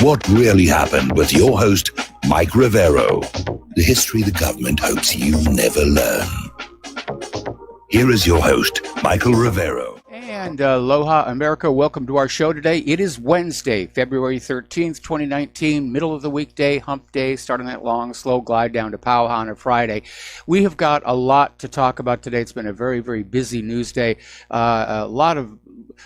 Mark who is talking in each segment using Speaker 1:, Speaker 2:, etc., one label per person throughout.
Speaker 1: What really happened with your host, Mike Rivero? The history the government hopes you never learn. Here is your host, Michael Rivero.
Speaker 2: And aloha, America. Welcome to our show today. It is Wednesday, February 13th, 2019, middle of the weekday, hump day, starting that long, slow glide down to Powwow on a Friday. We have got a lot to talk about today. It's been a very, very busy news day. A lot of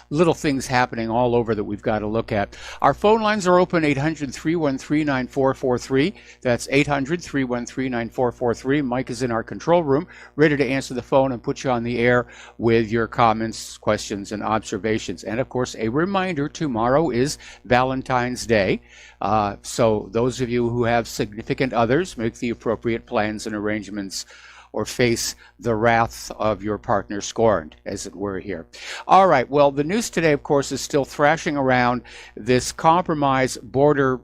Speaker 2: little things happening all over that we've got to look at. Our phone lines are open, 800-313-9443. That's 800-313-9443. Mike is in our control room, ready to answer the phone and put you on the air with your comments, questions, and observations. And of course, a reminder, tomorrow is Valentine's Day. So those of you who have significant others, make the appropriate plans and arrangements or face the wrath of your partner scorned, as it were here. All right, well, the news today, of course, is still thrashing around this compromise border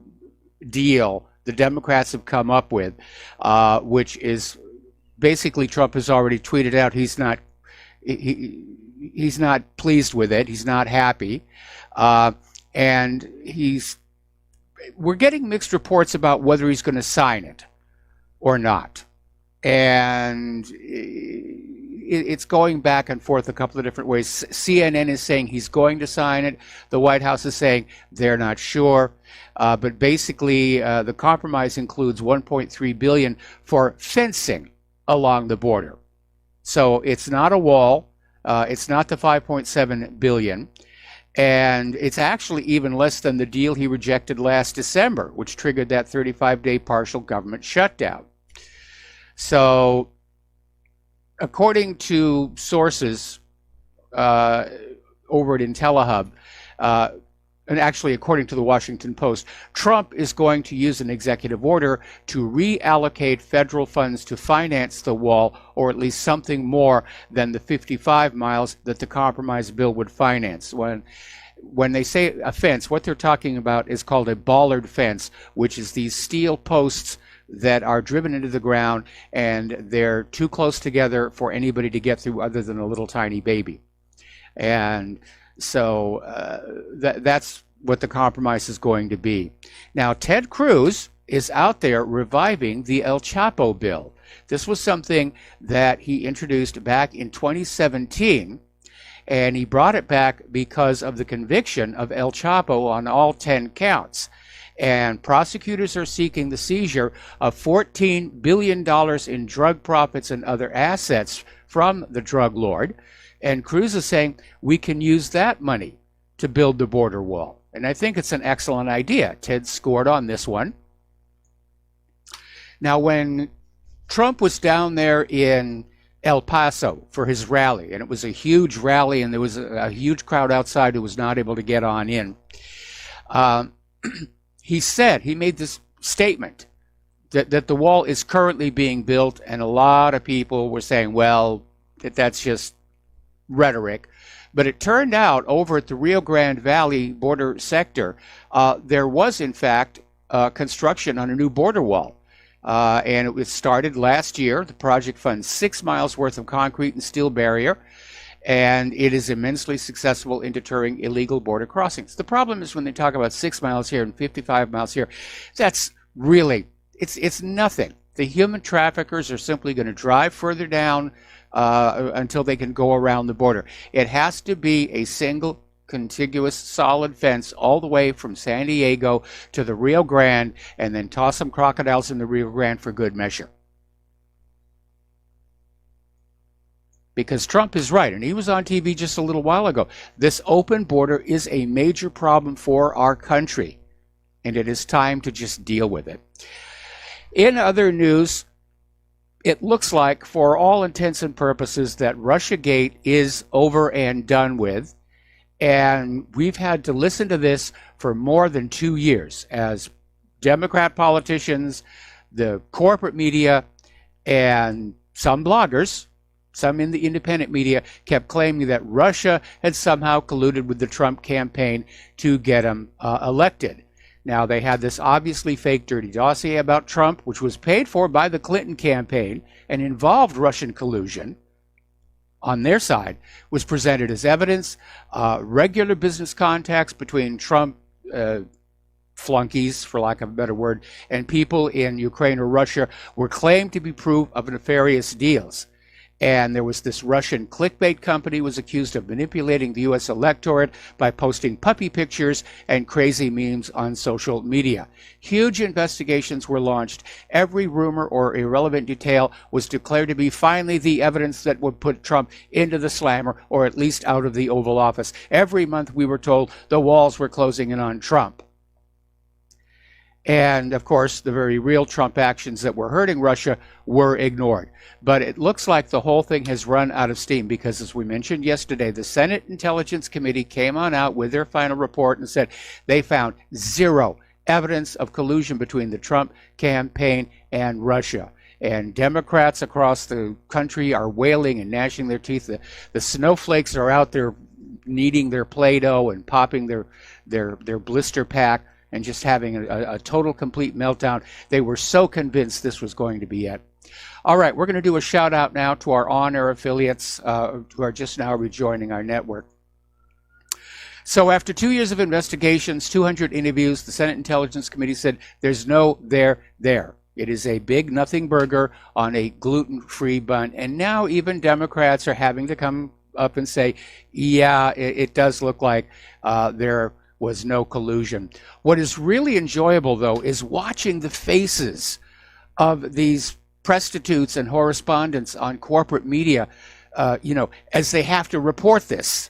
Speaker 2: deal the Democrats have come up with, which is basically Trump has already tweeted out he's not pleased with it. He's not happy. And we're getting mixed reports about whether he's going to sign it or not. And it's going back and forth a couple of different ways. CNN is saying he's going to sign it. The White House is saying they're not sure. But basically, the compromise includes $1.3 billion for fencing along the border. So it's not a wall. It's not the $5.7 billion. And it's actually even less than the deal he rejected last December, which triggered that 35-day partial government shutdown. So, according to sources over at IntelliHub, and actually according to the Washington Post, Trump is going to use an executive order to reallocate federal funds to finance the wall, or at least something more than the 55 miles that the compromise bill would finance. When they say a fence, what they're talking about is called a bollard fence, which is these steel posts that are driven into the ground, and they're too close together for anybody to get through other than a little tiny baby. And so that's what the compromise is going to be. Now, Ted Cruz is out there reviving the El Chapo bill. This was something that he introduced back in 2017, and he brought it back because of the conviction of El Chapo on all 10 counts. And prosecutors are seeking the seizure of $14 billion in drug profits and other assets from the drug lord. And Cruz is saying we can use that money to build the border wall. And I think it's an excellent idea. Ted scored on this one. Now, when Trump was down there in El Paso for his rally, and it was a huge rally, and there was a huge crowd outside who was not able to get on in, he made this statement that the wall is currently being built, and a lot of people were saying, well, that's just rhetoric. But it turned out over at the Rio Grande Valley border sector, there was, in fact, construction on a new border wall. And it was started last year. The project funds 6 miles worth of concrete and steel barrier, and it is immensely successful in deterring illegal border crossings. The problem is when they talk about 6 miles here and 55 miles here, that's really, it's nothing. The human traffickers are simply going to drive further down until they can go around the border. It has to be a single contiguous solid fence all the way from San Diego to the Rio Grande, and then toss some crocodiles in the Rio Grande for good measure. Because Trump is right, and he was on TV just a little while ago. This open border is a major problem for our country, and it is time to just deal with it. In other news, it looks like, for all intents and purposes, that Russiagate is over and done with. And we've had to listen to this for more than 2 years as Democrat politicians, the corporate media, and some bloggers, some in the independent media, kept claiming that Russia had somehow colluded with the Trump campaign to get him elected. Now, they had this obviously fake dirty dossier about Trump, which was paid for by the Clinton campaign and involved Russian collusion on their side, was presented as evidence. Regular business contacts between Trump flunkies, for lack of a better word, and people in Ukraine or Russia were claimed to be proof of nefarious deals. And there was this Russian clickbait company was accused of manipulating the U.S. electorate by posting puppy pictures and crazy memes on social media. Huge investigations were launched. Every rumor or irrelevant detail was declared to be finally the evidence that would put Trump into the slammer, or at least out of the Oval Office. Every month we were told the walls were closing in on Trump. And, of course, the very real Trump actions that were hurting Russia were ignored. But it looks like the whole thing has run out of steam because, as we mentioned yesterday, the Senate Intelligence Committee came on out with their final report and said they found zero evidence of collusion between the Trump campaign and Russia. And Democrats across the country are wailing and gnashing their teeth. The snowflakes are out there kneading their Play-Doh and popping their blister pack and just having a total, complete meltdown. They were so convinced this was going to be it. All right, we're going to do a shout out now to our on-air affiliates who are just now rejoining our network. So after 2 years of investigations, 200 interviews, the Senate Intelligence Committee said there's no there. It is a big nothing burger on a gluten-free bun. And now even Democrats are having to come up and say, yeah, it does look like there was no collusion. What is really enjoyable, though, is watching the faces of these prostitutes and correspondents on corporate media, as they have to report this,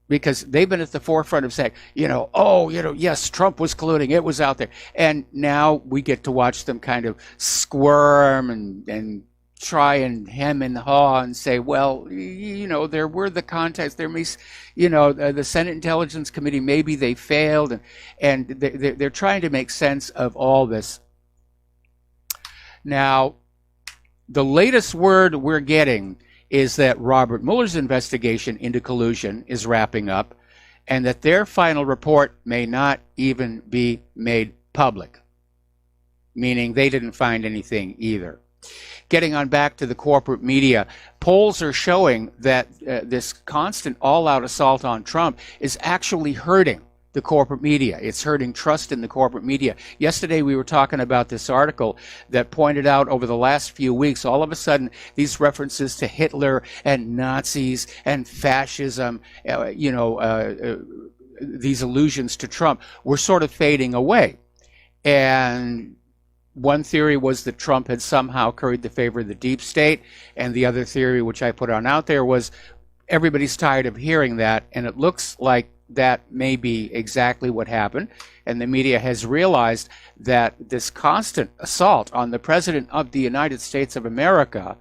Speaker 2: because they've been at the forefront of saying, yes, Trump was colluding, it was out there. And now we get to watch them kind of squirm and try and hem and haw and say, well, there were the contacts, there may, the Senate Intelligence Committee, maybe they failed, and they're trying to make sense of all this. Now, the latest word we're getting is that Robert Mueller's investigation into collusion is wrapping up, and that their final report may not even be made public, meaning they didn't find anything either. Getting on back to the corporate media, polls are showing that this constant all-out assault on Trump is actually hurting the corporate media. It's hurting trust in the corporate media. Yesterday we were talking about this article that pointed out over the last few weeks, all of a sudden, these references to Hitler and Nazis and fascism, these allusions to Trump were sort of fading away. And one theory was that Trump had somehow curried the favor of the deep state, and the other theory, which I put on out there, was everybody's tired of hearing that, and it looks like that may be exactly what happened. And the media has realized that this constant assault on the President of the United States of America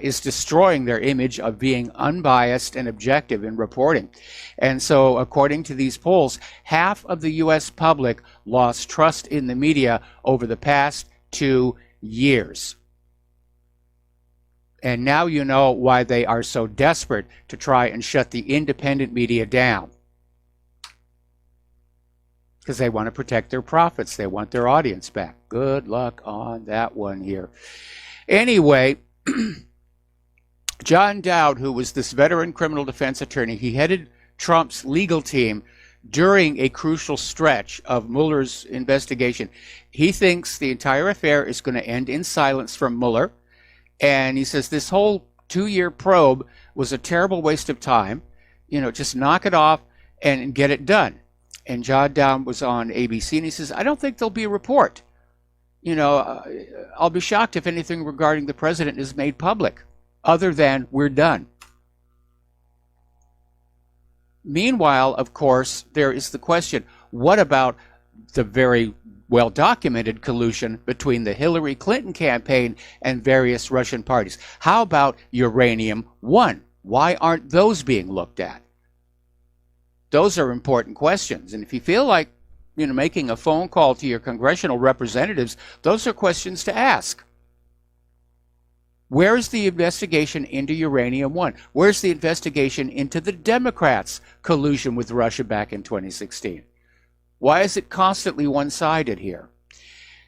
Speaker 2: is destroying their image of being unbiased and objective in reporting. And so, according to these polls, half of the U.S. public lost trust in the media over the past 2 years. And now you know why they are so desperate to try and shut the independent media down. Because they want to protect their profits. They want their audience back. Good luck on that one here. Anyway, John Dowd, who was this veteran criminal defense attorney, he headed Trump's legal team during a crucial stretch of Mueller's investigation. He thinks the entire affair is going to end in silence from Mueller. And he says this whole 2-year probe was a terrible waste of time. Just knock it off and get it done. And John Dowd was on ABC, and he says, I don't think there'll be a report. I'll be shocked if anything regarding the president is made public, other than we're done. Meanwhile, of course, there is the question, what about the very well-documented collusion between the Hillary Clinton campaign and various Russian parties? How about Uranium One? Why aren't those being looked at? Those are important questions. And if you feel like, making a phone call to your congressional representatives, those are questions to ask. Where's the investigation into Uranium One? Where's the investigation into the Democrats' collusion with Russia back in 2016? Why is it constantly one-sided here?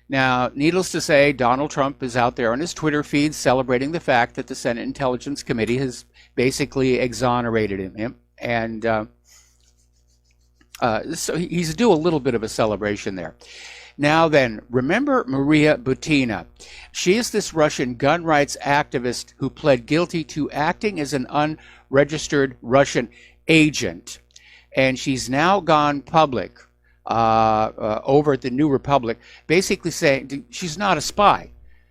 Speaker 2: Now, needless to say, Donald Trump is out there on his Twitter feed celebrating the fact that the Senate Intelligence Committee has basically exonerated him. And So he's due a little bit of a celebration there. Now then, remember Maria Butina. She is this Russian gun rights activist who pled guilty to acting as an unregistered Russian agent. And she's now gone public over at the New Republic, basically saying she's not a spy.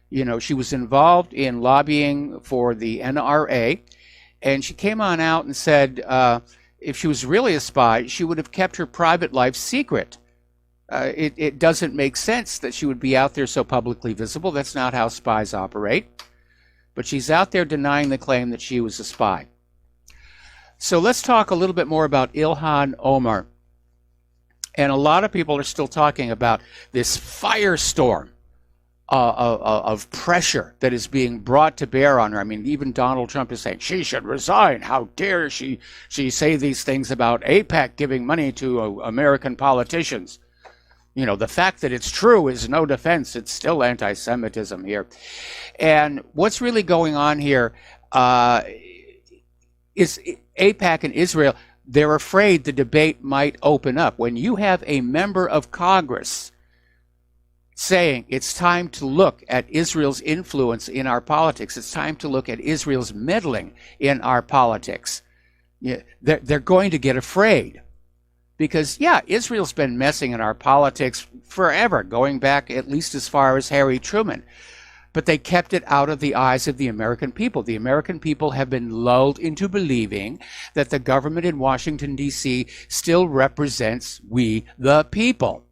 Speaker 2: You know, she was involved in lobbying for the NRA, and she came on out and said if she was really a spy, she would have kept her private life secret. It doesn't make sense that she would be out there so publicly visible. That's not how spies operate. But she's out there denying the claim that she was a spy. So let's talk a little bit more about Ilhan Omar. And a lot of people are still talking about this firestorm of pressure that is being brought to bear on her. I mean, even Donald Trump is saying she should resign. How dare she say these things about AIPAC giving money to American politicians? You know, the fact that it's true is no defense. It's still anti-Semitism here. And what's really going on here is AIPAC and Israel, they're afraid the debate might open up. When you have a member of Congress saying it's time to look at Israel's influence in our politics, it's time to look at Israel's meddling in our politics, they're going to get afraid. Because, yeah, Israel's been messing in our politics forever, going back at least as far as Harry Truman. But they kept it out of the eyes of the American people. The American people have been lulled into believing that the government in Washington, D.C. still represents we, the people.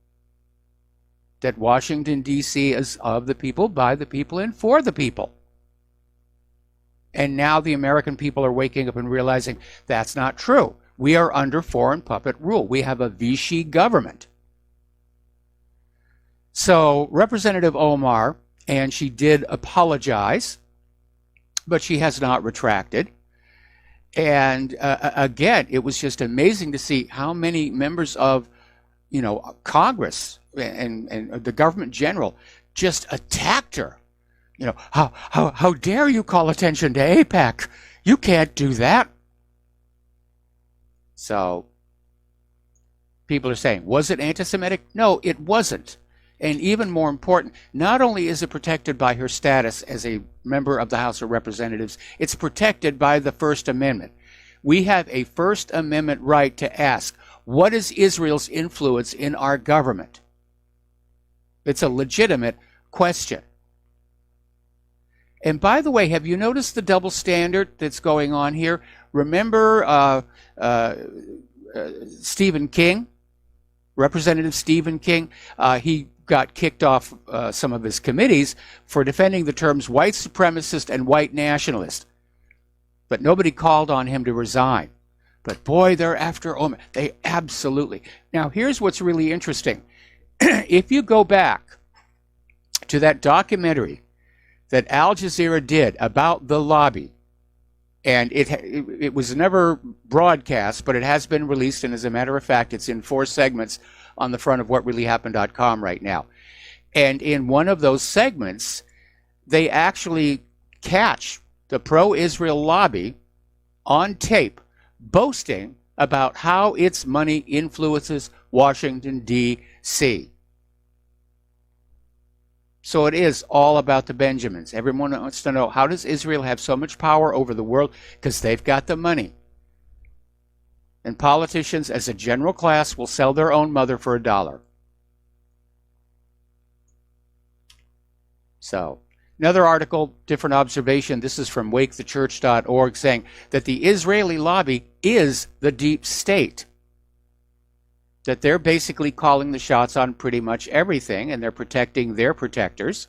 Speaker 2: That Washington, D.C. is of the people, by the people, and for the people. And now the American people are waking up and realizing that's not true. We are under foreign puppet rule. We have a Vichy government. So Representative Omar, and she did apologize, but she has not retracted. And again, it was just amazing to see how many members of, Congress and the government general just attacked her. How dare you call attention to AIPAC? You can't do that. So people are saying, was it anti-Semitic? No, it wasn't. And even more important, not only is it protected by her status as a member of the House of Representatives, it's protected by the First Amendment. We have a First Amendment right to ask, what is Israel's influence in our government? It's a legitimate question. And by the way, have you noticed the double standard that's going on here? Remember Stephen King, Representative Stephen King? He got kicked off some of his committees for defending the terms white supremacist and white nationalist. But nobody called on him to resign. But boy, they're after Omar. They absolutely. Now, here's what's really interesting. If you go back to that documentary that Al Jazeera did about the lobby, and it was never broadcast, but it has been released, and as a matter of fact, it's in 4 segments on the front of whatreallyhappened.com right now. And in one of those segments, they actually catch the pro-Israel lobby on tape boasting about how its money influences Washington, D.C. So it is all about the Benjamins. Everyone wants to know, how does Israel have so much power over the world? Because they've got the money. And politicians, as a general class, will sell their own mother for $1. So, another article, different observation. This is from wakethechurch.org, saying that the Israeli lobby is the deep state. That they're basically calling the shots on pretty much everything, and they're protecting their protectors.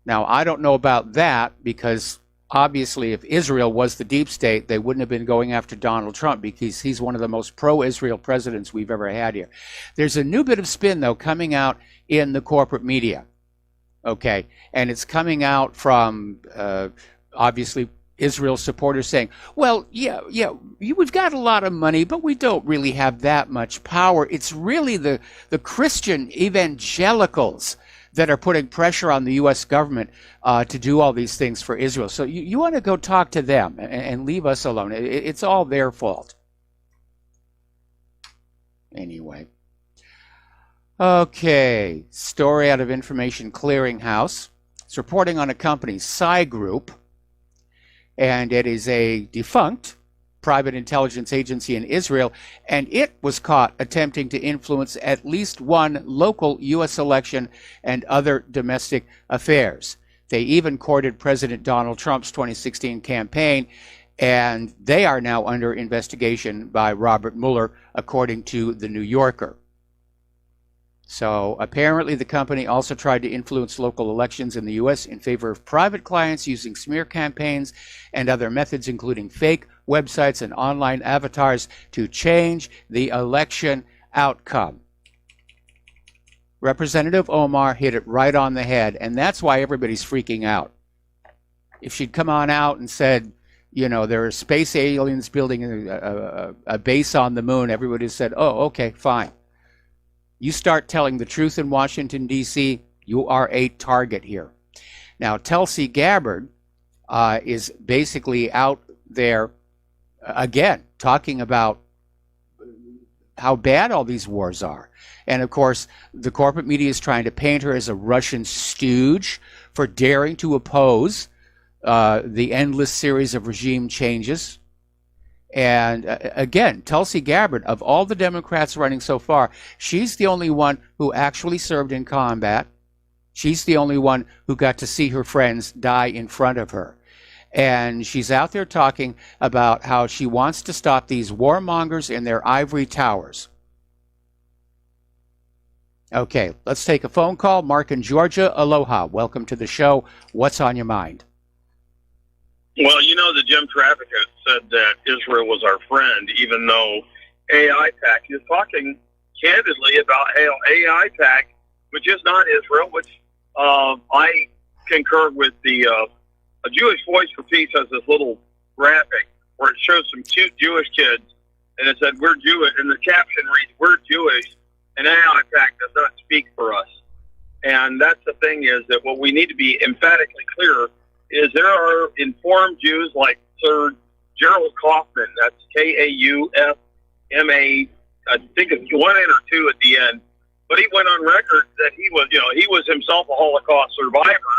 Speaker 2: Now, I don't know about that, because obviously if Israel was the deep state, they wouldn't have been going after Donald Trump, because he's one of the most pro-Israel presidents we've ever had here. There's a new bit of spin, though, coming out in the corporate media. Okay, and it's coming out from, obviously, Israel supporters saying, well, yeah, we've got a lot of money, but we don't really have that much power. It's really the Christian evangelicals that are putting pressure on the U.S. government to do all these things for Israel. So you want to go talk to them and leave us alone. It's all their fault. Anyway. Okay, story out of Information Clearinghouse. It's reporting on a company, Psy Group, and it is a defunct private intelligence agency in Israel, and it was caught attempting to influence at least one local U.S. election and other domestic affairs. They even courted President Donald Trump's 2016 campaign, and they are now under investigation by Robert Mueller, according to The New Yorker. So apparently the company also tried to influence local elections in the U.S. in favor of private clients using smear campaigns and other methods, including fake websites and online avatars, to change the election outcome. Representative Omar hit it right on the head, and that's why everybody's freaking out. If she'd come on out and said, you know, there are space aliens building a base on the moon, everybody said, oh, okay, fine. You start telling the truth in Washington, D.C., you are a target here. Now, Tulsi Gabbard is basically out there, again, talking about how bad all these wars are. And, of course, the corporate media is trying to paint her as a Russian stooge for daring to oppose the endless series of regime changes. And again, Tulsi Gabbard, of all the Democrats running so far, she's the only one who actually served in combat. She's the only one who got to see her friends die in front of her. And she's out there talking about how she wants to stop these warmongers in their ivory towers. Okay, let's take a phone call. Mark in Georgia, aloha. Welcome to the show. What's on your mind?
Speaker 3: Well, you know, the Jim Trafficker said that Israel was our friend, even though AIPAC is talking candidly about how AIPAC, which is not Israel, which I concur with the A Jewish Voice for Peace has this little graphic where it shows some cute Jewish kids, and it said, we're Jewish, and the caption reads, we're Jewish, and AIPAC does not speak for us. And that's the thing, is that what we need to be emphatically clear is there are informed Jews like Sir Gerald Kaufman, that's Kaufma, I think it's one N or two at the end, but he went on record that he was himself a Holocaust survivor.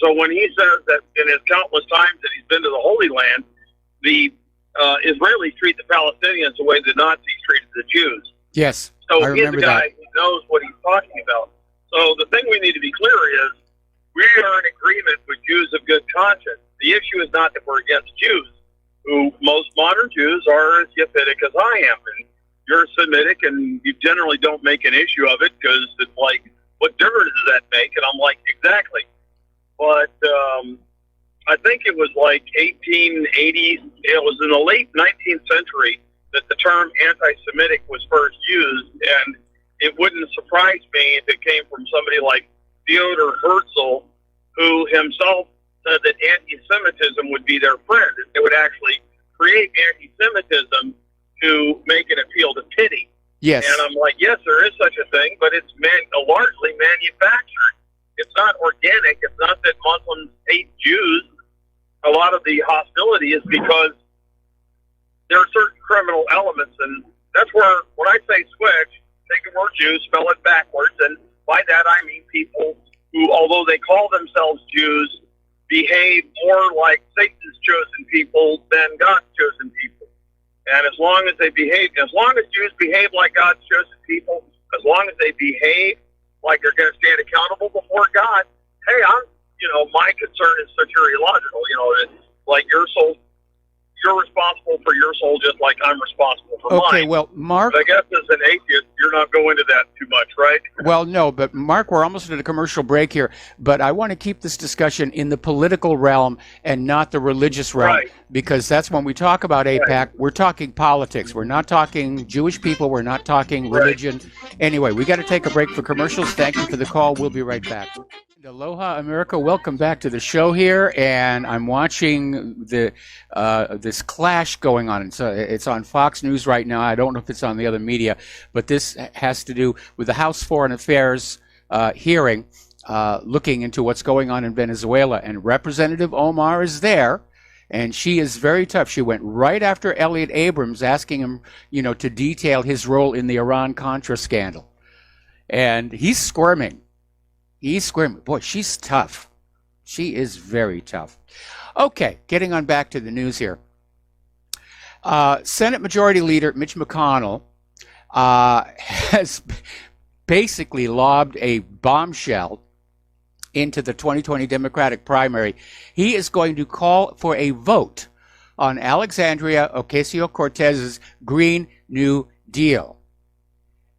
Speaker 3: So when he says that in his countless times that he's been to the Holy Land, the Israelis treat the Palestinians the way the Nazis treated the Jews.
Speaker 2: Yes,
Speaker 3: so
Speaker 2: I
Speaker 3: he's
Speaker 2: remember
Speaker 3: a guy
Speaker 2: that.
Speaker 3: who knows what he's talking about. So the thing we need to be clear is we are in agreement with Jews of good conscience. The issue is not that we're against Jews, who most modern Jews are as Yephitic as I am. And you're Semitic, and you generally don't make an issue of it because it's like, what difference does that make? And I'm like, exactly. But I think it was like 1880, it was in the late 19th century that the term anti-Semitic was first used, and it wouldn't surprise me if it came from somebody like Theodor Herzl, who himself said that anti-Semitism would be their friend, and they would actually create anti-Semitism to make an appeal to pity.
Speaker 2: Yes.
Speaker 3: And I'm like, yes, there is such a thing, but it's largely manufactured. It's not organic. It's not that Muslims hate Jews. A lot of the hostility is because there are certain criminal elements, and that's where, when I say switch, take the word Jew, spell it backwards, and by that I mean people who, although they call themselves Jews, behave more like Satan's chosen people than God's chosen people. And as long as Jews behave like God's chosen people, as long as they behave like they're going to stand accountable before God, hey, my concern is soteriological. It's like your soul, you're responsible for your soul just like I'm responsible for mine.
Speaker 2: Okay, well, Mark...
Speaker 3: But I guess as an atheist, you're not going into that too much, right?
Speaker 2: Well, no, but Mark, we're almost at a commercial break here, but I want to keep this discussion in the political realm and not the religious realm,
Speaker 3: Right.
Speaker 2: because that's when we talk about AIPAC,
Speaker 3: Right.
Speaker 2: we're talking politics. We're not talking Jewish people. We're not talking religion. Anyway, we got to take a break for commercials. Thank you for the call. We'll be right back. Aloha, America. Welcome back to the show here, and I'm watching this clash going on. It's on Fox News right now. I don't know if it's on the other media, but this has to do with the House Foreign Affairs hearing, looking into what's going on in Venezuela, and Representative Omar is there, And she is very tough. She went right after Elliot Abrams, asking him, to detail his role in the Iran-Contra scandal. And he's squirming. Boy, she's tough. She is very tough. Okay, getting on back to the news here. Senate Majority Leader Mitch McConnell has basically lobbed a bombshell into the 2020 Democratic primary. He is going to call for a vote on Alexandria Ocasio-Cortez's Green New Deal.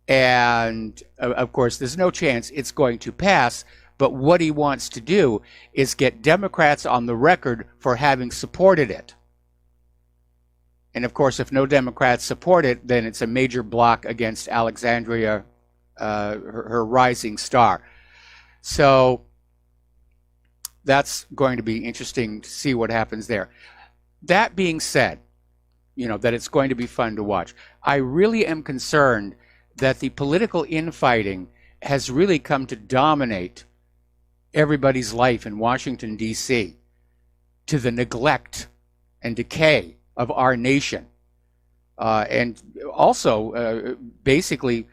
Speaker 2: And, of course, there's no chance it's going to pass, but what he wants to do is get Democrats on the record for having supported it. And, of course, if no Democrats support it, then it's a major block against Alexandria, her rising star. So that's going to be interesting to see what happens there. That being said, that it's going to be fun to watch. I really am concerned that the political infighting has really come to dominate everybody's life in Washington, D.C., to the neglect and decay of our nation. And also, basically,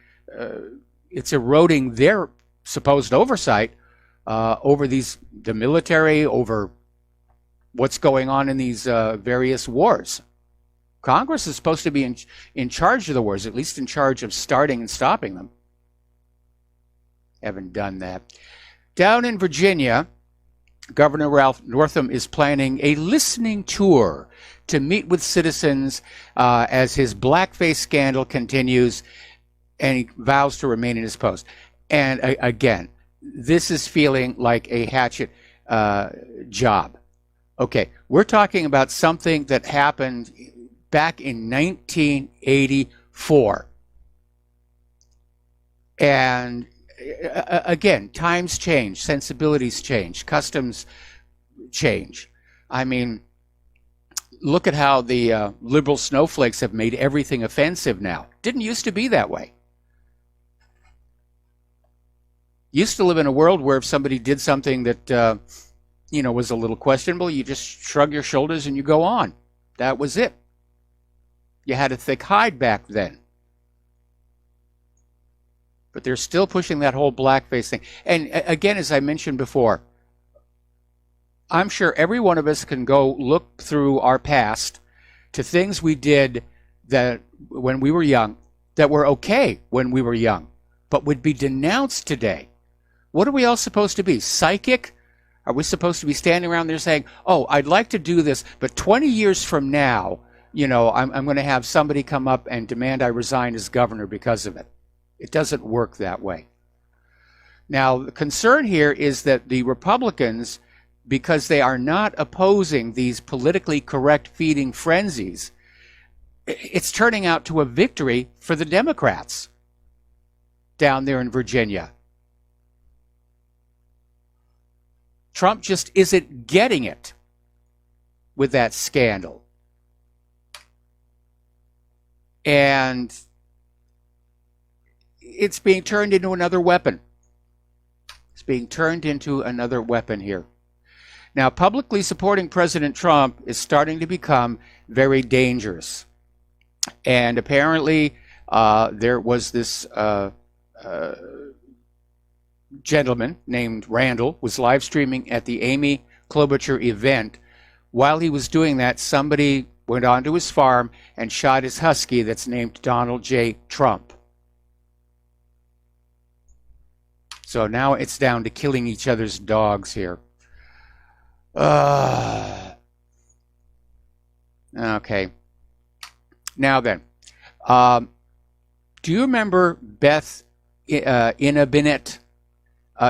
Speaker 2: it's eroding their supposed oversight over the military, over what's going on in these various wars. Congress is supposed to be in charge of the wars, at least in charge of starting and stopping them. Haven't done that. Down in Virginia, Governor Ralph Northam is planning a listening tour to meet with citizens as his blackface scandal continues, and he vows to remain in his post. And again, this is feeling like a hatchet job. Okay, we're talking about something that happened back in 1984. And again, times change, sensibilities change, customs change. I mean, look at how the liberal snowflakes have made everything offensive now. Didn't used to be that way. Used to live in a world where if somebody did something that, was a little questionable, you just shrug your shoulders and you go on. That was it. You had a thick hide back then. But they're still pushing that whole blackface thing. And again, as I mentioned before, I'm sure every one of us can go look through our past to things we did that when we were young, that were okay when we were young, but would be denounced today. What are we all supposed to be? Psychic? Are we supposed to be standing around there saying, oh, I'd like to do this, but 20 years from now, I'm going to have somebody come up and demand I resign as governor because of it. It doesn't work that way. Now, the concern here is that the Republicans, because they are not opposing these politically correct feeding frenzies, it's turning out to a victory for the Democrats down there in Virginia. Trump just isn't getting it with that scandal. And it's being turned into another weapon. It's being turned into another weapon here. Now, publicly supporting President Trump is starting to become very dangerous. And apparently, there was this gentleman named Randall was live streaming at the Amy Klobuchar event. While he was doing that, somebody went onto his farm and shot his husky that's named Donald J. Trump. So now it's down to killing each other's dogs here. Okay. Now then, do you remember Beth Inabinit?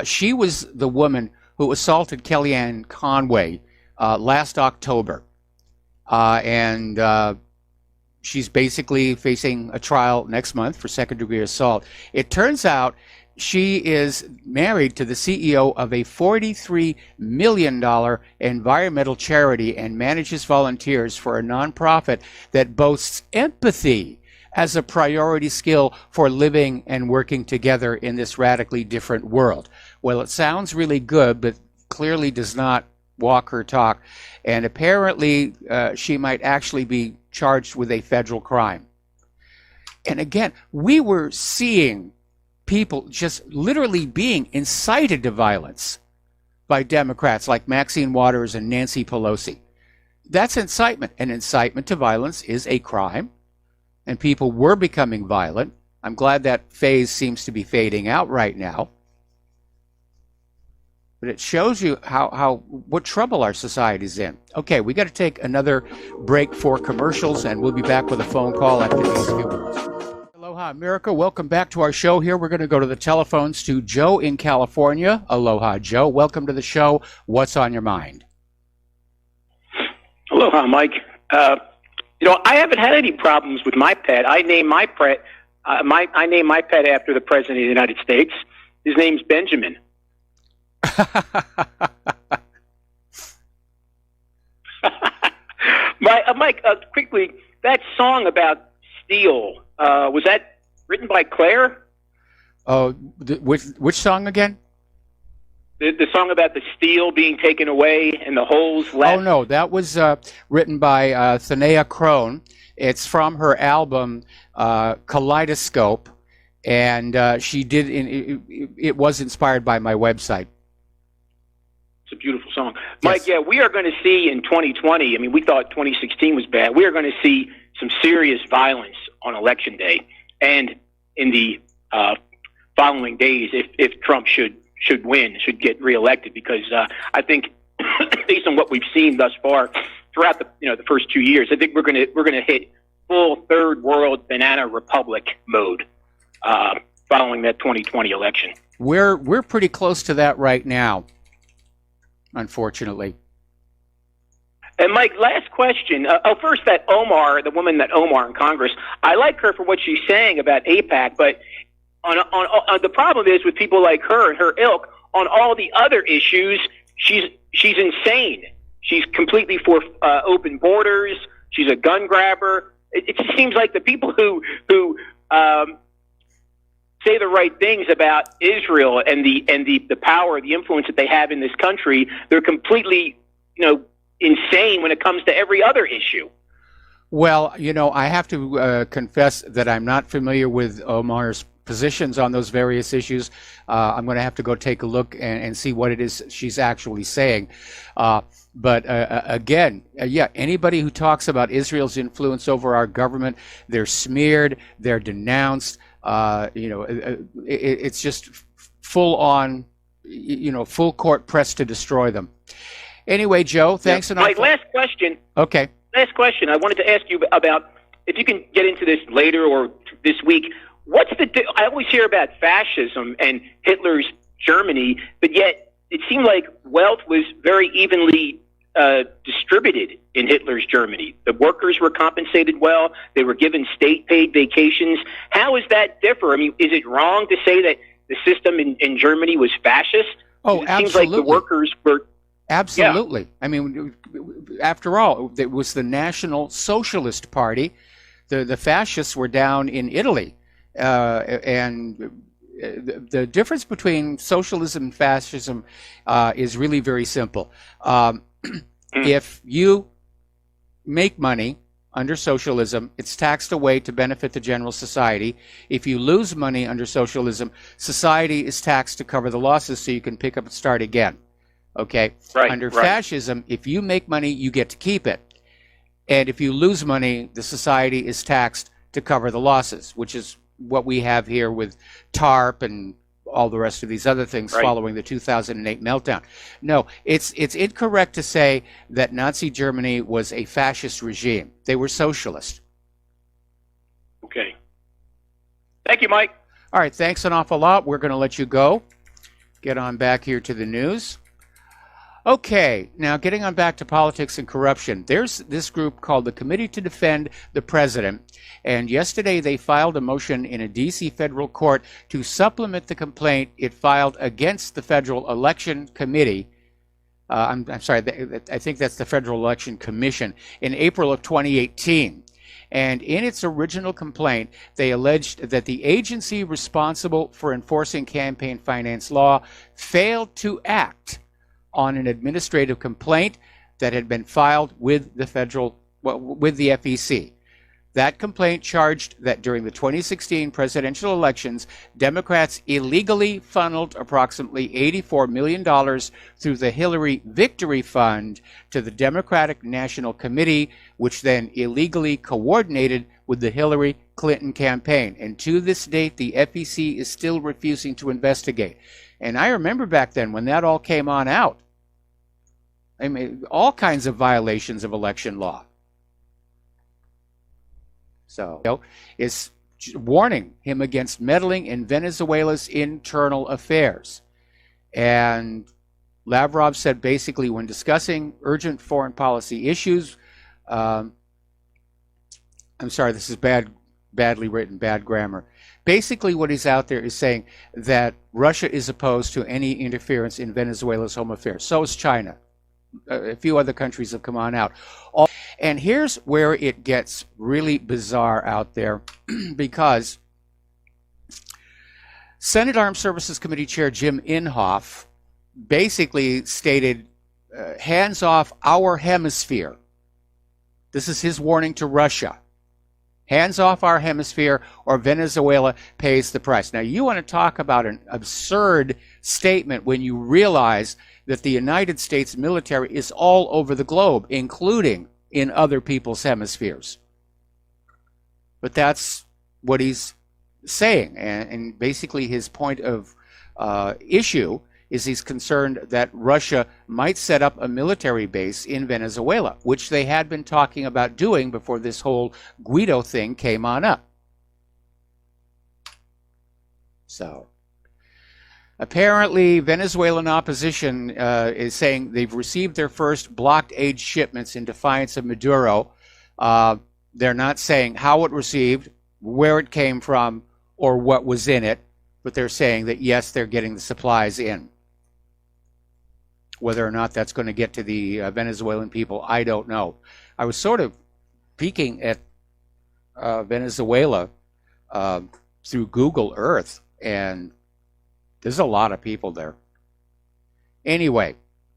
Speaker 2: She was the woman who assaulted Kellyanne Conway last October. And she's basically facing a trial next month for second-degree assault. It turns out she is married to the CEO of a $43 million environmental charity and manages volunteers for a nonprofit that boasts empathy as a priority skill for living and working together in this radically different world. Well, it sounds really good, but clearly does not walk her talk. And apparently she might actually be charged with a federal crime. And again, we were seeing people just literally being incited to violence by Democrats like Maxine Waters and Nancy Pelosi. That's incitement, and incitement to violence is a crime, and people were becoming violent. I'm glad that phase seems to be fading out right now. But it shows you what trouble our society's in. Okay, we got to take another break for commercials, and we'll be back with a phone call after these few words. Aloha, America. Welcome back to our show here. We're going to go to the telephones to Joe in California. Aloha, Joe. Welcome to the show. What's on your mind?
Speaker 4: Aloha, Mike. I haven't had any problems with my pet. I named my pet. I named my pet after the President of the United States. His name's Benjamin. Mike, quickly, that song about steel, was that written by Claire?
Speaker 2: Oh, which song again?
Speaker 4: The song about the steel being taken away and the holes left?
Speaker 2: Oh, no, that was written by Thanea Crone. It's from her album Kaleidoscope, and she did. It was inspired by my website.
Speaker 4: It's a beautiful song. Mike, yeah, we are going to see in 2020, I mean, we thought 2016 was bad. We are going to see some serious violence on Election Day and in the following days if Trump should get reelected, because I think based on what we've seen thus far throughout the first 2 years, I think we're going to hit full third world banana republic mode following that 2020 election.
Speaker 2: We're pretty close to that right now, unfortunately.
Speaker 4: And Mike, last question. First, the woman that Omar in Congress, I like her for what she's saying about AIPAC, but on the problem is with people like her and her ilk on all the other issues, she's insane. She's completely for open borders. She's a gun grabber. It just seems like the people who say the right things about Israel and the power, the influence that they have in this country, they're completely, insane when it comes to every other issue.
Speaker 2: Well, I have to confess that I'm not familiar with Omar's positions on those various issues. I'm going to have to go take a look and see what it is she's actually saying. But again, anybody who talks about Israel's influence over our government, they're smeared, they're denounced. It's just full on, full court press to destroy them. Anyway, Joe, thanks enough.
Speaker 4: Mike, last question.
Speaker 2: Okay.
Speaker 4: Last question. I wanted to ask you about, if you can get into this later or this week, I always hear about fascism and Hitler's Germany, but yet it seemed like wealth was very evenly distributed in Hitler's Germany. The workers were compensated well. They were given state-paid vacations. How does that differ? I mean, is it wrong to say that the system in Germany was fascist?
Speaker 2: Oh,
Speaker 4: it
Speaker 2: absolutely.
Speaker 4: Seems like the workers were...
Speaker 2: Absolutely.
Speaker 4: Yeah.
Speaker 2: I mean, after all, it was the National Socialist Party. The fascists were down in Italy. And the difference between socialism and fascism is really very simple. If you make money under socialism, it's taxed away to benefit the general society. If you lose money under socialism, society is taxed to cover the losses so you can pick up and start again. Okay?
Speaker 4: Right,
Speaker 2: Under
Speaker 4: right.
Speaker 2: fascism, if you make money, you get to keep it. And if you lose money, the society is taxed to cover the losses, which is what we have here with TARP and all the rest of these other things following the 2008 meltdown. No, it's incorrect to say that Nazi Germany was a fascist regime. They were socialist.
Speaker 4: Okay. Thank you, Mike.
Speaker 2: All right, thanks an awful lot. We're going to let you go. Get on back here to the news. Okay, now getting on back to politics and corruption. There's this group called the Committee to Defend the President, and yesterday they filed a motion in a D.C. federal court to supplement the complaint it filed against the Federal Election Committee. I'm sorry, I think that's the Federal Election Commission in April of 2018. And in its original complaint, they alleged that the agency responsible for enforcing campaign finance law failed to act on an administrative complaint that had been filed with the FEC. That complaint charged that during the 2016 presidential elections, Democrats illegally funneled approximately $84 million through the Hillary Victory Fund to the Democratic National Committee, which then illegally coordinated with the Hillary Clinton campaign. And to this date, the FEC is still refusing to investigate. And I remember back then when that all came on out. I mean, all kinds of violations of election law. So, is warning him against meddling in Venezuela's internal affairs. And Lavrov said basically when discussing urgent foreign policy issues, I'm sorry, this is badly written, bad grammar. Basically what he's out there is saying that Russia is opposed to any interference in Venezuela's home affairs. So is China. A few other countries have come on out. And here's where it gets really bizarre out there because Senate Armed Services Committee Chair Jim Inhofe basically stated, hands off our hemisphere. This is his warning to Russia. Hands off our hemisphere or Venezuela pays the price. Now, you want to talk about an absurd statement when you realize that the United States military is all over the globe, including in other people's hemispheres. But that's what he's saying. And basically his point of issue is he's concerned that Russia might set up a military base in Venezuela, which they had been talking about doing before this whole Guido thing came on up. So apparently Venezuelan opposition is saying they've received their first blocked aid shipments in defiance of Maduro. They're not saying how it received, where it came from, or what was in it, but they're saying that yes, they're getting the supplies in. Whether or not that's going to get to the Venezuelan people, I don't know. I was sort of peeking at Venezuela through Google Earth, and there's a lot of people there. Anyway,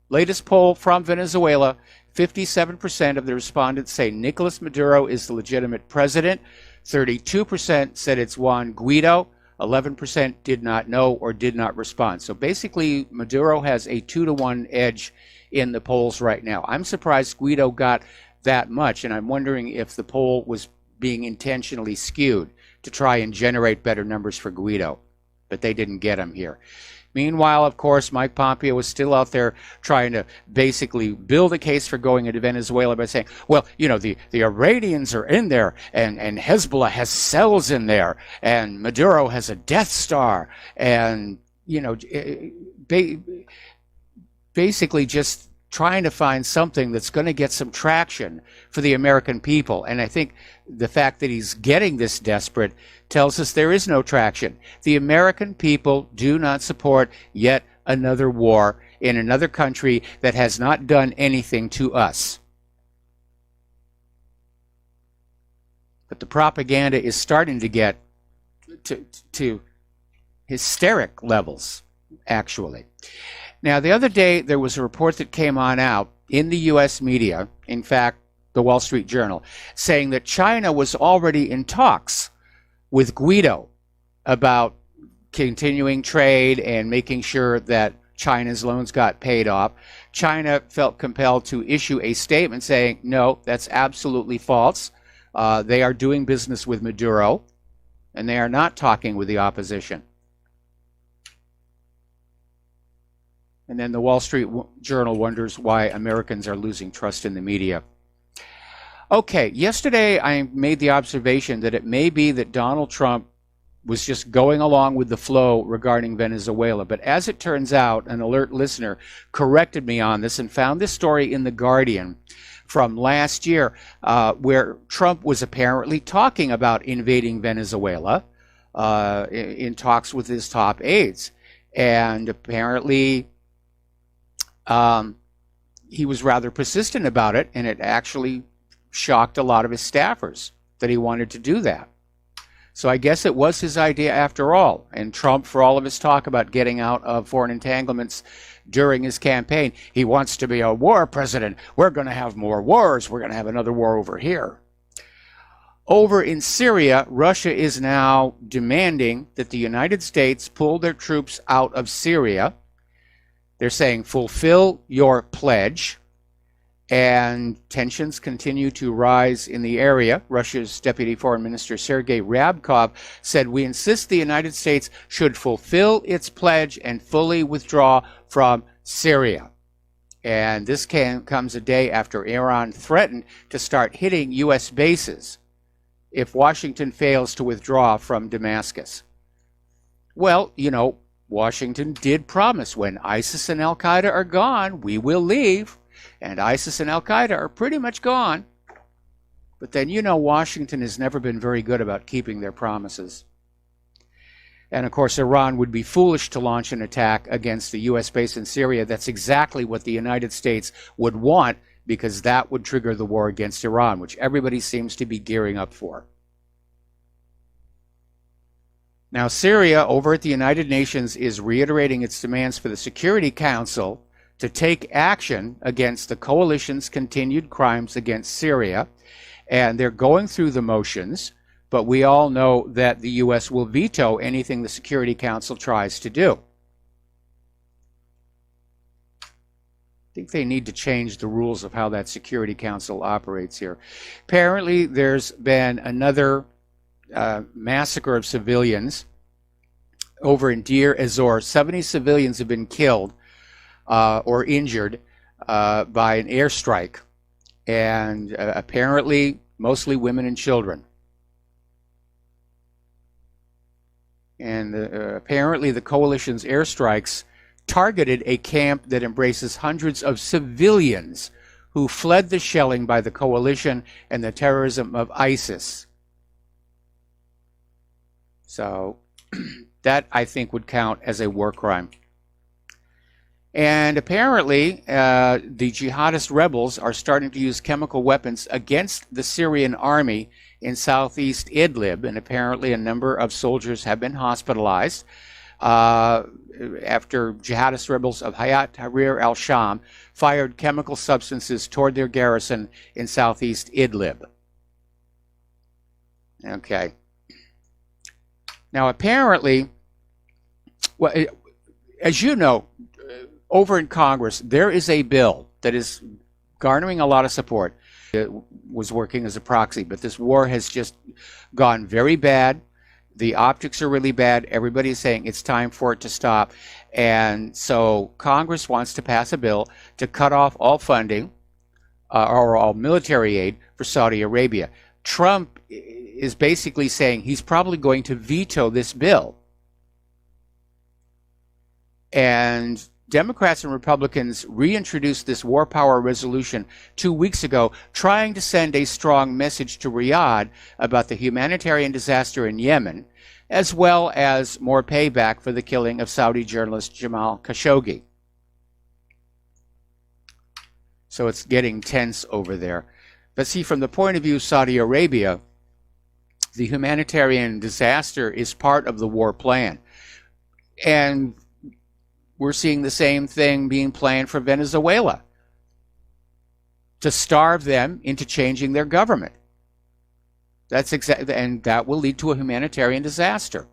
Speaker 2: latest poll from Venezuela, 57% of the respondents say Nicolas Maduro is the legitimate president. 32% said it's Juan Guaido. 11% did not know or did not respond. So basically, Maduro has a 2-to-1 edge in the polls right now. I'm surprised Guaido got that much, and I'm wondering if the poll was being intentionally skewed to try and generate better numbers for Guaido. But they didn't get him here. Meanwhile, of course, Mike Pompeo was still out there trying to basically build a case for going into Venezuela by saying, well, you know, the Iranians are in there, and Hezbollah has cells in there, and Maduro has a Death Star, and, you know, basically just trying to find something that's going to get some traction for the American people. And I think the fact that he's getting this desperate tells us there is no traction. The American people do not support yet another war in another country that has not done anything to us. But the propaganda is starting to get to hysteric levels, actually. Now, the other day, there was a report that came on out in the U.S. media, in fact, the Wall Street Journal, saying that China was already in talks with Guaido about continuing trade and making sure that China's loans got paid off. China felt compelled to issue a statement saying, no, that's absolutely false. They are doing business with Maduro, and they are not talking with the opposition. And then the Wall Street Journal wonders why Americans are losing trust in the media. Okay, yesterday I made the observation that it may be that Donald Trump was just going along with the flow regarding Venezuela. But as it turns out, an alert listener corrected me on this and found this story in The Guardian from last year, where Trump was apparently talking about invading Venezuela in talks with his top aides. And apparently he was rather persistent about it, and it actually shocked a lot of his staffers that he wanted to do that. So I guess it was his idea after all. And Trump, for all of his talk about getting out of foreign entanglements, during his campaign. He wants to be a war president. We're going to have more wars. We're going to have another war over here. Over in Syria, Russia is now demanding that the United States pull their troops out of Syria. They're saying, fulfill your pledge. And tensions continue to rise in the area. Russia's Deputy Foreign Minister Sergei Ryabkov said, we insist the United States should fulfill its pledge and fully withdraw from Syria. And this comes a day after Iran threatened to start hitting U.S. bases if Washington fails to withdraw from Damascus. Well, you know, Washington did promise, when ISIS and Al-Qaeda are gone, we will leave. And ISIS and Al-Qaeda are pretty much gone. But then, you know, Washington has never been very good about keeping their promises. And of course, Iran would be foolish to launch an attack against the U.S. base in Syria. That's exactly what the United States would want, because that would trigger the war against Iran, which everybody seems to be gearing up for. Now, Syria, over at the United Nations, is reiterating its demands for the Security Council to take action against the coalition's continued crimes against Syria. And they're going through the motions, but we all know that the U.S. will veto anything the Security Council tries to do. I think they need to change the rules of how that Security Council operates here. Apparently, there's been another massacre of civilians over in Deir ez-Zor. 70 civilians have been killed or injured by an airstrike, and apparently mostly women and children. And apparently the coalition's airstrikes targeted a camp that embraces hundreds of civilians who fled the shelling by the coalition and the terrorism of ISIS. So that, I think, would count as a war crime. And apparently, the jihadist rebels are starting to use chemical weapons against the Syrian army in southeast Idlib, and apparently a number of soldiers have been hospitalized after jihadist rebels of Hayat Tahrir al-Sham fired chemical substances toward their garrison in southeast Idlib. Okay. Now, apparently, well, as you know, over in Congress, there is a bill that is garnering a lot of support. It was working as a proxy, but this war has just gone very bad. The optics are really bad. Everybody's saying it's time for it to stop. And so Congress wants to pass a bill to cut off all funding or all military aid for Saudi Arabia. Trump is basically saying he's probably going to veto this bill. And Democrats and Republicans reintroduced this war power resolution 2 weeks ago, trying to send a strong message to Riyadh about the humanitarian disaster in Yemen, as well as more payback for the killing of Saudi journalist Jamal Khashoggi. So it's getting tense over there. But see, from the point of view of Saudi Arabia, the humanitarian disaster is part of the war plan. And we're seeing the same thing being planned for Venezuela, to starve them into changing their government. That's exactly, and that will lead to a humanitarian disaster.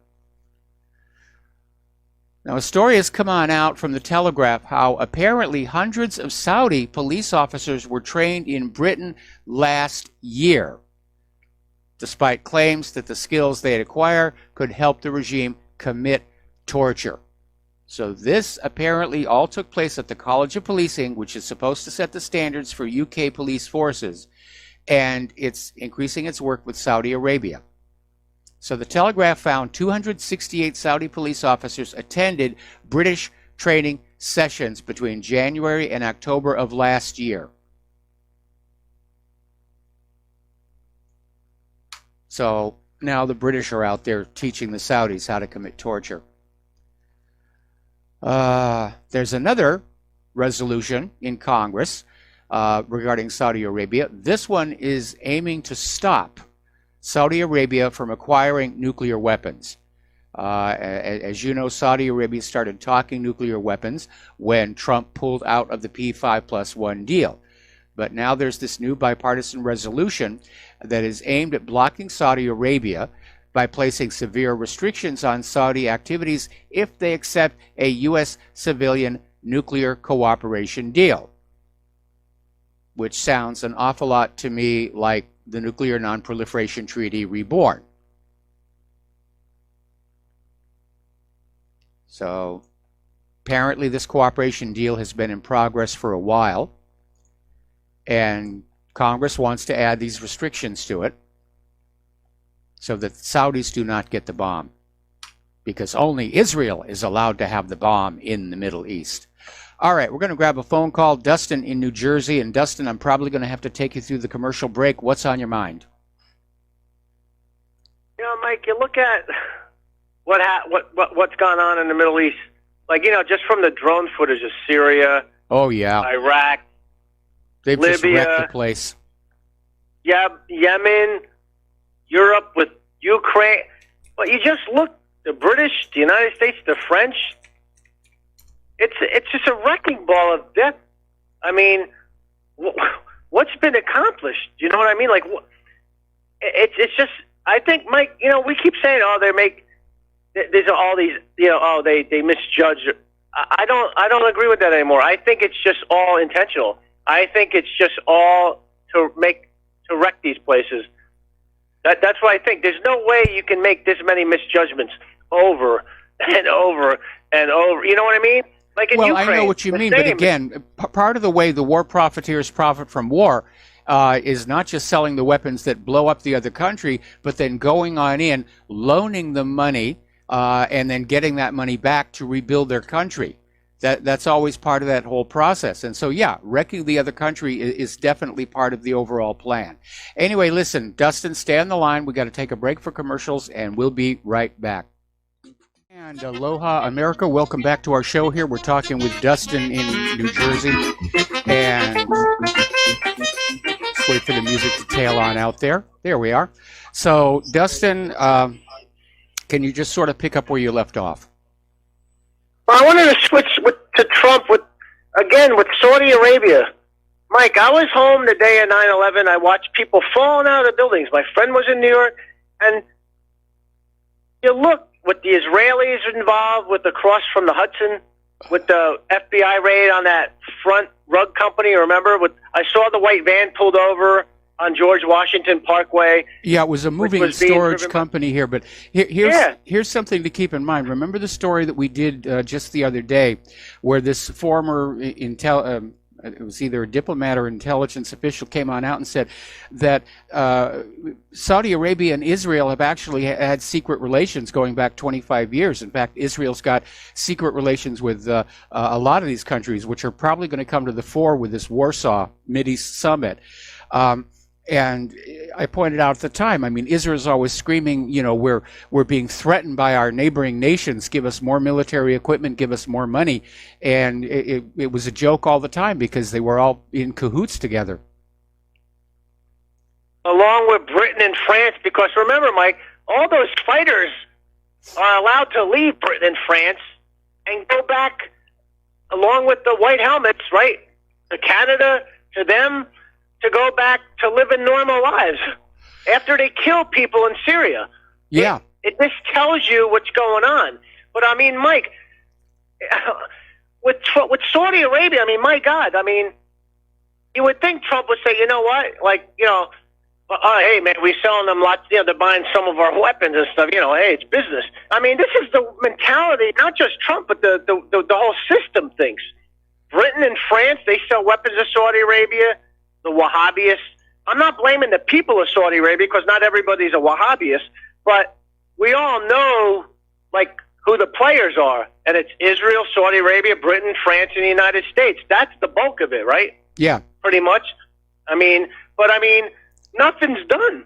Speaker 2: Now, a story has come on out from the Telegraph how apparently hundreds of Saudi police officers were trained in Britain last year, despite claims that the skills they'd acquire could help the regime commit torture. So this apparently all took place at the College of Policing, which is supposed to set the standards for UK police forces, and it's increasing its work with Saudi Arabia. So the Telegraph found 268 Saudi police officers attended British training sessions between January and October of last year. So now the British are out there teaching the Saudis how to commit torture. There's another resolution in Congress regarding Saudi Arabia. This one is aiming to stop Saudi Arabia from acquiring nuclear weapons. As you know, Saudi Arabia started talking nuclear weapons when Trump pulled out of the P5+1 deal. But now there's this new bipartisan resolution that is aimed at blocking Saudi Arabia by placing severe restrictions on Saudi activities if they accept a U.S. civilian nuclear cooperation deal, which sounds an awful lot to me like the Nuclear Non-Proliferation Treaty reborn. So apparently this cooperation deal has been in progress for a while, and Congress wants to add these restrictions to it so that Saudis do not get the bomb, because only Israel is allowed to have the bomb in the Middle East. All right, we're going to grab a phone call. Dustin in New Jersey. And Dustin, I'm probably going to have to take you through the commercial break. What's on your mind?
Speaker 5: You know, Mike, you look at what's gone on in the Middle East. Like, you know, just from the drone footage of Syria.
Speaker 2: Oh, yeah.
Speaker 5: Iraq.
Speaker 2: They've
Speaker 5: Libya,
Speaker 2: just wrecked the place.
Speaker 5: Yeah, Yemen, Europe with Ukraine. But you just look, the British, the United States, the French. It's just a wrecking ball of death. I mean, what's been accomplished? You know what I mean? Like, it's just. I think, Mike. You know, we keep saying, oh, there's all these. You know, oh, they misjudge. I don't agree with that anymore. I think it's just all intentional. I think it's just all to wreck these places. That's what I think. There's no way you can make this many misjudgments over and over and over. You know what I mean? Like in Ukraine,
Speaker 2: I know what you mean, but again, part of the way the war profiteers profit from war is not just selling the weapons that blow up the other country, but then going on in, loaning them money, and then getting that money back to rebuild their country. That's always part of that whole process. And so, yeah, wrecking the other country is definitely part of the overall plan. Anyway, listen, Dustin, stay on the line. We got to take a break for commercials, and we'll be right back. And aloha, America. Welcome back to our show here. We're talking with Dustin in New Jersey. And let's wait for the music to tail on out there. There we are. So, Dustin, can you just sort of pick up where you left off?
Speaker 5: Well, I wanted to switch to Trump with Saudi Arabia. Mike, I was home the day of 9/11. I watched people falling out of the buildings. My friend was in New York, and you look with the Israelis involved with the cross from the Hudson, with the FBI raid on that front rug company. Remember? I saw the white van pulled over on George Washington Parkway.
Speaker 2: Yeah, it was a moving and storage company here, but here's something to keep in mind. Remember the story that we did just the other day, where this former it was either a diplomat or intelligence official came on out and said that Saudi Arabia and Israel have actually had secret relations going back 25 years. In fact, Israel's got secret relations with a lot of these countries, which are probably going to come to the fore with this Warsaw Mideast summit. And I pointed out at the time, I mean, Israel's always screaming, you know, we're being threatened by our neighboring nations. Give us more military equipment, give us more money. And it was a joke all the time because they were all in cahoots together.
Speaker 5: Along with Britain and France, because remember, Mike, all those fighters are allowed to leave Britain and France and go back along with the white helmets, right, to Canada, to them, to go back to living normal lives after they kill people in Syria.
Speaker 2: Yeah.
Speaker 5: It just tells you what's going on. But, I mean, Mike, with Saudi Arabia, I mean, my God, I mean, you would think Trump would say, you know what, like, you know, hey, man, we're selling them lots, you know, they're buying some of our weapons and stuff, you know, hey, it's business. I mean, this is the mentality, not just Trump, but the whole system thinks. Britain and France, they sell weapons to Saudi Arabia. The Wahhabists. I'm not blaming the people of Saudi Arabia because not everybody's a Wahhabist, but we all know like who the players are, and it's Israel, Saudi Arabia, Britain, France, and the United States. That's the bulk of it, right?
Speaker 2: Yeah.
Speaker 5: Pretty much. I mean, nothing's done.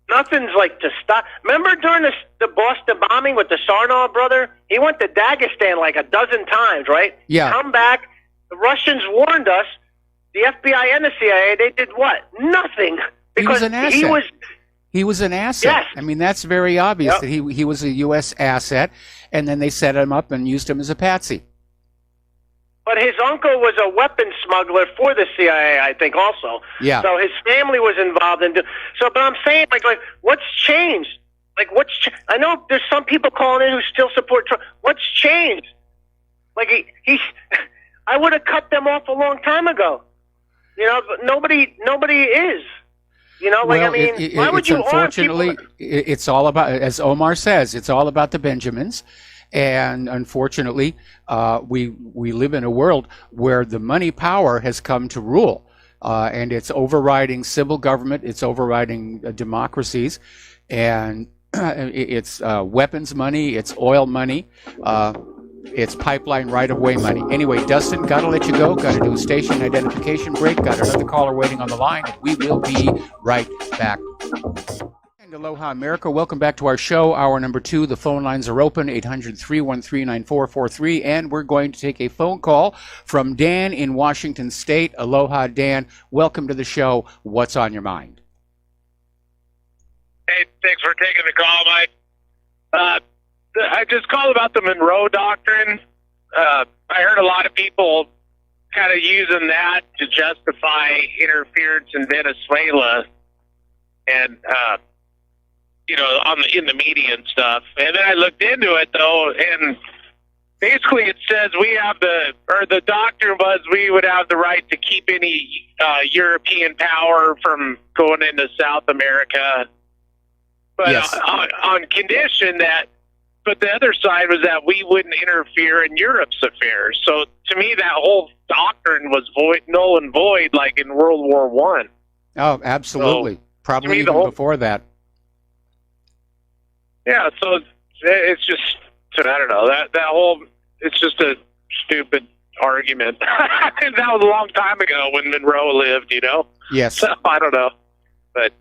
Speaker 5: Nothing's like to stop. Remember during the Boston bombing with the Sarnaw brother? He went to Dagestan like a dozen times, right?
Speaker 2: Yeah.
Speaker 5: Come back. The Russians warned us. The FBI and the CIA, they did what? Nothing. Because
Speaker 2: he was an asset. He was an asset.
Speaker 5: Yes.
Speaker 2: I mean, that's very obvious
Speaker 5: Yep.
Speaker 2: that he was a U.S. asset, and then they set him up and used him as a patsy.
Speaker 5: But his uncle was a weapons smuggler for the CIA, I think, also.
Speaker 2: Yeah.
Speaker 5: So his family was involved in. But I'm saying, like, what's changed? Like, I know there's some people calling in who still support Trump. What's changed? Like, I would have cut them off a long time ago. You know, but nobody is. You know, like,
Speaker 2: Well,
Speaker 5: I mean, why would
Speaker 2: it's
Speaker 5: you arm
Speaker 2: unfortunately,
Speaker 5: people?
Speaker 2: it's all about, as Omar says, it's all about the Benjamins. And unfortunately, we live in a world where the money power has come to rule. And it's overriding civil government, it's overriding democracies, and it's weapons money, it's oil money, it's pipeline right-of-way money. Anyway, Dustin, got to let you go. Got to do a station identification break. Got another caller waiting on the line. We will be right back. And aloha, America. Welcome back to our show. Hour number 2. The phone lines are open, 800-313-9443. And we're going to take a phone call from Dan in Washington State. Aloha, Dan. Welcome to the show. What's on your mind?
Speaker 3: Hey, thanks for taking the call, Mike. I just called about the Monroe Doctrine. I heard a lot of people kind of using that to justify interference in Venezuela, and in the media and stuff. And then I looked into it though, and basically it says the doctrine was we would have the right to keep any European power from going into South America, but
Speaker 2: Yes.
Speaker 3: on condition that. But the other side was that we wouldn't interfere in Europe's affairs. So to me, that whole doctrine was null and void, like in World War I.
Speaker 2: Oh, absolutely.
Speaker 3: So,
Speaker 2: probably
Speaker 3: the
Speaker 2: even
Speaker 3: whole-
Speaker 2: before that.
Speaker 3: Yeah, so it's just, I don't know, that whole, it's just a stupid argument. That was a long time ago when Monroe lived, you know?
Speaker 2: Yes.
Speaker 3: So I don't know. But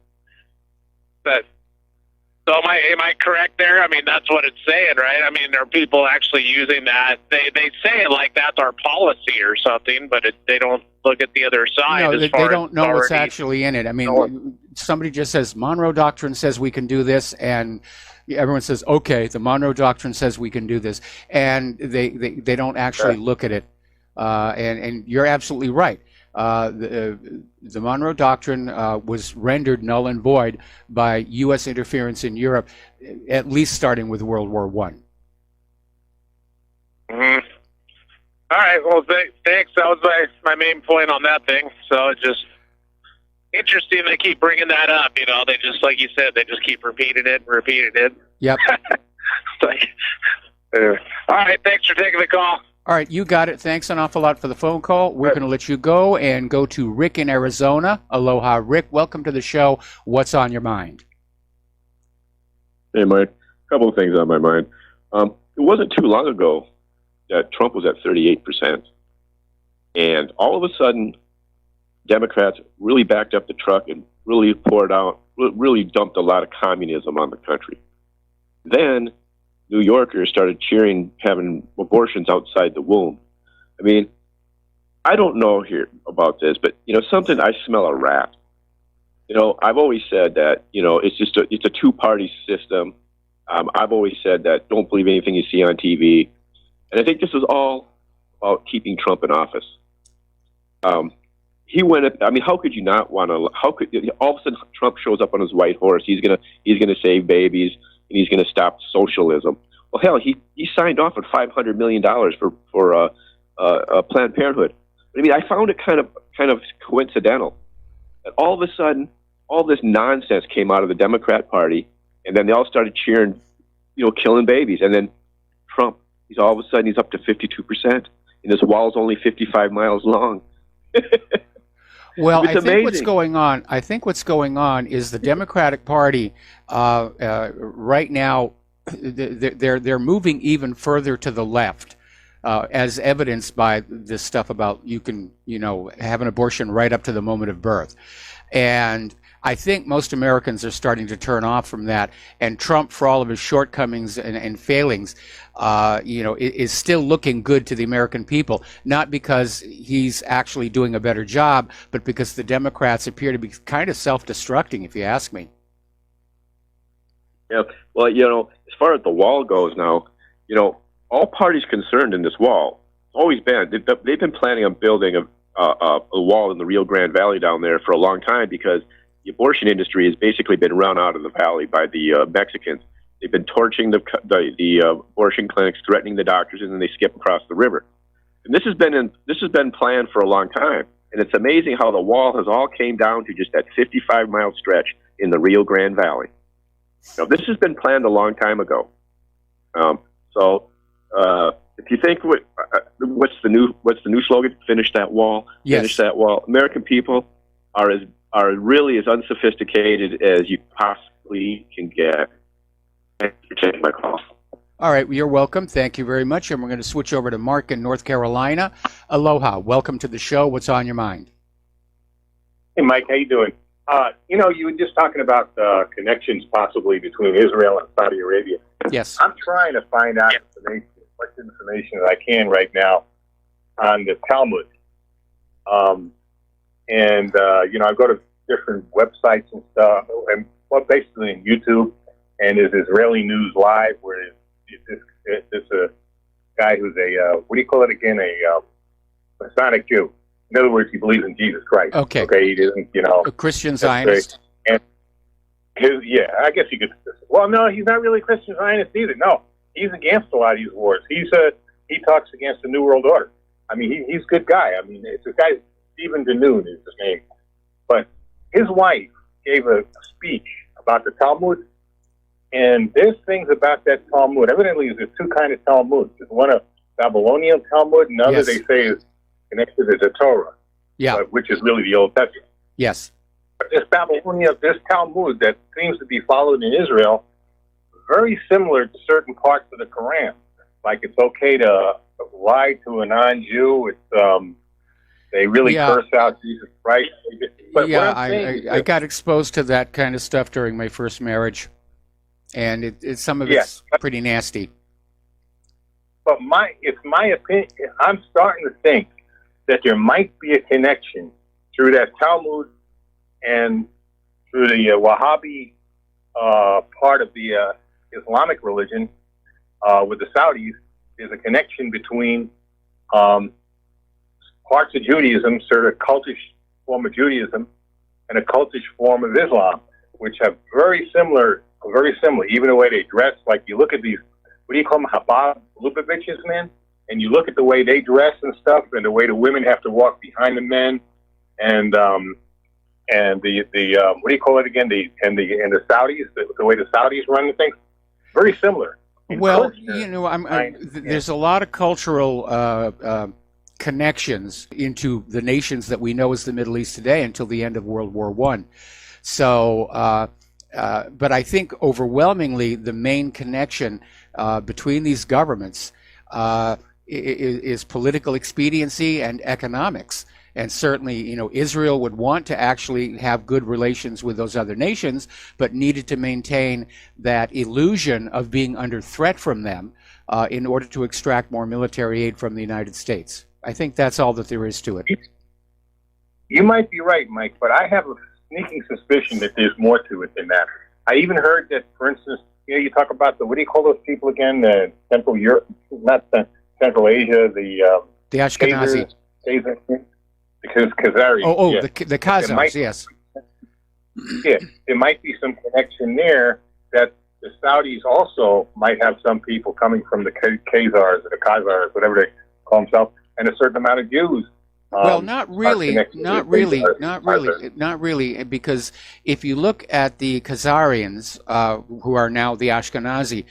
Speaker 3: so am I correct there? I mean, that's what it's saying, right? I mean, are people actually using that? They say it like that's our policy or something, but they don't look at the other side.
Speaker 2: No,
Speaker 3: as
Speaker 2: they
Speaker 3: far
Speaker 2: don't
Speaker 3: as
Speaker 2: know what's
Speaker 3: authority.
Speaker 2: actually in it. I mean, somebody just says Monroe Doctrine says we can do this, and everyone says, okay, the Monroe Doctrine says we can do this, and they don't actually look at it. And you're absolutely right. The Monroe Doctrine was rendered null and void by U.S. interference in Europe, at least starting with World War I.
Speaker 3: Mm-hmm. All right. Well, thanks. That was my main point on that thing. So it's just interesting they keep bringing that up. You know, they just, like you said, they just keep repeating it and repeating it.
Speaker 2: Yep.
Speaker 3: All right. Thanks for taking the call.
Speaker 2: All right, you got it. Thanks an awful lot for the phone call. We're going to let you go and go to Rick in Arizona. Aloha, Rick. Welcome to the show. What's on your mind?
Speaker 6: Hey, Mike. A couple of things on my mind. It wasn't too long ago that Trump was at 38%. And all of a sudden, Democrats really backed up the truck and really really dumped a lot of communism on the country. Then New Yorkers started cheering, having abortions outside the womb. I mean, I don't know here about this, but, something, I smell a rat. I've always said that, it's a two-party system. I've always said that don't believe anything you see on TV. And I think this is all about keeping Trump in office. He went, how could you not want to, all of a sudden Trump shows up on his white horse. He's going to save babies. And he's going to stop socialism. Well, hell, he signed off on $500 million for Planned Parenthood. I mean, I found it kind of coincidental that all of a sudden, all this nonsense came out of the Democrat Party, and then they all started cheering, killing babies. And then Trump, all of a sudden he's up to 52%, and his wall's only 55 miles long.
Speaker 2: Well,
Speaker 6: It's
Speaker 2: I think
Speaker 6: amazing.
Speaker 2: what's going on is the Democratic Party right now they're moving even further to the left, as evidenced by this stuff about you can have an abortion right up to the moment of birth, and I think most Americans are starting to turn off from that. And Trump, for all of his shortcomings and failings, is still looking good to the American people, not because he's actually doing a better job, but because the Democrats appear to be kind of self-destructing, if you ask me.
Speaker 6: Yeah. Well, as far as the wall goes now, all parties concerned in this wall, always been, they've been planning on building a wall in the Rio Grande Valley down there for a long time because the abortion industry has basically been run out of the valley by the Mexicans. They've been torching the abortion clinics, threatening the doctors, and then they skip across the river. And this has been planned for a long time. And it's amazing how the wall has all came down to just that 55-mile stretch in the Rio Grande Valley. This has been planned a long time ago. If you think what's the new slogan? Finish that wall.
Speaker 2: Yes.
Speaker 6: Finish that wall. American people are really as unsophisticated as you possibly can get. Thanks for taking my call.
Speaker 2: All right, you're welcome. Thank you very much. And we're going to switch over to Mark in North Carolina. Aloha. Welcome to the show. What's on your mind?
Speaker 7: Hey, Mike. How you doing? You were just talking about connections possibly between Israel and Saudi Arabia.
Speaker 2: Yes.
Speaker 7: I'm trying to find out much information that I can right now on the Talmud. I go to different websites and stuff, and basically in YouTube, and there's Israeli News Live, where this a guy who's a what do you call it again? A Masonic Jew. In other words, he believes in Jesus Christ.
Speaker 2: Okay.
Speaker 7: He doesn't,
Speaker 2: A Christian Zionist.
Speaker 7: And I guess you could. Well, no, he's not really a Christian Zionist either. No, he's against a lot of these wars. He talks against the New World Order. I mean, he's a good guy. I mean, it's a guy, Stephen Danoon is his name. But his wife gave a speech about the Talmud, and there's things about that Talmud. Evidently, there's two kinds of Talmud. There's one a Babylonian Talmud, and another they say is connected to the Torah, which is really the Old Testament.
Speaker 2: Yes.
Speaker 7: But this Talmud that seems to be followed in Israel, very similar to certain parts of the Quran. Like it's okay to lie to a non-Jew. It's they really curse out Jesus Christ. But
Speaker 2: I got exposed to that kind of stuff during my first marriage, and some of it's pretty nasty.
Speaker 7: But it's my opinion. I'm starting to think that there might be a connection through that Talmud and through the Wahhabi part of the Islamic religion with the Saudis. There's a connection between parts of Judaism, sort of cultish form of Judaism, and a cultish form of Islam, which have very similar, even the way they dress. Like you look at these, what do you call them, Chabad Lubavitches, man? And you look at the way they dress and stuff, and the way the women have to walk behind the men, and the what do you call it again? The Saudis, the way the Saudis run the things, very similar.
Speaker 2: Well, there's a lot of cultural connections into the nations that we know as the Middle East today until the end of World War I. So, but I think overwhelmingly the main connection between these governments is political expediency and economics. And certainly, Israel would want to actually have good relations with those other nations, but needed to maintain that illusion of being under threat from them in order to extract more military aid from the United States. I think that's all that there is to it.
Speaker 7: You might be right, Mike, but I have a sneaking suspicion that there's more to it than that. I even heard that, for instance, you talk about what do you call those people again? Central Europe, not Central Asia, the
Speaker 2: Ashkenazi.
Speaker 7: The Khazari.
Speaker 2: The Khazars, yes.
Speaker 7: Yeah, there might be some connection there that the Saudis also might have some people coming from the Khazars or the Khazars, whatever they call themselves, and a certain amount of Jews.
Speaker 2: Well, not really, because if you look at the Khazarians, who are now the Ashkenazi,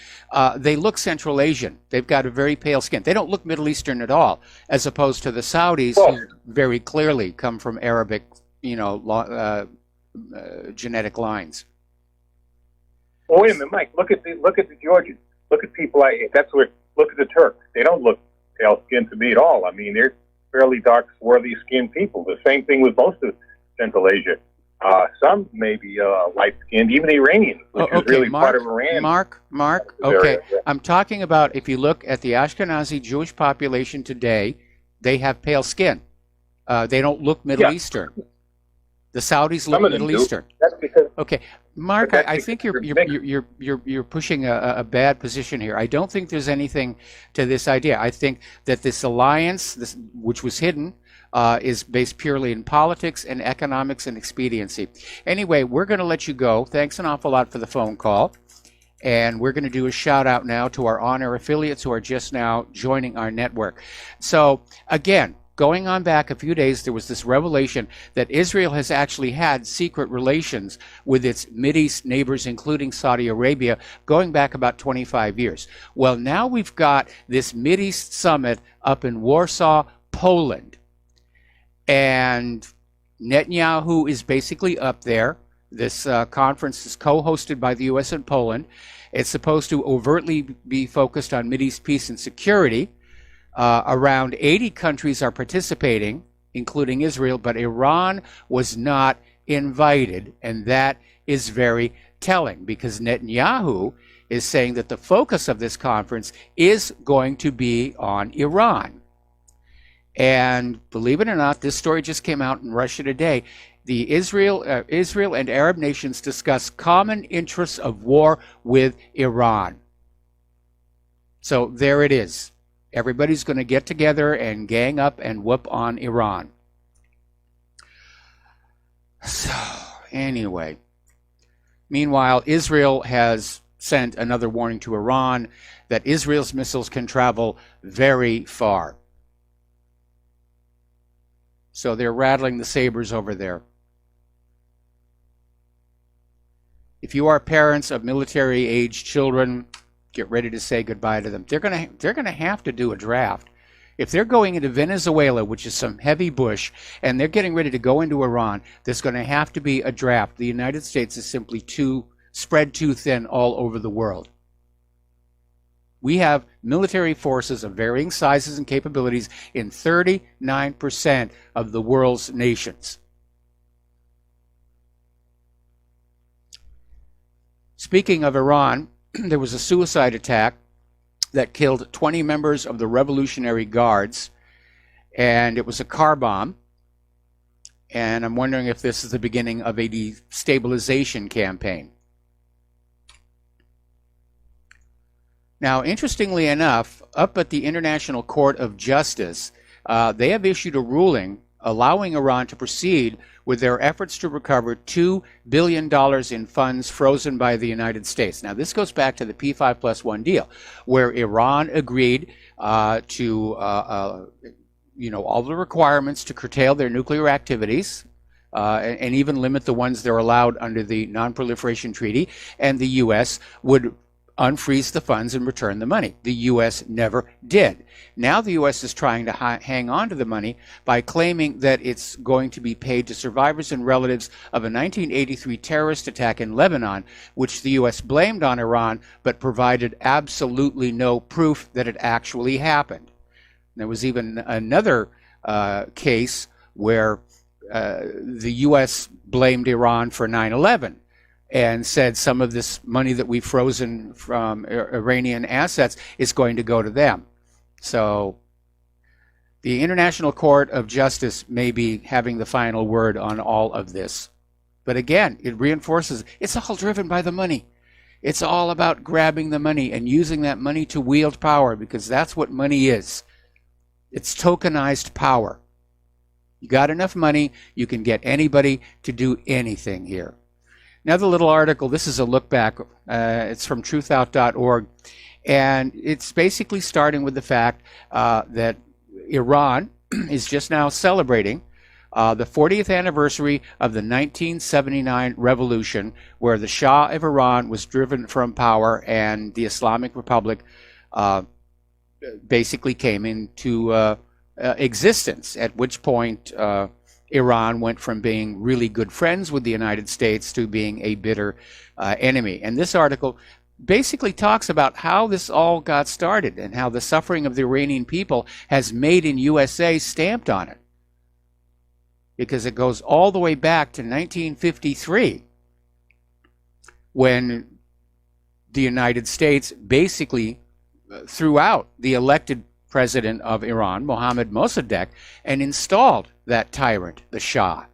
Speaker 2: they look Central Asian. They've got a very pale skin. They don't look Middle Eastern at all, as opposed to the Saudis, who very clearly come from Arabic, genetic lines.
Speaker 7: Well, wait a minute, Mike. Look at the Georgians. Look at people look at the Turks. They don't look pale skinned to me at all. I mean, they're fairly dark, swarthy skinned people. The same thing with most of Central Asia. Some may be light skinned, even Iranians, which is really part of Iran.
Speaker 2: Mark. Okay, I'm talking about if you look at the Ashkenazi Jewish population today, they have pale skin. They don't look Middle Eastern. The Saudis look Middle Eastern.
Speaker 7: That's because
Speaker 2: Mark, I think you're pushing a bad position here. I don't think there's anything to this idea. I think that this alliance, which was hidden, is based purely in politics and economics and expediency. Anyway, we're going to let you go. Thanks an awful lot for the phone call. And we're going to do a shout out now to our on-air affiliates who are just now joining our network. So again, going on back a few days, there was this revelation that Israel has actually had secret relations with its Mideast neighbors, including Saudi Arabia, going back about 25 years. Well, now we've got this Mideast summit up in Warsaw, Poland. And Netanyahu is basically up there. This conference is co-hosted by the U.S. and Poland. It's supposed to overtly be focused on Mideast peace and security. Around 80 countries are participating, including Israel, but Iran was not invited, and that is very telling because Netanyahu is saying that the focus of this conference is going to be on Iran. And believe it or not, this story just came out in Russia Today. The Israel and Arab nations discuss common interests of war with Iran. So there it is. Everybody's going to get together and gang up and whoop on Iran. So anyway, meanwhile, Israel has sent another warning to Iran that Israel's missiles can travel very far. So they're rattling the sabers over there. If you are parents of military-aged children, get ready to say goodbye to them. They're going to have to do a draft. If they're going into Venezuela, which is some heavy bush, and they're getting ready to go into Iran, there's going to have to be a draft. The United States is simply spread too thin all over the world. We have military forces of varying sizes and capabilities in 39% of the world's nations. Speaking of Iran, there was a suicide attack that killed 20 members of the Revolutionary Guards, and it was a car bomb. And I'm wondering if this is the beginning of a destabilization campaign. Now, interestingly enough, up at the International Court of Justice, they have issued a ruling allowing Iran to proceed with their efforts to recover $2 billion in funds frozen by the United States. Now, this goes back to the P5+1 deal, where Iran agreed to all the requirements to curtail their nuclear activities and even limit the ones they're allowed under the Non-Proliferation Treaty, and the U.S. would unfreeze the funds and return the money. The U.S. never did. Now the U.S. is trying to hang on to the money by claiming that it's going to be paid to survivors and relatives of a 1983 terrorist attack in Lebanon, which the U.S. blamed on Iran, but provided absolutely no proof that it actually happened. There was even another case where the U.S. blamed Iran for 9/11. And said some of this money that we've frozen from Iranian assets is going to go to them. So the International Court of Justice may be having the final word on all of this. But again, it reinforces it's all driven by the money. It's all about grabbing the money and using that money to wield power, because that's what money is. It's tokenized power. You got enough money, you can get anybody to do anything here. Another little article, this is a look back, it's from truthout.org, and it's basically starting with the fact that Iran is just now celebrating the 40th anniversary of the 1979 revolution, where the Shah of Iran was driven from power and the Islamic Republic basically came into existence, at which point Iran went from being really good friends with the United States to being a bitter enemy. And this article basically talks about how this all got started and how the suffering of the Iranian people has Made in USA stamped on it. Because it goes all the way back to 1953, when the United States basically threw out the elected president of Iran, Mohammad Mossadegh, and installed that tyrant, the Shah.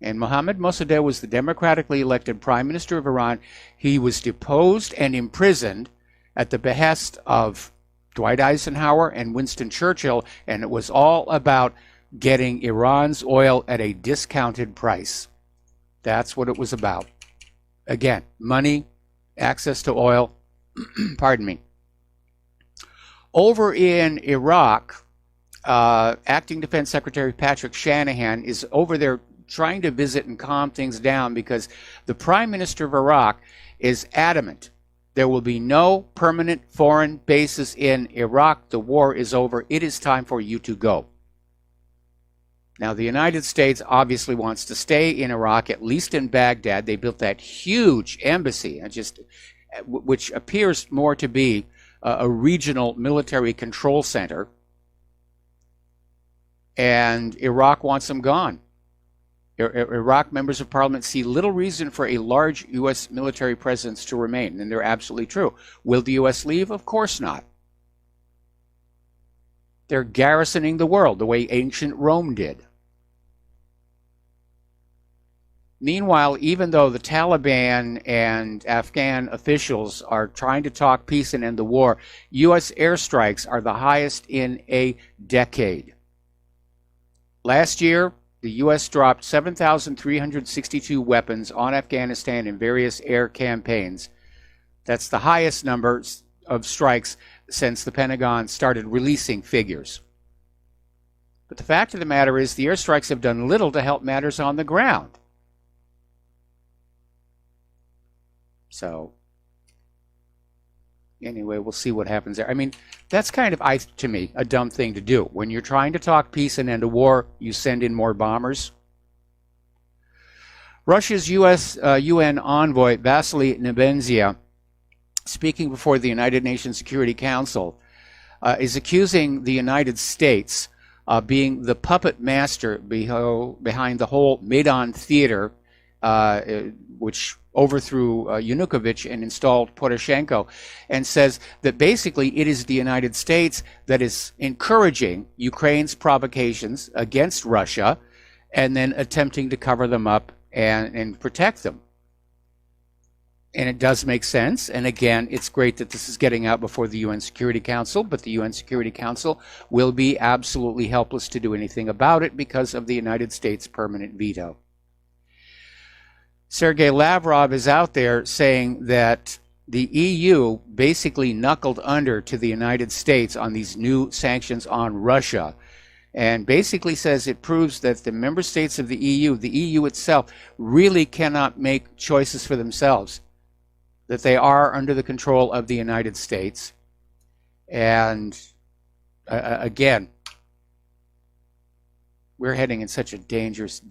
Speaker 2: And Mohammad Mossadegh was the democratically elected prime minister of Iran. He was deposed and imprisoned at the behest of Dwight Eisenhower and Winston Churchill, and it was all about getting Iran's oil at a discounted price. That's what it was about. Again, money, access to oil. Pardon me. Over in Iraq, Acting Defense Secretary Patrick Shanahan is over there trying to visit and calm things down because the Prime Minister of Iraq is adamant there will be no permanent foreign bases in Iraq. The war is over. It is time for you to go. Now, the United States obviously wants to stay in Iraq, at least in Baghdad. They built that huge embassy, which appears more to be a regional military control center. And Iraq wants them gone. Iraq members of parliament see little reason for a large U.S. military presence to remain, and they're absolutely true. Will the U.S. leave? Of course not. They're garrisoning the world the way ancient Rome did. Meanwhile, even though the Taliban and Afghan officials are trying to talk peace and end the war, U.S. airstrikes are the highest in a decade. Last year, the U.S. dropped 7,362 weapons on Afghanistan in various air campaigns. That's the highest number of strikes since the Pentagon started releasing figures. But the fact of the matter is the airstrikes have done little to help matters on the ground. So, anyway, we'll see what happens there. I mean, that's kind of, to me, a dumb thing to do. When you're trying to talk peace and end a war, you send in more bombers. Russia's UN envoy, Vasily Nebenzia, speaking before the United Nations Security Council, is accusing the United States of being the puppet master behind the whole Maidan Theater, which overthrew Yanukovych and installed Poroshenko, and says that basically it is the United States that is encouraging Ukraine's provocations against Russia and then attempting to cover them up and protect them. And it does make sense. And again, it's great that this is getting out before the UN Security Council, but the UN Security Council will be absolutely helpless to do anything about it because of the United States permanent veto. Sergei Lavrov is out there saying that the EU basically knuckled under to the United States on these new sanctions on Russia, and basically says it proves that the member states of the EU itself, really cannot make choices for themselves, that they are under the control of the United States. And again, we're heading in such a dangerous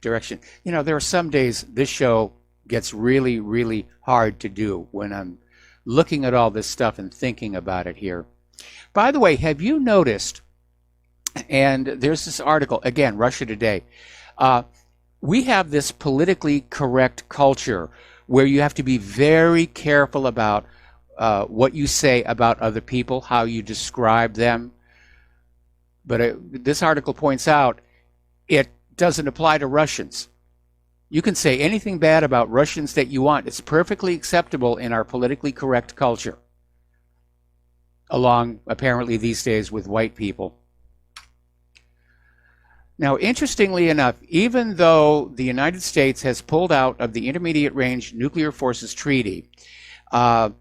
Speaker 2: direction. You know, there are some days this show gets really, really hard to do when I'm looking at all this stuff and thinking about it here. By the way, have you noticed, and there's this article, again, Russia Today, we have this politically correct culture where you have to be very careful about what you say about other people, how you describe them. But this article points out it doesn't apply to Russians. You can say anything bad about Russians that you want. It's perfectly acceptable in our politically correct culture, along apparently these days with white people. Now, interestingly enough, even though the United States has pulled out of the Intermediate Range Nuclear Forces Treaty, and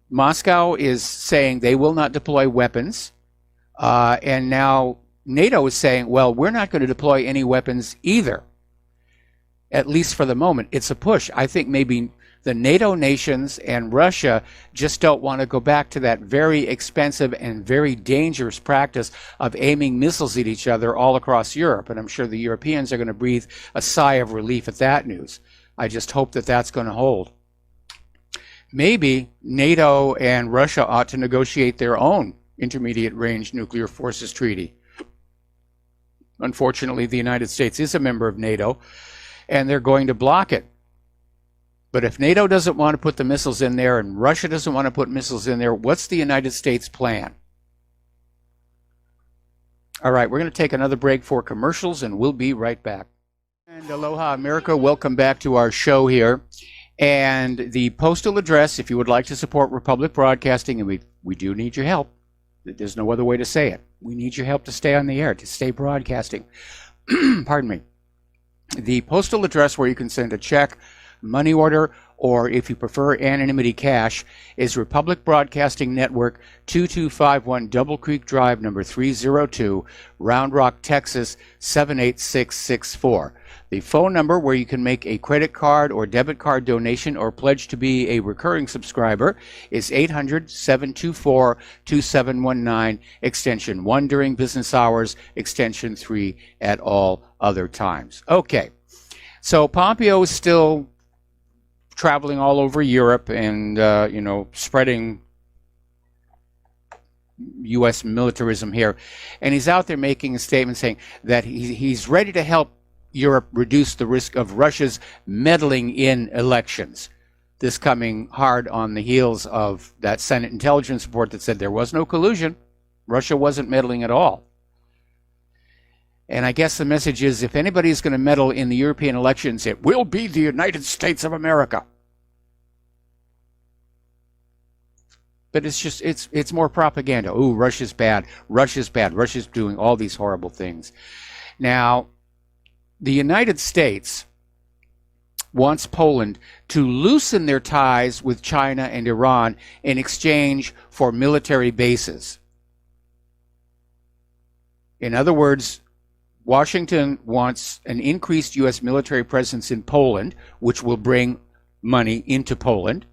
Speaker 2: Moscow is saying they will not deploy weapons, and now NATO is saying, well, we're not going to deploy any weapons either, at least for the moment. It's a push. I think maybe the NATO nations and Russia just don't want to go back to that very expensive and very dangerous practice of aiming missiles at each other all across Europe. And I'm sure the Europeans are going to breathe a sigh of relief at that news. I just hope that that's going to hold. Maybe NATO and Russia ought to negotiate their own Intermediate Range Nuclear Forces Treaty. Unfortunately, the United States is a member of NATO, and they're going to block it. But if NATO doesn't want to put the missiles in there and Russia doesn't want to put missiles in there, what's the United States plan? All right, we're going to take another break for commercials, and we'll be right back. And aloha, America. Welcome back to our show here. And the postal address, if you would like to support Republic Broadcasting, and we do need your help. There's no other way to say it. We need your help to stay on the air, to stay broadcasting. Pardon me. The postal address where you can send a check, money order, or if you prefer anonymity cash, is Republic Broadcasting Network, 2251 Double Creek Drive, number 302, Round Rock, Texas, 78664. The phone number where you can make a credit card or debit card donation or pledge to be a recurring subscriber is 800-724-2719, extension 1 during business hours, extension 3 at all other times. Okay, so Pompeo is still traveling all over Europe and, spreading U.S. militarism here. And he's out there making a statement saying that he's ready to help Europe reduce the risk of Russia's meddling in elections. This coming hard on the heels of that Senate intelligence report that said there was no collusion. Russia wasn't meddling at all. And I guess the message is, if anybody's going to meddle in the European elections, it will be the United States of America. But it's just, it's more propaganda. Ooh, Russia's bad. Russia's bad. Russia's doing all these horrible things. Now, the United States wants Poland to loosen their ties with China and Iran in exchange for military bases. In other words, Washington wants an increased U.S. military presence in Poland, which will bring money into Poland,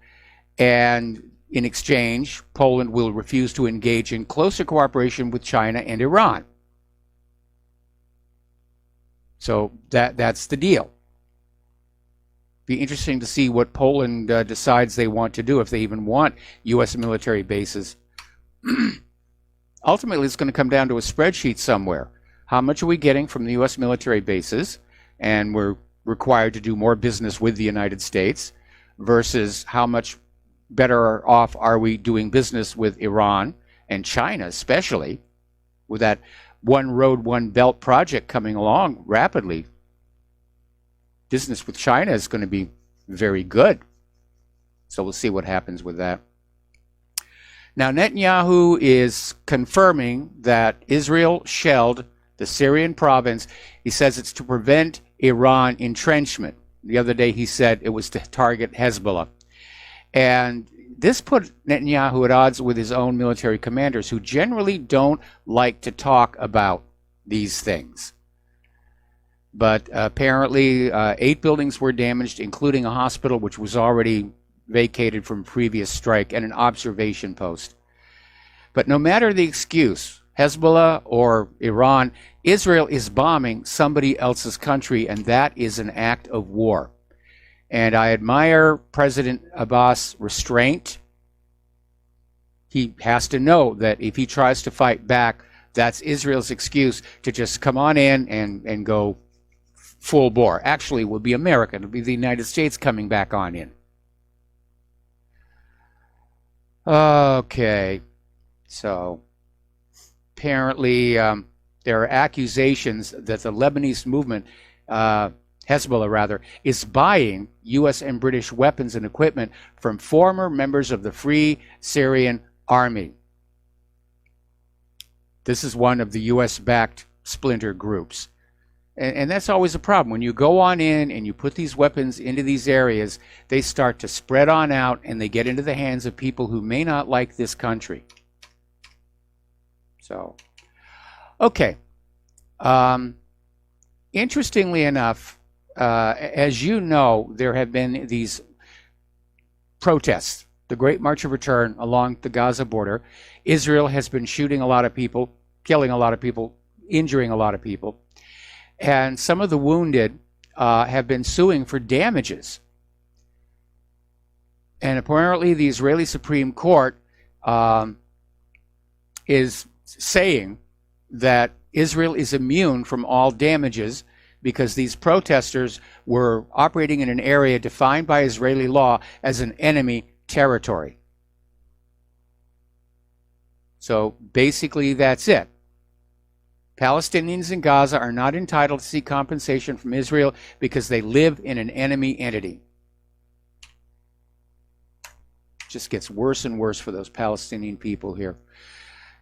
Speaker 2: and in exchange, Poland will refuse to engage in closer cooperation with China and Iran. So that's the deal. Be interesting to see what Poland decides they want to do, if they even want U.S. military bases. Ultimately, it's going to come down to a spreadsheet somewhere. How much are we getting from the U.S. military bases? And we're required to do more business with the United States, versus how much better off are we doing business with Iran and China, especially with that one road, one belt project coming along rapidly. Business with China is going to be very good. So we'll see what happens with that. Now, Netanyahu is confirming that Israel shelled the Syrian province. He says it's to prevent Iran entrenchment. The other day he said it was to target Hezbollah. And this put Netanyahu at odds with his own military commanders, who generally don't like to talk about these things. But apparently 8 buildings were damaged, including a hospital which was already vacated from previous strike, and an observation post. But no matter the excuse, Hezbollah or Iran, Israel is bombing somebody else's country, and that is an act of war. And I admire President Abbas' restraint. He has to know that if he tries to fight back, that's Israel's excuse to just come on in and go full bore. Actually, it will be America. It will be the United States coming back on in. Okay. So apparently there are accusations that the Lebanese movement, Hezbollah rather, is buying U.S. and British weapons and equipment from former members of the Free Syrian Army. This is one of the U.S.-backed splinter groups. And that's always a problem. When you go on in and you put these weapons into these areas, they start to spread on out and they get into the hands of people who may not like this country. So, okay. Interestingly enough, as you know, there have been these protests, the Great March of Return along the Gaza border. Israel has been shooting a lot of people, killing a lot of people, injuring a lot of people. And some of the wounded have been suing for damages. And apparently the Israeli Supreme Court is saying that Israel is immune from all damages because these protesters were operating in an area defined by Israeli law as an enemy territory. So basically that's it. Palestinians in Gaza are not entitled to seek compensation from Israel because they live in an enemy entity. Just gets worse and worse for those Palestinian people here.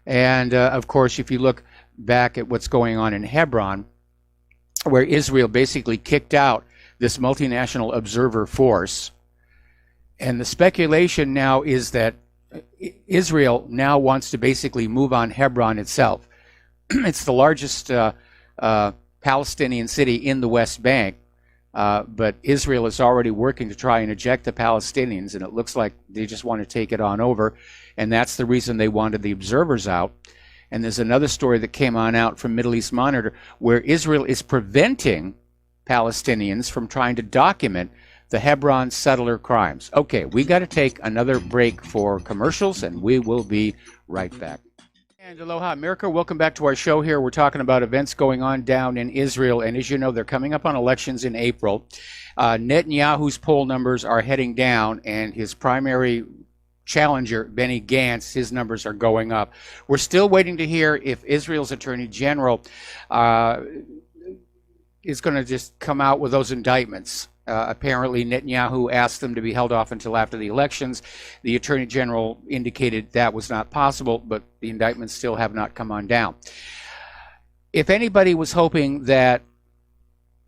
Speaker 2: And of course, if you look back at what's going on in Hebron, where Israel basically kicked out this multinational observer force, and the speculation now is that Israel now wants to basically move on Hebron itself. It's the largest Palestinian city in the West Bank, but Israel is already working to try and eject the Palestinians, and it looks like they just want to take it on over, and that's the reason they wanted the observers out. And there's another story that came on out from Middle East Monitor where Israel is preventing Palestinians from trying to document the Hebron settler crimes. Okay, we got to take another break for commercials, and we will be right back. And aloha, America. Welcome back to our show here. We're talking about events going on down in Israel, and as you know, they're coming up on elections in April. Netanyahu's poll numbers are heading down, and his primary challenger, Benny Gantz, his numbers are going up. We're still waiting to hear if Israel's Attorney General is going to just come out with those indictments. Apparently, Netanyahu asked them to be held off until after the elections. The Attorney General indicated that was not possible, but the indictments still have not come on down. If anybody was hoping that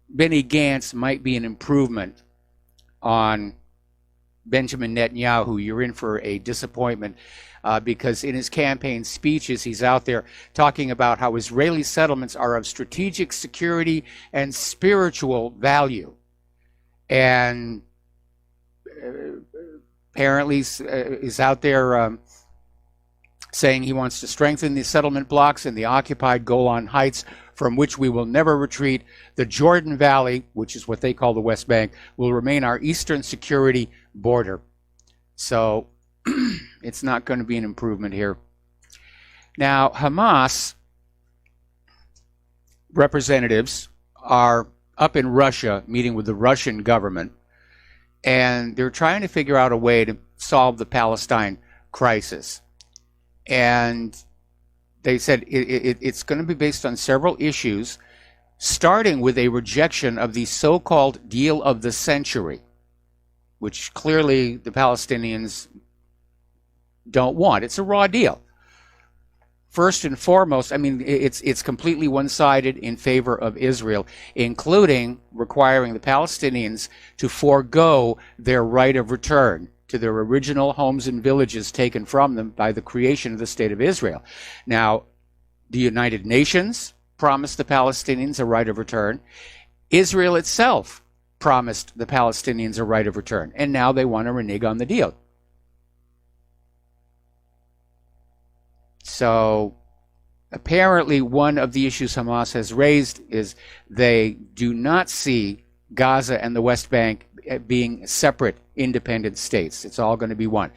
Speaker 2: Benny Gantz might be an improvement on Benjamin Netanyahu, you're in for a disappointment, because in his campaign speeches, he's out there talking about how Israeli settlements are of strategic security and spiritual value. And apparently is out there saying he wants to strengthen the settlement blocks in the occupied Golan Heights, from which we will never retreat. The Jordan Valley, which is what they call the West Bank, will remain our eastern security border. So it's not going to be an improvement here. Now, Hamas representatives are up in Russia meeting with the Russian government, and they're trying to figure out a way to solve the Palestine crisis. And they said it's going to be based on several issues, starting with a rejection of the so-called deal of the century, which clearly the Palestinians don't want. It's a raw deal. First and foremost, I mean, it's completely one-sided in favor of Israel, including requiring the Palestinians to forego their right of return to their original homes and villages taken from them by the creation of the State of Israel. Now, the United Nations promised the Palestinians a right of return. Israel itself promised the Palestinians a right of return, and now they want to renege on the deal. So apparently one of the issues Hamas has raised is they do not see Gaza and the West Bank being separate independent states. It's all going to be one.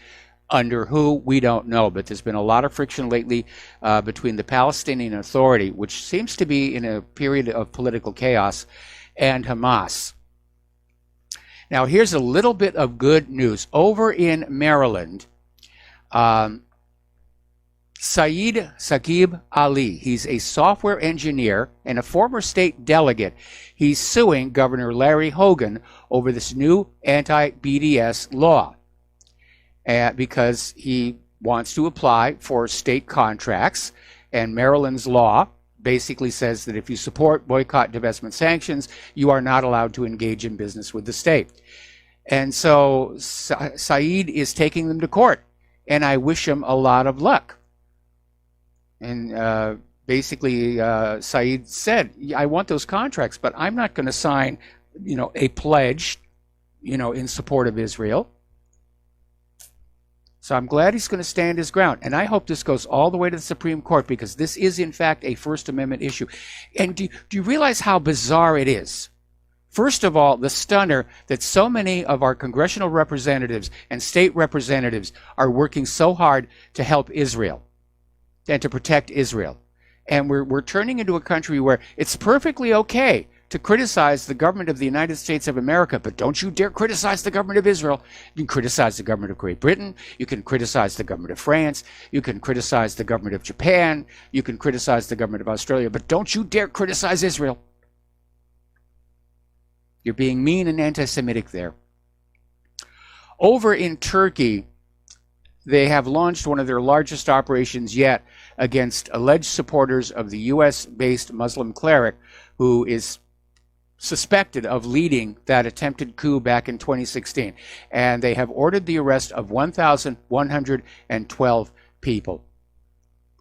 Speaker 2: Under who, we don't know, but there's been a lot of friction lately between the Palestinian Authority, which seems to be in a period of political chaos, and Hamas. Now here's a little bit of good news. Over in Maryland, Saeed Saqib Ali, he's a software engineer and a former state delegate. He's suing Governor Larry Hogan over this new anti-BDS law because he wants to apply for state contracts, and Maryland's law basically says that if you support boycott, divestment, sanctions, you are not allowed to engage in business with the state. And so Saeed is taking them to court, and I wish him a lot of luck. And basically, Saeed said, I want those contracts, but I'm not going to sign, a pledge, in support of Israel. So I'm glad he's going to stand his ground. And I hope this goes all the way to the Supreme Court, because this is, in fact, a First Amendment issue. And do you realize how bizarre it is? First of all, the stunner that so many of our congressional representatives and state representatives are working so hard to help Israel and to protect Israel. And we're turning into a country where it's perfectly okay to criticize the government of the United States of America, but don't you dare criticize the government of Israel. You can criticize the government of Great Britain. You can criticize the government of France. You can criticize the government of Japan. You can criticize the government of Australia, but don't you dare criticize Israel. You're being mean and anti-Semitic there. Over in Turkey, they have launched one of their largest operations yet against alleged supporters of the U.S.-based Muslim cleric who is suspected of leading that attempted coup back in 2016. And they have ordered the arrest of 1,112 people.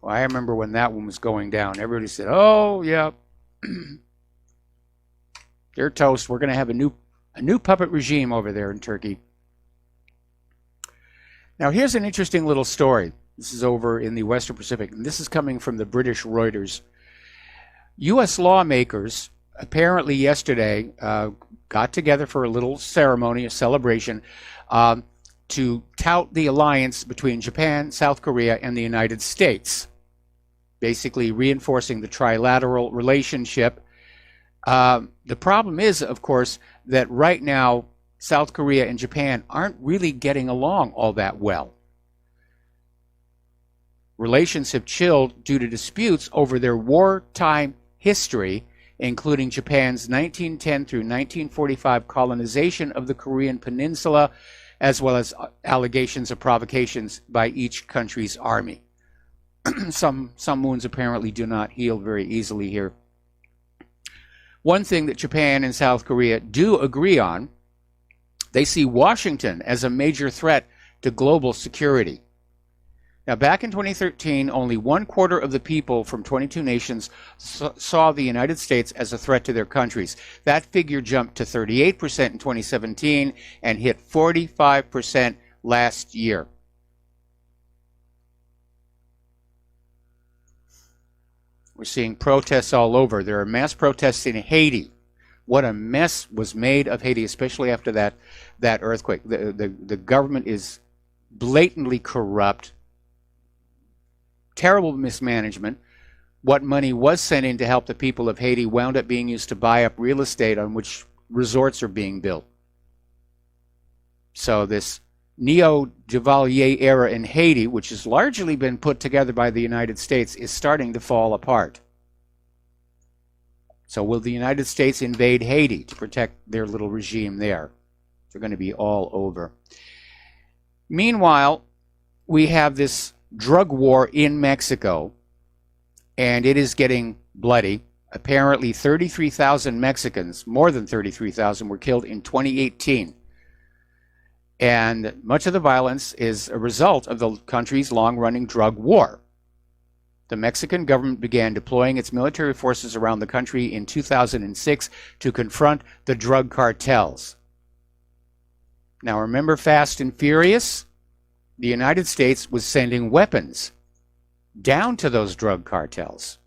Speaker 2: Well, I remember when that one was going down. Everybody said, oh, yeah, they're toast. We're going to have a new puppet regime over there in Turkey. Now, here's an interesting little story. This is over in the Western Pacific, and this is coming from the British Reuters. U.S. lawmakers apparently yesterday got together for a little ceremony, a celebration, to tout the alliance between Japan, South Korea, and the United States, basically reinforcing the trilateral relationship. The problem is, of course, that right now, South Korea and Japan aren't really getting along all that well. Relations have chilled due to disputes over their wartime history, including Japan's 1910 through 1945 colonization of the Korean Peninsula, as well as allegations of provocations by each country's army. Some wounds apparently do not heal very easily here. One thing that Japan and South Korea do agree on, they see Washington as a major threat to global security. Now, back in 2013, only 1/4 of the people from 22 nations saw the United States as a threat to their countries. That figure jumped to 38% in 2017 and hit 45% last year. We're seeing protests all over. There are mass protests in Haiti. What a mess was made of Haiti, especially after that earthquake. The government is blatantly corrupt. Terrible mismanagement. What money was sent in to help the people of Haiti wound up being used to buy up real estate on which resorts are being built. So this neo-Duvalier era in Haiti, which has largely been put together by the United States, is starting to fall apart. So will the United States invade Haiti to protect their little regime there? They're going to be all over. Meanwhile, we have this drug war in Mexico, and it is getting bloody. Apparently 33,000 Mexicans, more than 33,000, were killed in 2018. And much of the violence is a result of the country's long-running drug war. The Mexican government began deploying its military forces around the country in 2006 to confront the drug cartels. Now, remember Fast and Furious? The United States was sending weapons down to those drug cartels.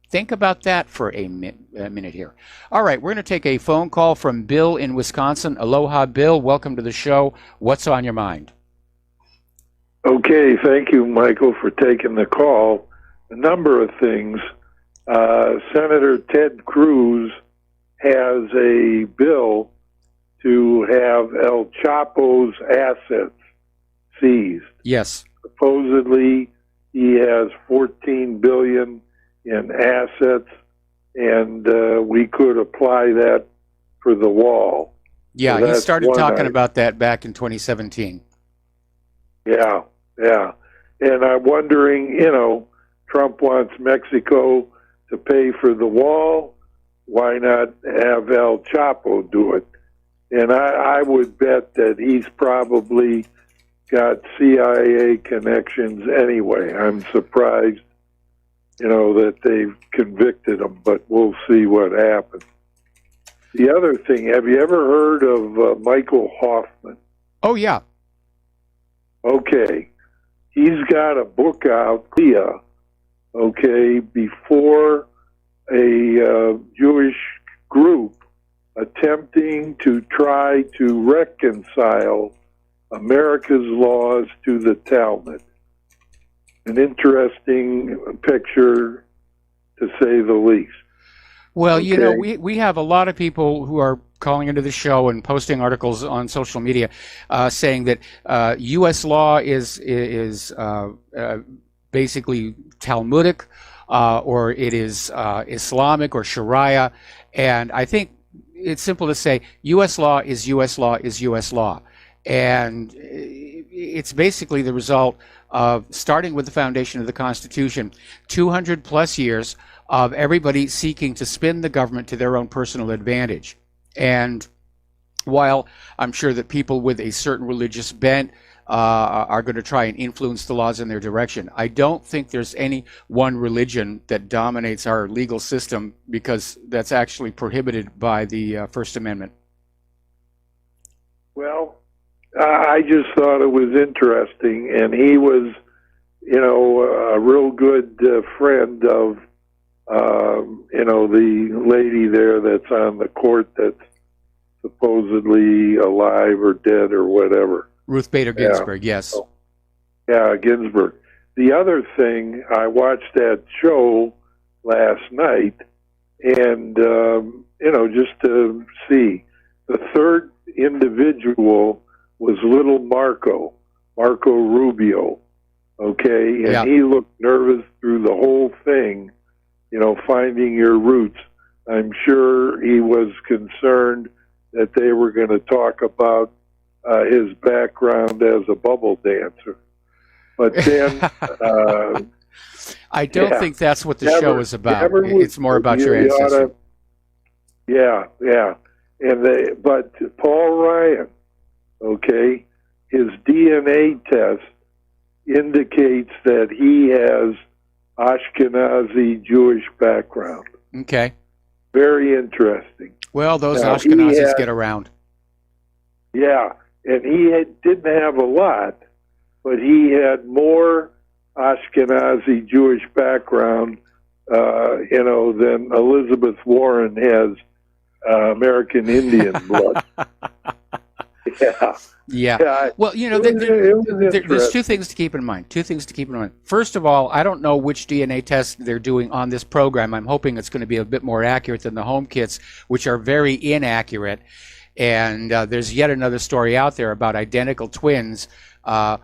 Speaker 2: Think about that for a minute here. All right, we're going to take a phone call from Bill in Wisconsin. Aloha, Bill. Welcome to the show. What's on your mind?
Speaker 8: Okay, thank you, Michael, for taking the call. A number of things. Senator Ted Cruz has a bill to have El Chapo's assets seized.
Speaker 2: Yes.
Speaker 8: Supposedly, he has $14 billion in assets, and we could apply that for the wall.
Speaker 2: Yeah,
Speaker 8: so
Speaker 2: he started talking about that back in 2017.
Speaker 8: Yeah. And I'm wondering, Trump wants Mexico to pay for the wall. Why not have El Chapo do it? And I would bet that he's probably got CIA connections anyway. I'm surprised, that they've convicted him, but we'll see what happens. The other thing, have you ever heard of Michael Hoffman?
Speaker 2: Oh, yeah.
Speaker 8: Okay. He's got a book out, Aiea, before a Jewish group attempting to try to reconcile America's laws to the Talmud. An interesting picture, to say the least.
Speaker 2: Well, you know,
Speaker 8: Okay.
Speaker 2: we have a lot of people who are calling into the show and posting articles on social media saying that U.S. law is basically Talmudic or it is Islamic or Sharia. And I think it's simple to say U.S. law is U.S. law is U.S. law. And it's basically the result of starting with the foundation of the Constitution, 200 plus years of everybody seeking to spin the government to their own personal advantage. And while I'm sure that people with a certain religious bent are going to try and influence the laws in their direction, I don't think there's any one religion that dominates our legal system, because that's actually prohibited by the First Amendment.
Speaker 8: Well, I just thought it was interesting, and he was, a real good friend of, the lady there that's on the court that's supposedly alive or dead or whatever.
Speaker 2: Ruth Bader Ginsburg, yes.
Speaker 8: Yeah, Ginsburg. The other thing, I watched that show last night, and, just to see, the third individual was little Marco Rubio, okay? And he looked nervous through the whole thing, finding your roots. I'm sure he was concerned that they were going to talk about his background as a bubble dancer. But then...
Speaker 2: I don't think that's what the show is about. It's more about your ancestry.
Speaker 8: Yeah. But Paul Ryan, okay, his DNA test indicates that he has Ashkenazi Jewish background.
Speaker 2: Okay.
Speaker 8: Very interesting.
Speaker 2: Well, those Ashkenazis get around.
Speaker 8: Yeah, and he didn't have a lot, but he had more Ashkenazi Jewish background, than Elizabeth Warren has American Indian blood. Yeah.
Speaker 2: Well, there's two things to keep in mind. First of all, I don't know which DNA test they're doing on this program. I'm hoping it's going to be a bit more accurate than the home kits, which are very inaccurate. And there's yet another story out there about identical twins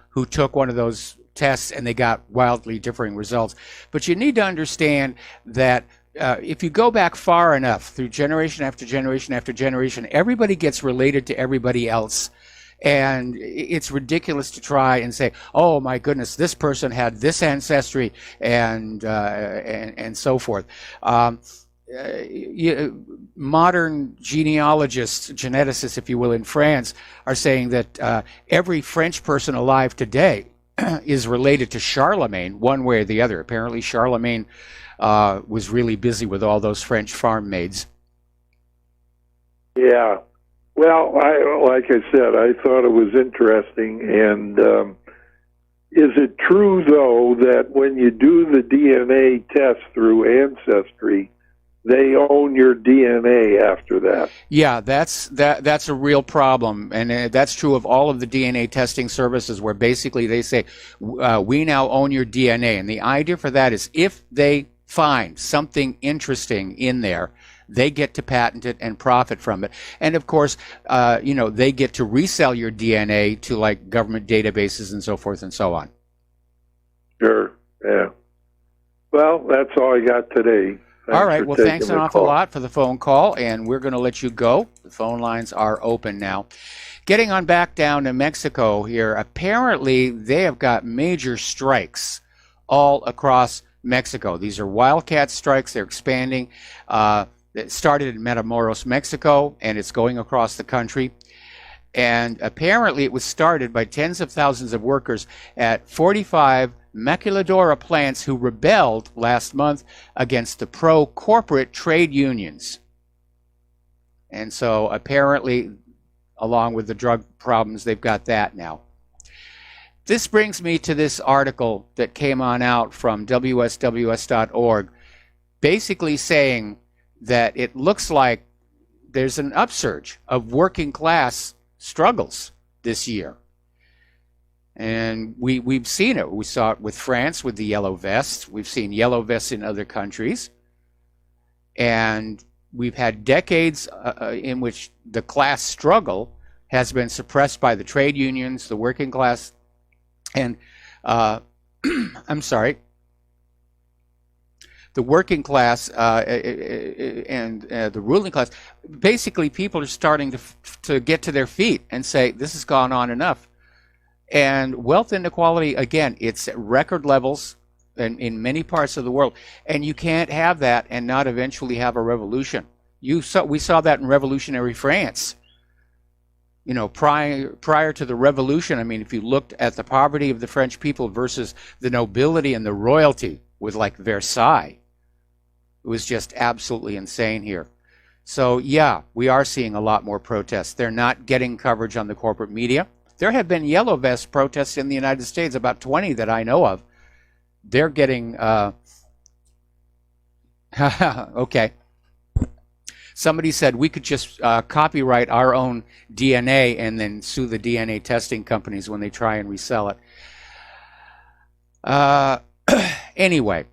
Speaker 2: who took one of those tests and they got wildly differing results. But you need to understand that if you go back far enough through generation after generation after generation, everybody gets related to everybody else. And it's ridiculous to try and say, oh my goodness, this person had this ancestry and so forth. Modern genealogists, geneticists, if you will, in France are saying that every French person alive today is related to Charlemagne one way or the other. Apparently Charlemagne was really busy with all those French farm maids.
Speaker 8: Yeah. Well, like I said, I thought it was interesting. And is it true, though, that when you do the DNA test through Ancestry, they own your DNA after that? Yeah,
Speaker 2: that's a real problem, and that's true of all of the DNA testing services, where basically they say, we now own your DNA. And the idea for that is if they find something interesting in there, they get to patent it and profit from it. And of course, they get to resell your DNA to like government databases and so forth and so on.
Speaker 8: Sure, yeah. Well, that's all I got today.
Speaker 2: All right, well, thanks an awful lot for the phone call, and we're going to let you go. The phone lines are open now. Getting on back down to Mexico here, apparently they have got major strikes all across Mexico. These are wildcat strikes. They're expanding. It started in Matamoros, Mexico, and it's going across the country. And apparently it was started by tens of thousands of workers at 45 maquiladora plants who rebelled last month against the pro-corporate trade unions. And so apparently, along with the drug problems, they've got that now. This brings me to this article that came on out from WSWS.org, basically saying that it looks like there's an upsurge of working class struggles this year. And we've seen it. We saw it with France with the yellow vests. We've seen yellow vests in other countries. And we've had decades in which the class struggle has been suppressed by the trade unions, the working class, and I'm sorry, the working class and the ruling class. Basically, people are starting to get to their feet and say, this has gone on enough. And wealth inequality, again, it's at record levels in many parts of the world. And you can't have that and not eventually have a revolution. We saw that in revolutionary France. You know, prior to the revolution, I mean, if you looked at the poverty of the French people versus the nobility and the royalty with like Versailles, it was just absolutely insane here. So yeah, we are seeing a lot more protests. They're not getting coverage on the corporate media. There have been yellow vest protests in the United States, about 20 that I know of. They're getting, okay. Somebody said we could just copyright our own DNA and then sue the DNA testing companies when they try and resell it. Anyway,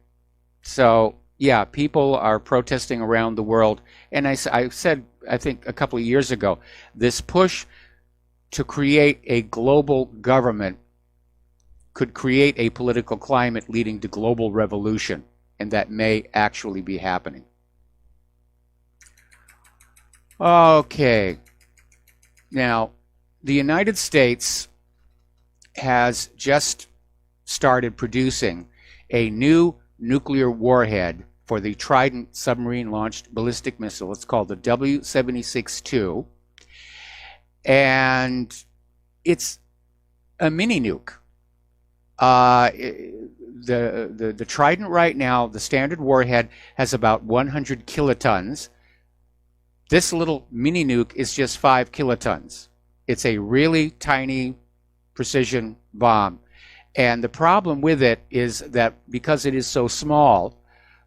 Speaker 2: so yeah, people are protesting around the world. And I said, I think a couple of years ago, this push to create a global government could create a political climate leading to global revolution, and that may actually be happening. Okay, now the United States has just started producing a new nuclear warhead for the Trident submarine-launched ballistic missile. It's called the W-76-2, and it's a mini nuke. The Trident right now, the standard warhead, has about 100 kilotons. This little mini nuke is just 5 kilotons. It's a really tiny precision bomb. And the problem with it is that because it is so small,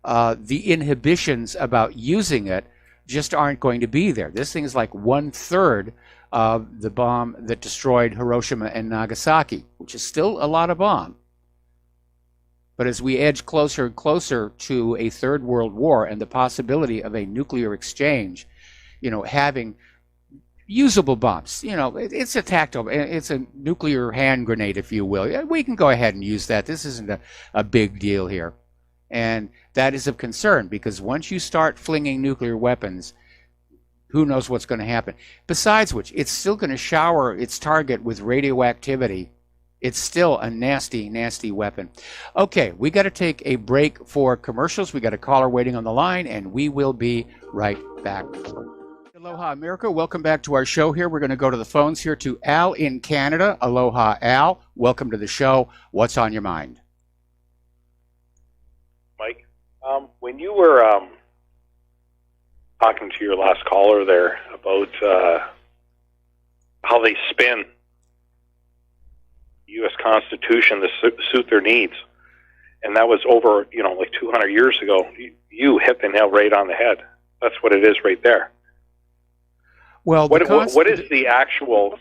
Speaker 2: the inhibitions about using it just aren't going to be there. This thing is like 1/3 of the bomb that destroyed Hiroshima and Nagasaki, which is still a lot of bomb. But as we edge closer and closer to a third world war and the possibility of a nuclear exchange, you know, having usable bombs, you know, it's a tactile, it's a nuclear hand grenade, if you will. We can go ahead and use that. This isn't a big deal here. And that is of concern, because once you start flinging nuclear weapons, who knows what's going to happen. Besides which, it's still going to shower its target with radioactivity. It's still a nasty, nasty weapon. Okay, we got to take a break for commercials. We got a caller waiting on the line, and we will be right back. Aloha, America. Welcome back to our show here. We're going to go to the phones here to Al in Canada. Aloha, Al. Welcome to the show. What's on your mind?
Speaker 9: Mike, when you were talking to your last caller there about how they spin the U.S. Constitution to suit their needs, and that was over, you know, like 200 years ago, you hit the nail right on the head. That's what it is right there.
Speaker 2: Well,
Speaker 9: what is the actual...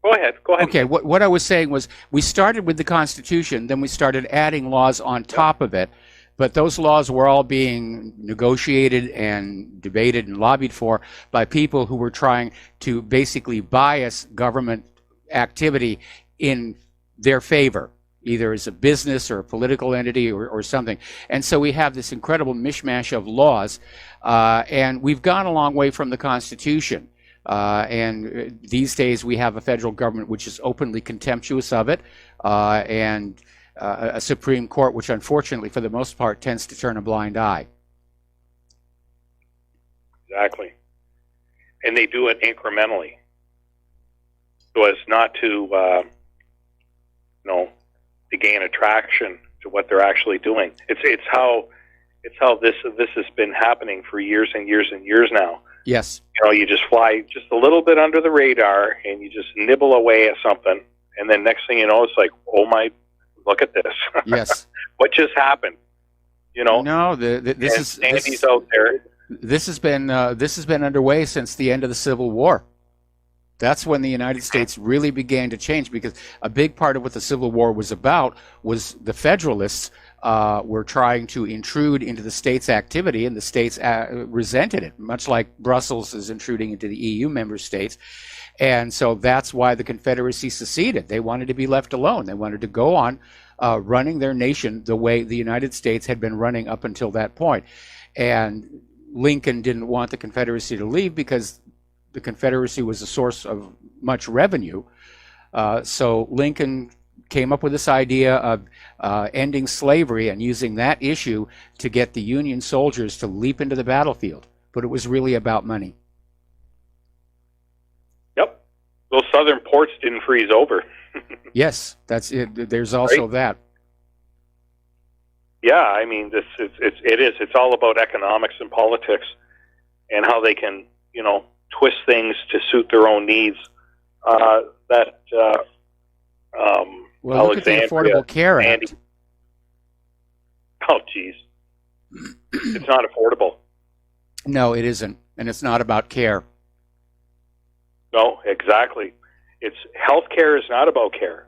Speaker 9: Go ahead.
Speaker 2: Okay, what I was saying was we started with the Constitution, then we started adding laws on top of it, but those laws were all being negotiated and debated and lobbied for by people who were trying to basically bias government activity in their favor, either as a business or a political entity or something. And so we have this incredible mishmash of laws, and we've gone a long way from the Constitution. And these days we have a federal government which is openly contemptuous of it, and a Supreme Court which unfortunately for the most part tends to turn a blind eye.
Speaker 9: Exactly. And they do it incrementally so as not to, to gain attraction to what they're actually doing. It's how this has been happening for years and years and years now.
Speaker 2: Yes.
Speaker 9: You know, you just fly just a little bit under the radar and you just nibble away at something, and then next thing you know, it's like, oh my, look at this.
Speaker 2: Yes.
Speaker 9: What just happened? You know?
Speaker 2: No, this
Speaker 9: out there.
Speaker 2: This has been underway since the end of the Civil War. That's when the United States really began to change, because a big part of what the Civil War was about was the Federalists were trying to intrude into the states' activity, and the states resented it, much like Brussels is intruding into the EU member states. And so that's why the Confederacy seceded. They wanted to be left alone. They wanted to go on running their nation the way the United States had been running up until that point. And Lincoln didn't want the Confederacy to leave because the Confederacy was a source of much revenue. So Lincoln came up with this idea of ending slavery and using that issue to get the Union soldiers to leap into the battlefield. But it was really about money.
Speaker 9: Yep. Those southern ports didn't freeze over.
Speaker 2: Yes, that's it. There's also that.
Speaker 9: Yeah, I mean, it's all about economics and politics and how they can, twist things to suit their own needs.
Speaker 2: Well, look at the Affordable Care Act.
Speaker 9: Oh, geez. It's not affordable.
Speaker 2: No, it isn't. And it's not about care.
Speaker 9: No, exactly. Healthcare is not about care.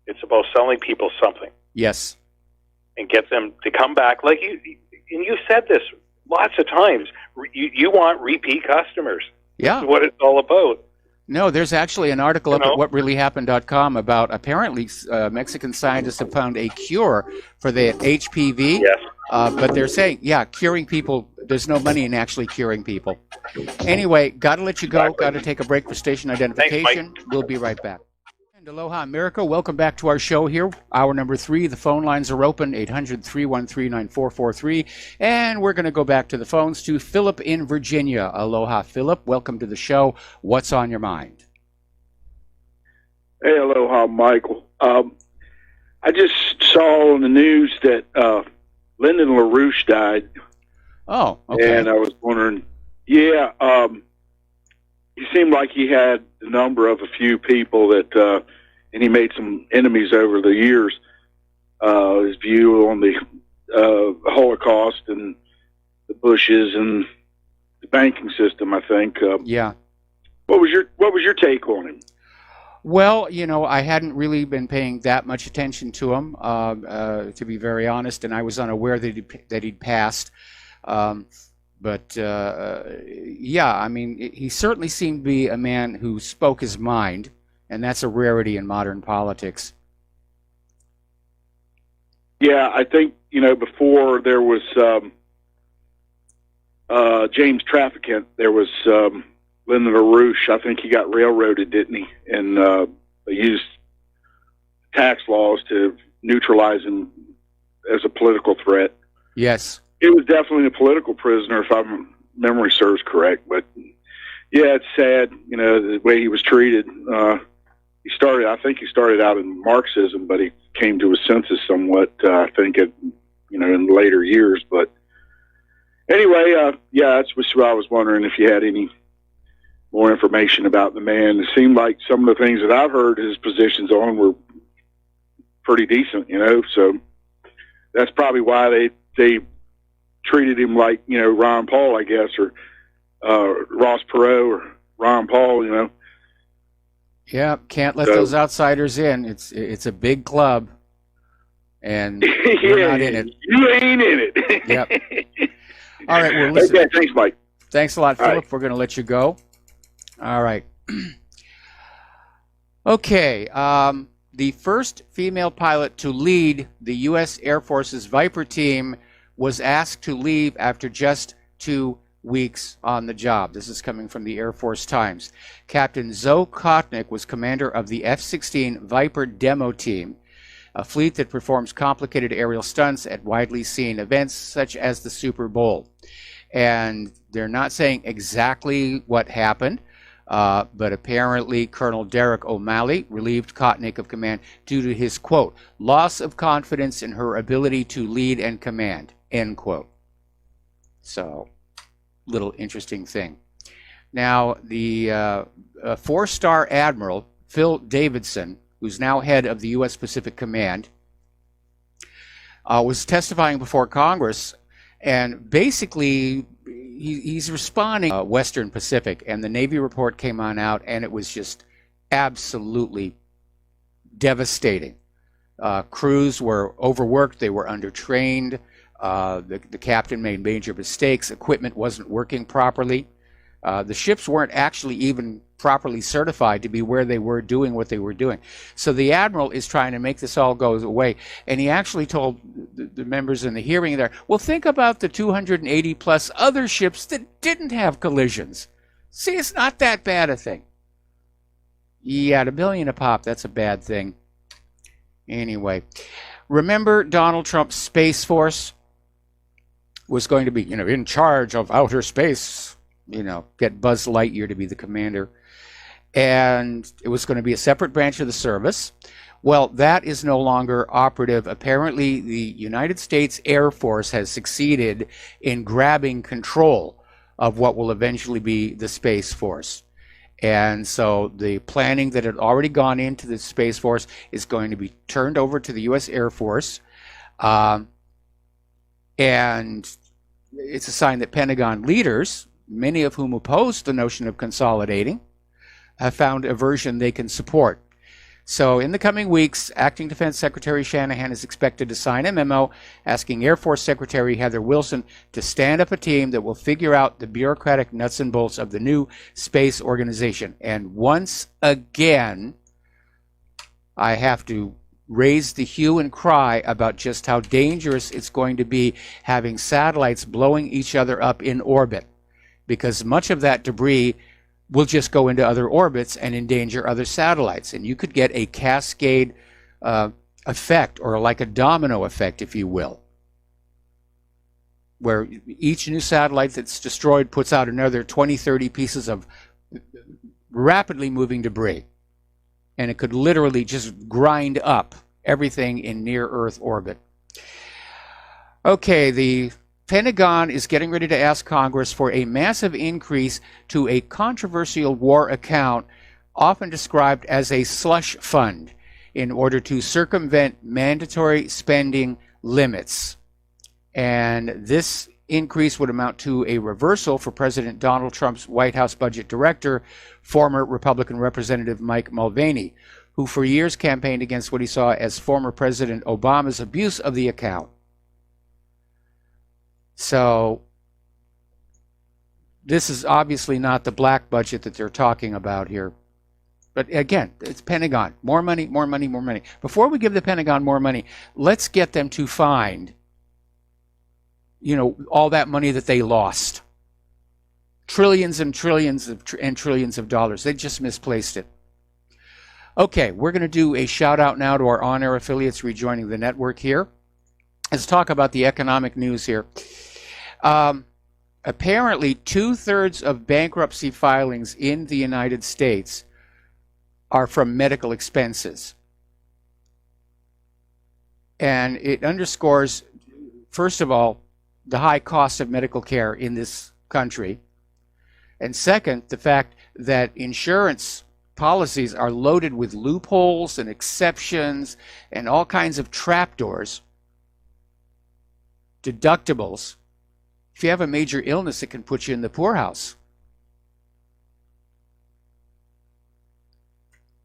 Speaker 9: It's about selling people something.
Speaker 2: Yes.
Speaker 9: And get them to come back. Like you said this lots of times. You want repeat customers.
Speaker 2: Yeah.
Speaker 9: That's what it's all about.
Speaker 2: No, there's actually an article up at whatreallyhappened.com about apparently Mexican scientists have found a cure for the HPV.
Speaker 9: Yes.
Speaker 2: But they're saying, curing people, there's no money in actually curing people. Anyway, got to let you go. Got to take a break for station identification.
Speaker 9: Thanks,
Speaker 2: we'll be right back. And aloha, America. Welcome back to our show here. Hour number 3. The phone lines are open, 800-313-9443. And we're going to go back to the phones to Philip in Virginia. Aloha, Philip. Welcome to the show. What's on your mind?
Speaker 10: Hey, aloha, Michael. I just saw on the news that Lyndon LaRouche died.
Speaker 2: Oh, okay.
Speaker 10: And I was wondering, he seemed like he had the number of a few people that, and he made some enemies over the years. His view on the Holocaust and the Bushes and the banking system, I think.
Speaker 2: Yeah.
Speaker 10: What was your take on him?
Speaker 2: Well, I hadn't really been paying that much attention to him, to be very honest, and I was unaware that he'd passed. But I mean, he certainly seemed to be a man who spoke his mind, and that's a rarity in modern politics.
Speaker 10: Yeah, I think, before there was James Traficant, there was Lyndon LaRouche. I think he got railroaded, didn't he? And they used tax laws to neutralize him as a political threat.
Speaker 2: Yes.
Speaker 10: He was definitely a political prisoner, if my memory serves correct. But yeah, it's sad, the way he was treated. I think he started out in Marxism, but he came to his senses somewhat, I think, in later years. But anyway, that's what I was wondering if you had any more information about the man. It seemed like some of the things that I've heard his positions on were pretty decent, so that's probably why they treated him like, Ron Paul, I guess, or Ross Perot or Ron Paul,
Speaker 2: Yeah, can't let those outsiders in. It's a big club, and we're not in it.
Speaker 10: You ain't in it.
Speaker 2: Yep. All right, well, listen.
Speaker 10: Okay, thanks, Mike.
Speaker 2: Thanks a lot, Philip.
Speaker 10: Right.
Speaker 2: We're going to let you go. All right. Okay. The first female pilot to lead the U.S. Air Force's Viper team was asked to leave after just 2 weeks on the job. This is coming from the Air Force Times. Captain Zoe Kotnick was commander of the F-16 Viper demo team, a fleet that performs complicated aerial stunts at widely seen events such as the Super Bowl. And they're not saying exactly what happened, but apparently Colonel Derek O'Malley relieved Kotnick of command due to his, quote, loss of confidence in her ability to lead and command, end quote. So, little interesting thing. Now, the four-star Admiral Phil Davidson, who's now head of the U.S. Pacific Command, was testifying before Congress, and basically he's responding Western Pacific, and the Navy report came on out, and it was just absolutely devastating. Crews were overworked. They were undertrained. The captain made major mistakes. Equipment wasn't working properly. The ships weren't actually even properly certified to be where they were doing what they were doing. So the admiral is trying to make this all go away. And he actually told the members in the hearing there, well, think about the 280 plus other ships that didn't have collisions. See, it's not that bad a thing. Yeah, $1 billion a pop, that's a bad thing. Anyway, remember Donald Trump's Space Force was going to be, in charge of outer space, get Buzz Lightyear to be the commander. And it was going to be a separate branch of the service. Well, that is no longer operative. Apparently, the United States Air Force has succeeded in grabbing control of what will eventually be the Space Force. And so the planning that had already gone into the Space Force is going to be turned over to the U.S. Air Force. And it's a sign that Pentagon leaders, many of whom oppose the notion of consolidating, have found a version they can support. So in the coming weeks, Acting Defense Secretary Shanahan is expected to sign a memo asking Air Force Secretary Heather Wilson to stand up a team that will figure out the bureaucratic nuts and bolts of the new space organization. And once again, I have to raise the hue and cry about just how dangerous it's going to be having satellites blowing each other up in orbit, because much of that debris will just go into other orbits and endanger other satellites. And you could get a cascade effect, or like a domino effect, if you will, where each new satellite that's destroyed puts out another 20, 30 pieces of rapidly moving debris. And it could literally just grind up everything in near-Earth orbit. Okay, the Pentagon is getting ready to ask Congress for a massive increase to a controversial war account, often described as a slush fund, in order to circumvent mandatory spending limits. And this increase would amount to a reversal for President Donald Trump's White House budget director, former Republican Representative Mike Mulvaney, who for years campaigned against what he saw as former President Obama's abuse of the account. So this is obviously not the black budget that they're talking about here. But again, it's Pentagon. More money, more money, more money. Before we give the Pentagon more money, let's get them to find, all that money that they lost. Trillions and trillions and trillions of dollars. They just misplaced it. Okay, we're going to do a shout out now to our on-air affiliates rejoining the network here. Let's talk about the economic news here. Apparently, 2/3 of bankruptcy filings in the United States are from medical expenses. And it underscores, first of all, the high cost of medical care in this country. And second, the fact that insurance policies are loaded with loopholes and exceptions and all kinds of trapdoors, deductibles. If you have a major illness, it can put you in the poorhouse.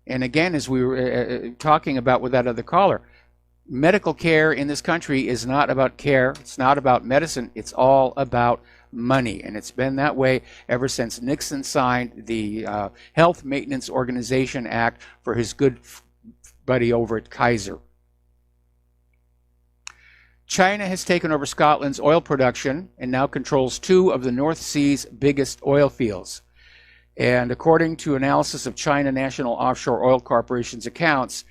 Speaker 2: And again, as we were talking about with that other caller, medical care in this country is not about care. It's not about medicine. It's all about money. And it's been that way ever since Nixon signed the Health Maintenance Organization Act for his good buddy over at Kaiser. China has taken over Scotland's oil production and now controls 2 of the North Sea's biggest oil fields. And according to analysis of China National Offshore Oil Corporation's accounts,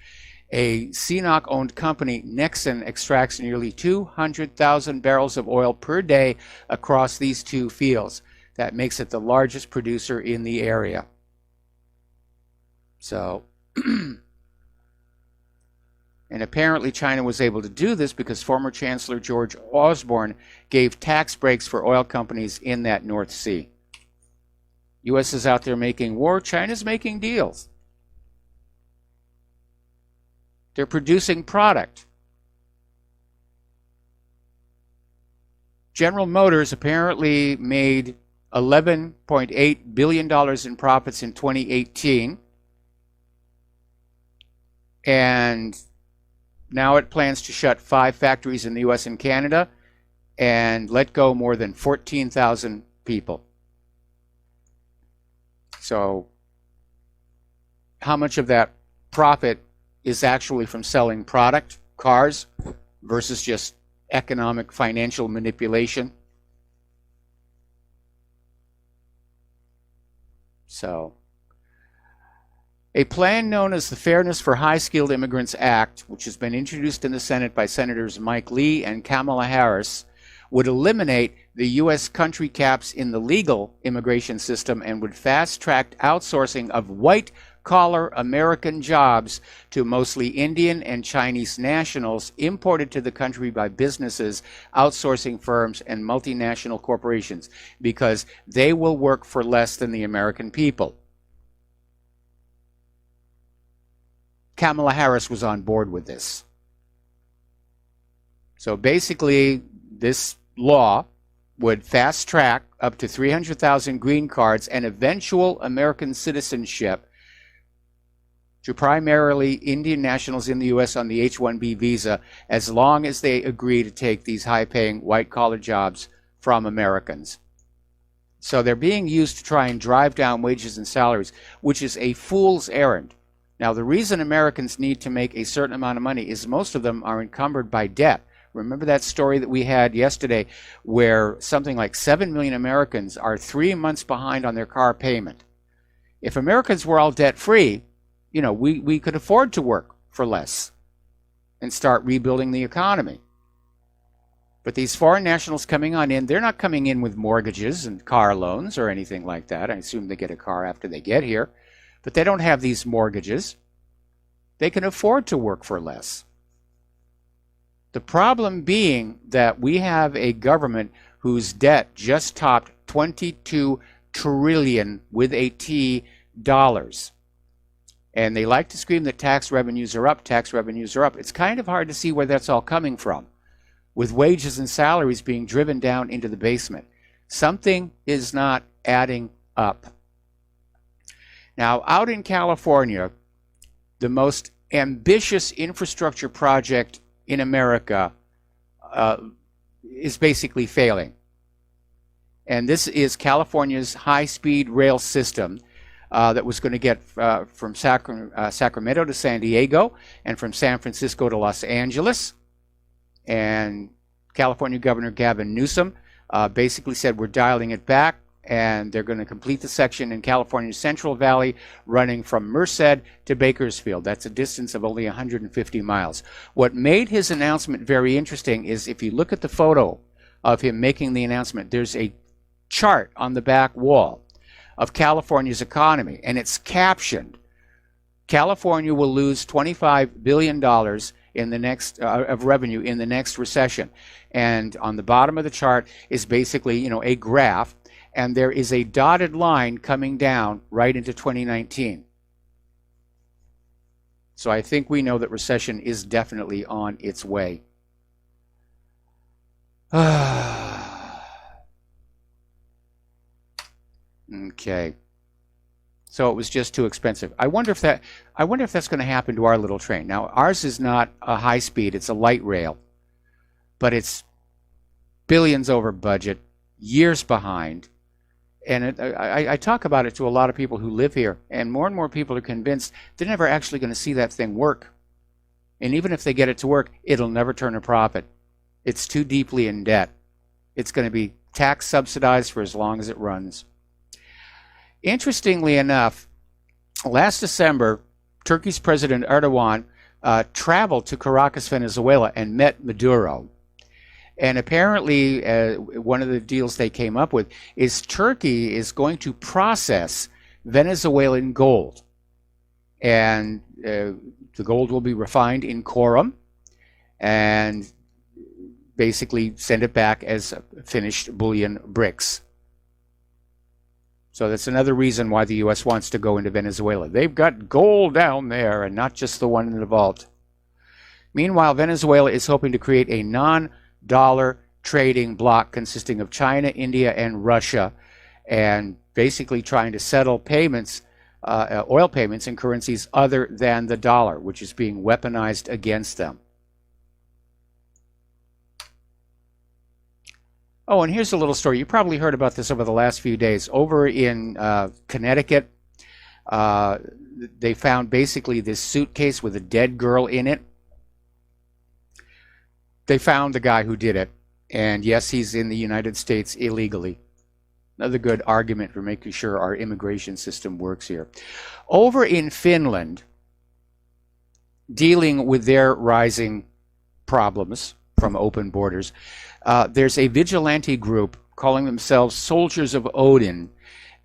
Speaker 2: a CNOOC-owned company, Nexen, extracts nearly 200,000 barrels of oil per day across these 2 fields. That makes it the largest producer in the area. So, and apparently China was able to do this because former Chancellor George Osborne gave tax breaks for oil companies in that North Sea. U.S. is out there making war. China's making deals. They're producing product. General Motors apparently made $11.8 billion in profits in 2018. And Now it plans to shut 5 factories in the U.S. and Canada and let go more than 14,000 people. So how much of that profit is actually from selling product, cars, versus just economic financial manipulation? So a plan known as the Fairness for High-Skilled Immigrants Act, which has been introduced in the Senate by Senators Mike Lee and Kamala Harris, would eliminate the U.S. country caps in the legal immigration system and would fast-track outsourcing of white-collar American jobs to mostly Indian and Chinese nationals imported to the country by businesses, outsourcing firms, and multinational corporations, because they will work for less than the American people. Kamala Harris was on board with this. So basically, this law would fast track up to 300,000 green cards and eventual American citizenship to primarily Indian nationals in the U.S. on the H-1B visa, as long as they agree to take these high-paying white-collar jobs from Americans. So they're being used to try and drive down wages and salaries, which is a fool's errand. Now, the reason Americans need to make a certain amount of money is most of them are encumbered by debt. Remember that story that we had yesterday where something like 7 million Americans are 3 months behind on their car payment? If Americans were all debt-free, you know, we could afford to work for less and start rebuilding the economy. But these foreign nationals coming on in, they're not coming in with mortgages and car loans or anything like that. I assume they get a car after they get here. But they don't have these mortgages. They can afford to work for less. The problem being that we have a government whose debt just topped 22 trillion with a T dollars. And they like to scream that tax revenues are up, tax revenues are up. It's kind of hard to see where that's all coming from, with wages and salaries being driven down into the basement. Something is not adding up. Now, out in California, the most ambitious infrastructure project in America is basically failing. And this is California's high-speed rail system that was going to get from Sacramento to San Diego and from San Francisco to Los Angeles. And California Governor Gavin Newsom basically said, we're dialing it back, and they're going to complete the section in California's Central Valley running from Merced to Bakersfield. That's a distance of only 150 miles. What made his announcement very interesting is if you look at the photo of him making the announcement, there's a chart on the back wall of California's economy, and it's captioned, California will lose $25 billion in the next of revenue in the next recession. And on the bottom of the chart is basically, you know, a graph, and there is a dotted line coming down right into 2019. So I think we know that recession is definitely on its way. Okay. So it was just too expensive. I wonder if that's going to happen to our little train. Now, ours is not a high speed, it's a light rail. But it's billions over budget, years behind. And I talk about it to a lot of people who live here, and more people are convinced they're never actually going to see that thing work. And even if they get it to work, it'll never turn a profit. It's too deeply in debt. It's going to be tax subsidized for as long as it runs. Interestingly enough, last December, Turkey's President Erdogan traveled to Caracas, Venezuela, and met Maduro. And apparently, one of the deals they came up with is Turkey is going to process Venezuelan gold. And the gold will be refined in Coram and basically send it back as finished bullion bricks. So that's another reason why the U.S. wants to go into Venezuela. They've got gold down there and not just the one in the vault. Meanwhile, Venezuela is hoping to create a non-dollar trading bloc consisting of China, India, and Russia, and basically trying to settle payments, oil payments in currencies other than the dollar, which is being weaponized against them. Oh, and here's a little story. You probably heard about this over the last few days. Over in Connecticut, they found basically this suitcase with a dead girl in it. They found the guy who did it. And yes, he's in the United States illegally. Another good argument for making sure our immigration system works here. Over in Finland, dealing with their rising problems from open borders, there's a vigilante group calling themselves Soldiers of Odin,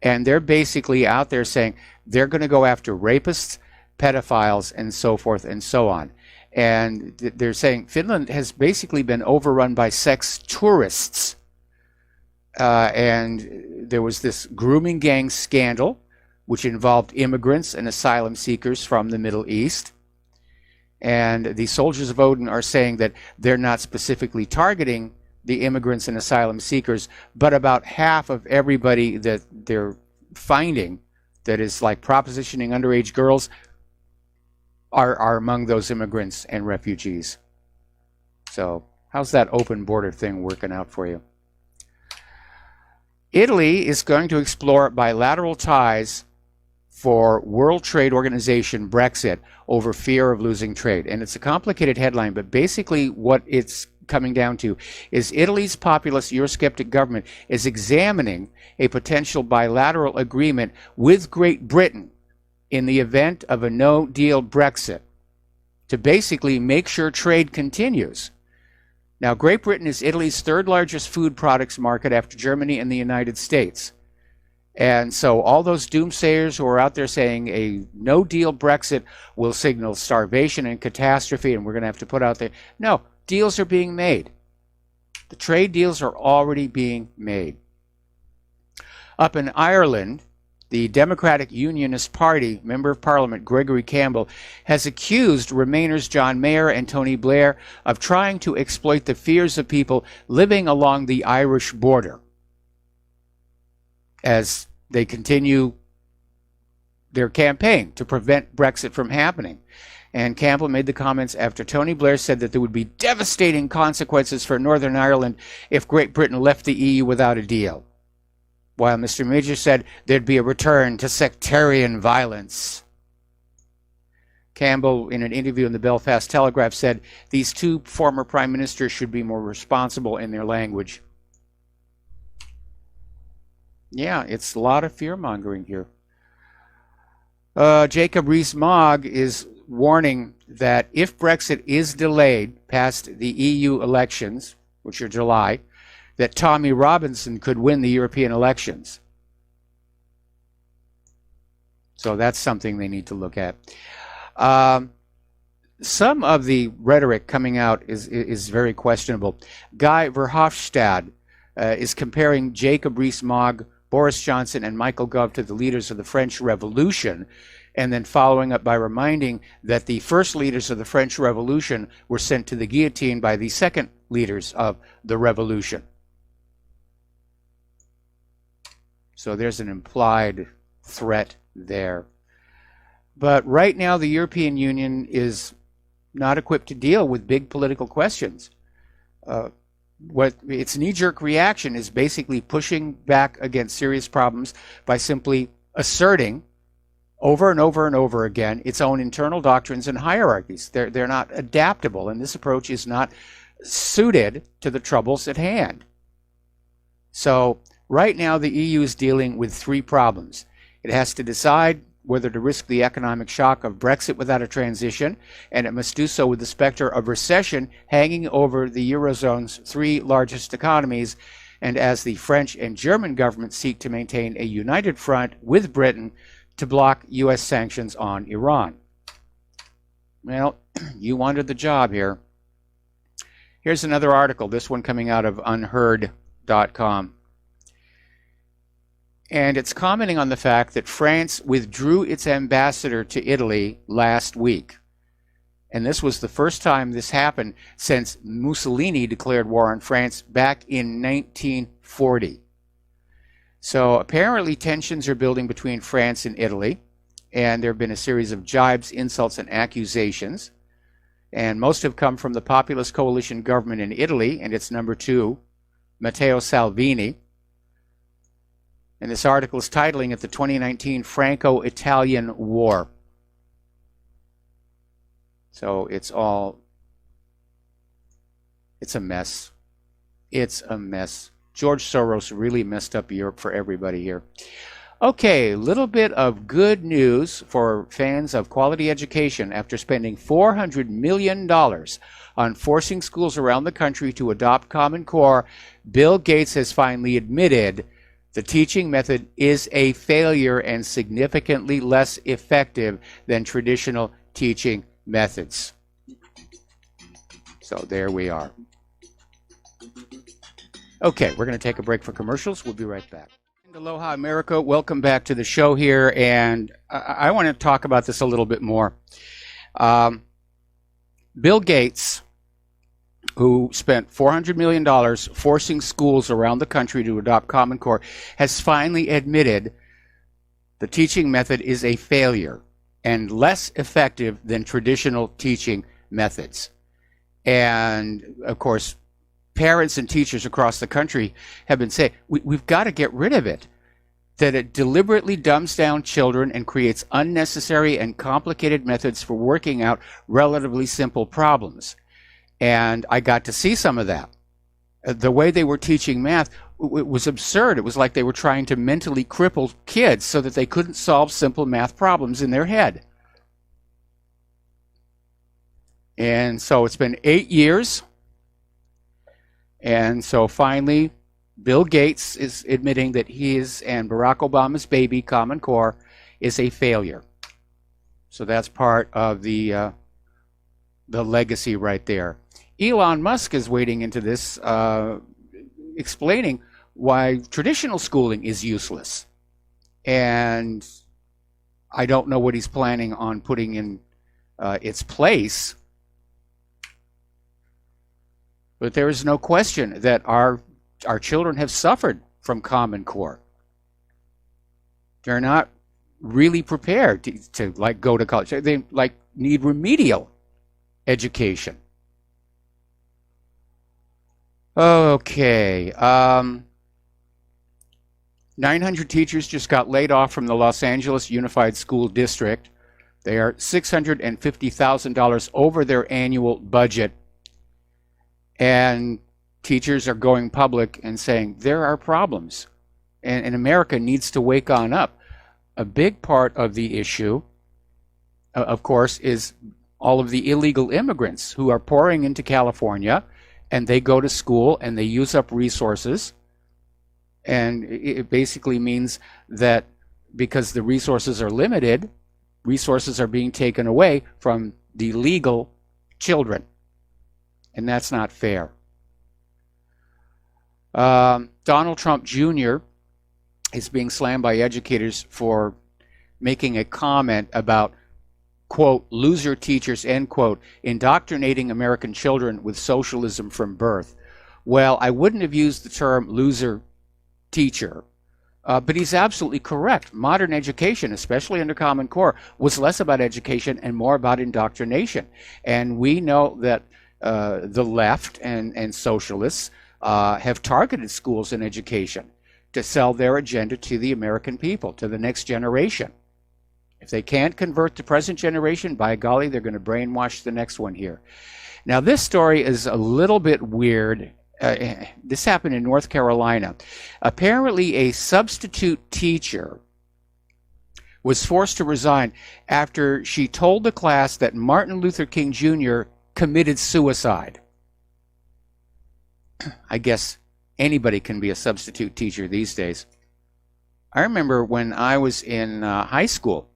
Speaker 2: and they're basically out there saying they're going to go after rapists, pedophiles, and so forth and so on. And they're saying Finland has basically been overrun by sex tourists. And there was this grooming gang scandal, which involved immigrants and asylum seekers from the Middle East. And the Soldiers of Odin are saying that they're not specifically targeting the immigrants and asylum seekers, but about half of everybody that they're finding that is like propositioning underage girls are among those immigrants and refugees. So how's that open border thing working out for you? Italy is going to explore bilateral ties for World Trade Organization Brexit over fear of losing trade. And it's a complicated headline, but basically what it's coming down to is Italy's populist Eurosceptic government is examining a potential bilateral agreement with Great Britain in the event of a no-deal Brexit to basically make sure trade continues. Now, Great Britain is Italy's third largest food products market after Germany and the United States. And so all those doomsayers who are out there saying a no-deal Brexit will signal starvation and catastrophe and we're going to have to put out there. No, deals are being made. The trade deals are already being made. Up in Ireland, the Democratic Unionist Party Member of Parliament Gregory Campbell has accused Remainers John Mayer and Tony Blair of trying to exploit the fears of people living along the Irish border as they continue their campaign to prevent Brexit from happening. And Campbell made the comments after Tony Blair said that there would be devastating consequences for Northern Ireland if Great Britain left the EU without a deal, while Mr. Major said there'd be a return to sectarian violence. Campbell, in an interview in the Belfast Telegraph, said these two former prime ministers should be more responsible in their language. Yeah, it's a lot of fear-mongering here. Jacob Rees-Mogg is warning that if Brexit is delayed past the EU elections, which are July, that Tommy Robinson could win the European elections. So that's something they need to look at. Some of the rhetoric coming out is very questionable. Guy Verhofstadt is comparing Jacob Rees-Mogg, Boris Johnson, and Michael Gove to the leaders of the French Revolution, and then following up by reminding that the first leaders of the French Revolution were sent to the guillotine by the second leaders of the Revolution. So there's an implied threat there. But right now, the European Union is not equipped to deal with big political questions. What its knee-jerk reaction is basically pushing back against serious problems by simply asserting over and over and over again its own internal doctrines and hierarchies. They're not adaptable, and this approach is not suited to the troubles at hand. So right now, the EU is dealing with three problems. It has to decide whether to risk the economic shock of Brexit without a transition, and it must do so with the specter of recession hanging over the Eurozone's three largest economies, and as the French and German governments seek to maintain a united front with Britain to block U.S. sanctions on Iran. Well, you wanted the job here. Here's another article, this one coming out of unheard.com. And it's commenting on the fact that France withdrew its ambassador to Italy last week. And this was the first time this happened since Mussolini declared war on France back in 1940. So apparently tensions are building between France and Italy, and there have been a series of jibes, insults, and accusations. And most have come from the populist coalition government in Italy and its number two Matteo Salvini. And this article is titling it The 2019 Franco-Italian War. So it's a mess. It's a mess. George Soros really messed up Europe for everybody here. Okay, a little bit of good news for fans of quality education. After spending $400 million on forcing schools around the country to adopt Common Core, Bill Gates has finally admitted the teaching method is a failure and significantly less effective than traditional teaching methods. So there we are. Okay, we're going to take a break for commercials. We'll be right back. Aloha, America. Welcome back to the show here. And I want to talk about this a little bit more. Bill Gates, who spent $400 million forcing schools around the country to adopt Common Core, has finally admitted the teaching method is a failure and less effective than traditional teaching methods. And, of course, parents and teachers across the country have been saying, we've got to get rid of it, that it deliberately dumbs down children and creates unnecessary and complicated methods for working out relatively simple problems. And I got to see some of that. The way they were teaching math, it was absurd. It was like they were trying to mentally cripple kids so that they couldn't solve simple math problems in their head. And so it's been 8 years. And so finally, Bill Gates is admitting that his and Barack Obama's baby, Common Core, is a failure. So that's part of the legacy right there. Elon Musk is wading into this, explaining why traditional schooling is useless. And I don't know what he's planning on putting in its place. But there is no question that our children have suffered from Common Core. They're not really prepared to like go to college. They like need remedial education. Okay. 900 teachers just got laid off from the Los Angeles Unified School District. They are $650,000 over their annual budget. And teachers are going public and saying there are problems. And America needs to wake on up. A big part of the issue, of course, is all of the illegal immigrants who are pouring into California, and they go to school and they use up resources. And it basically means that because the resources are limited, resources are being taken away from the legal children. And that's not fair. Donald Trump Jr. is being slammed by educators for making a comment about, quote, loser teachers, end quote, indoctrinating American children with socialism from birth. Well, I wouldn't have used the term loser teacher, but he's absolutely correct. Modern education, especially under Common Core, was less about education and more about indoctrination. And we know that the left and socialists have targeted schools and education to sell their agenda to the American people, to the next generation. If they can't convert the present generation, by golly, they're going to brainwash the next one here. Now, this story is a little bit weird. This happened in North Carolina. Apparently, a substitute teacher was forced to resign after she told the class that Martin Luther King Jr. committed suicide. I guess anybody can be a substitute teacher these days. I remember when I was in high school,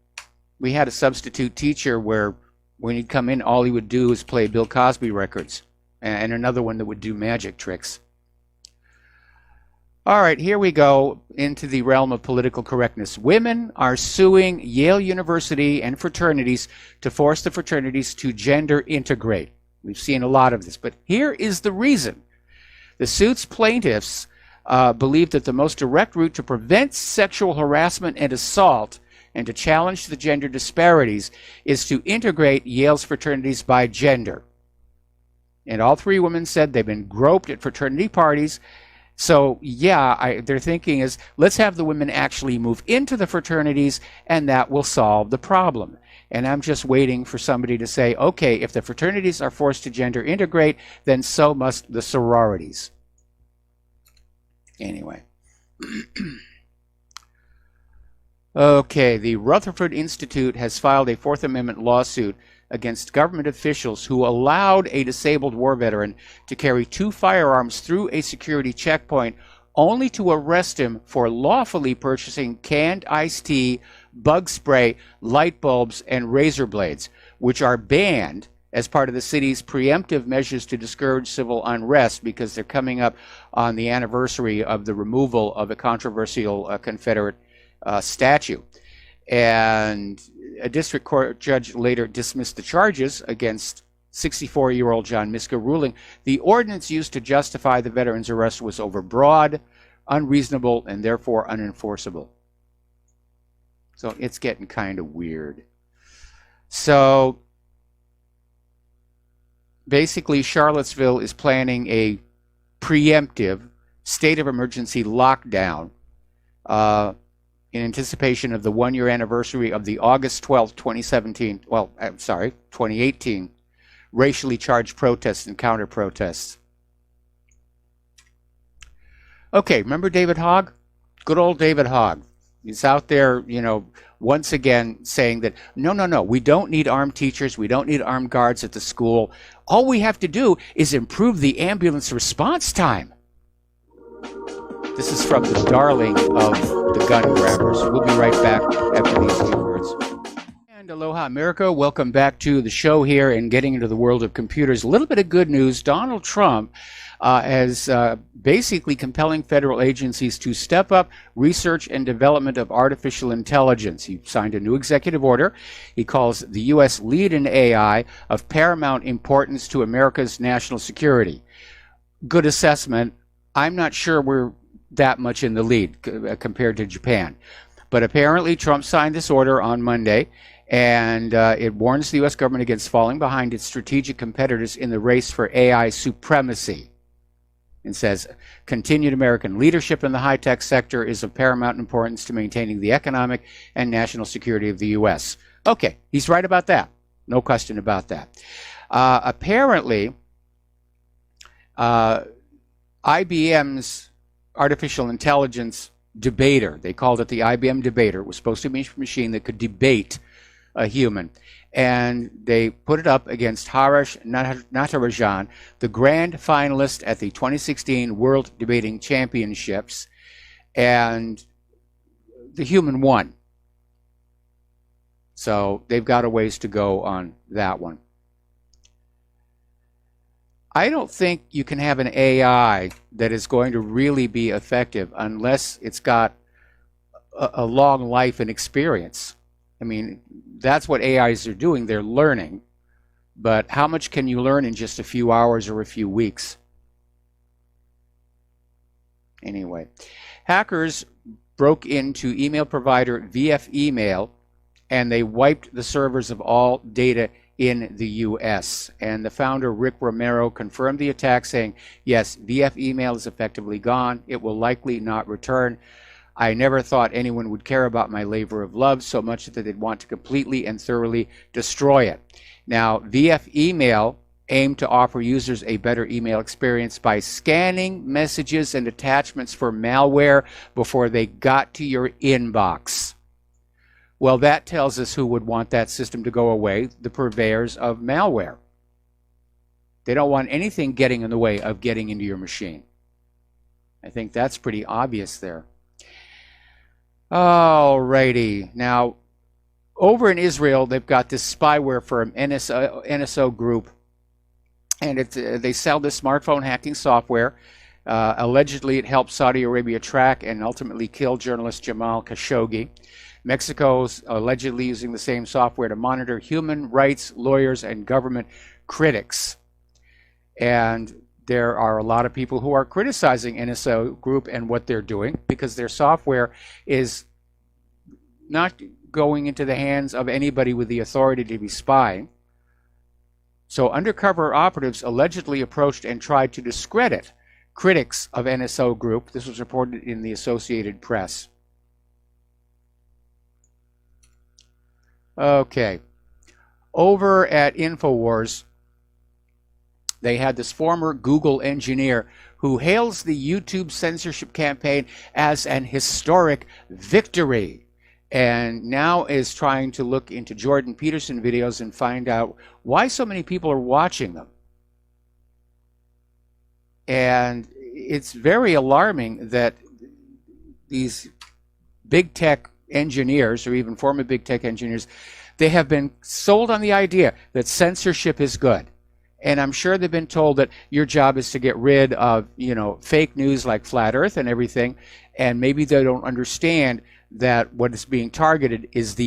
Speaker 2: we had a substitute teacher where when he'd come in, all he would do was play Bill Cosby records, and another one that would do magic tricks. All right, here we go into the realm of political correctness. Women are suing Yale University and fraternities to force the fraternities to gender integrate. We've seen a lot of this, but here is the reason. The suit's plaintiffs believe that the most direct route to prevent sexual harassment and assault and to challenge the gender disparities is to integrate Yale's fraternities by gender. And all three women said they've been groped at fraternity parties, So yeah, their thinking is, let's have the women actually move into the fraternities, and that will solve the problem. And I'm just waiting for somebody to say, okay, if the fraternities are forced to gender integrate, then so must the sororities. Anyway. Okay, the Rutherford Institute has filed a Fourth Amendment lawsuit against government officials who allowed a disabled war veteran to carry 2 firearms through a security checkpoint only to arrest him for lawfully purchasing canned iced tea, bug spray, light bulbs, and razor blades, which are banned as part of the city's preemptive measures to discourage civil unrest, because they're coming up on the anniversary of the removal of a controversial Confederate statue. And a district court judge later dismissed the charges against 64-year-old John Miska, ruling the ordinance used to justify the veteran's arrest was overbroad, unreasonable, and therefore unenforceable. So it's getting kind of weird. So basically, Charlottesville is planning a preemptive state of emergency lockdown in anticipation of the 1-year anniversary of the August 12th, 2018 racially charged protests and counter-protests. Okay, remember David Hogg? Good old David Hogg. He's out there, once again saying that, no, we don't need armed teachers, we don't need armed guards at the school. All we have to do is improve the ambulance response time. This is from the darling of the gun grabbers. We'll be right back after these few words. And aloha, America. Welcome back to the show here and getting into the world of computers. A little bit of good news. Donald Trump is basically compelling federal agencies to step up research and development of artificial intelligence. He signed a new executive order. He calls the U.S. lead in AI of paramount importance to America's national security. Good assessment. I'm not sure we're that much in the lead compared to Japan. But apparently Trump signed this order on Monday, and it warns the U.S. government against falling behind its strategic competitors in the race for AI supremacy. And says, continued American leadership in the high-tech sector is of paramount importance to maintaining the economic and national security of the U.S. Okay, he's right about that. No question about that. Apparently, IBM's artificial intelligence debater, they called it the IBM debater, was supposed to be a machine that could debate a human. And they put it up against Harish Natarajan, the grand finalist at the 2016 World Debating Championships, and the human won. So they've got a ways to go on that one. I don't think you can have an AI that is going to really be effective unless it's got a long life and experience. I mean, that's what AIs are doing. They're learning. But how much can you learn in just a few hours or a few weeks? Anyway, hackers broke into email provider VF Email, and they wiped the servers of all data in the U.S. And the founder, Rick Romero, confirmed the attack, saying, yes, VF Email is effectively gone. It will likely not return. I never thought anyone would care about my labor of love so much that they'd want to completely and thoroughly destroy it. Now, VF Email aimed to offer users a better email experience by scanning messages and attachments for malware before they got to your inbox. Well, that tells us who would want that system to go away, the purveyors of malware. They don't want anything getting in the way of getting into your machine. I think that's pretty obvious there. Alrighty. Now, over in Israel, they've got this spyware firm, NSO Group, and they sell this smartphone hacking software. Allegedly, it helped Saudi Arabia track and ultimately kill journalist Jamal Khashoggi. Mexico's allegedly using the same software to monitor human rights lawyers and government critics. And there are a lot of people who are criticizing NSO Group and what they're doing because their software is not going into the hands of anybody with the authority to be spying. So undercover operatives allegedly approached and tried to discredit critics of NSO Group. This was reported in the Associated Press. Okay. Over at InfoWars, they had this former Google engineer who hails the YouTube censorship campaign as an historic victory, and now is trying to look into Jordan Peterson videos and find out why so many people are watching them. And it's very alarming that these big tech engineers, or even former big tech engineers, they have been sold on the idea that censorship is good. And I'm sure they've been told that your job is to get rid of, fake news like flat earth and everything. And maybe they don't understand that what is being targeted is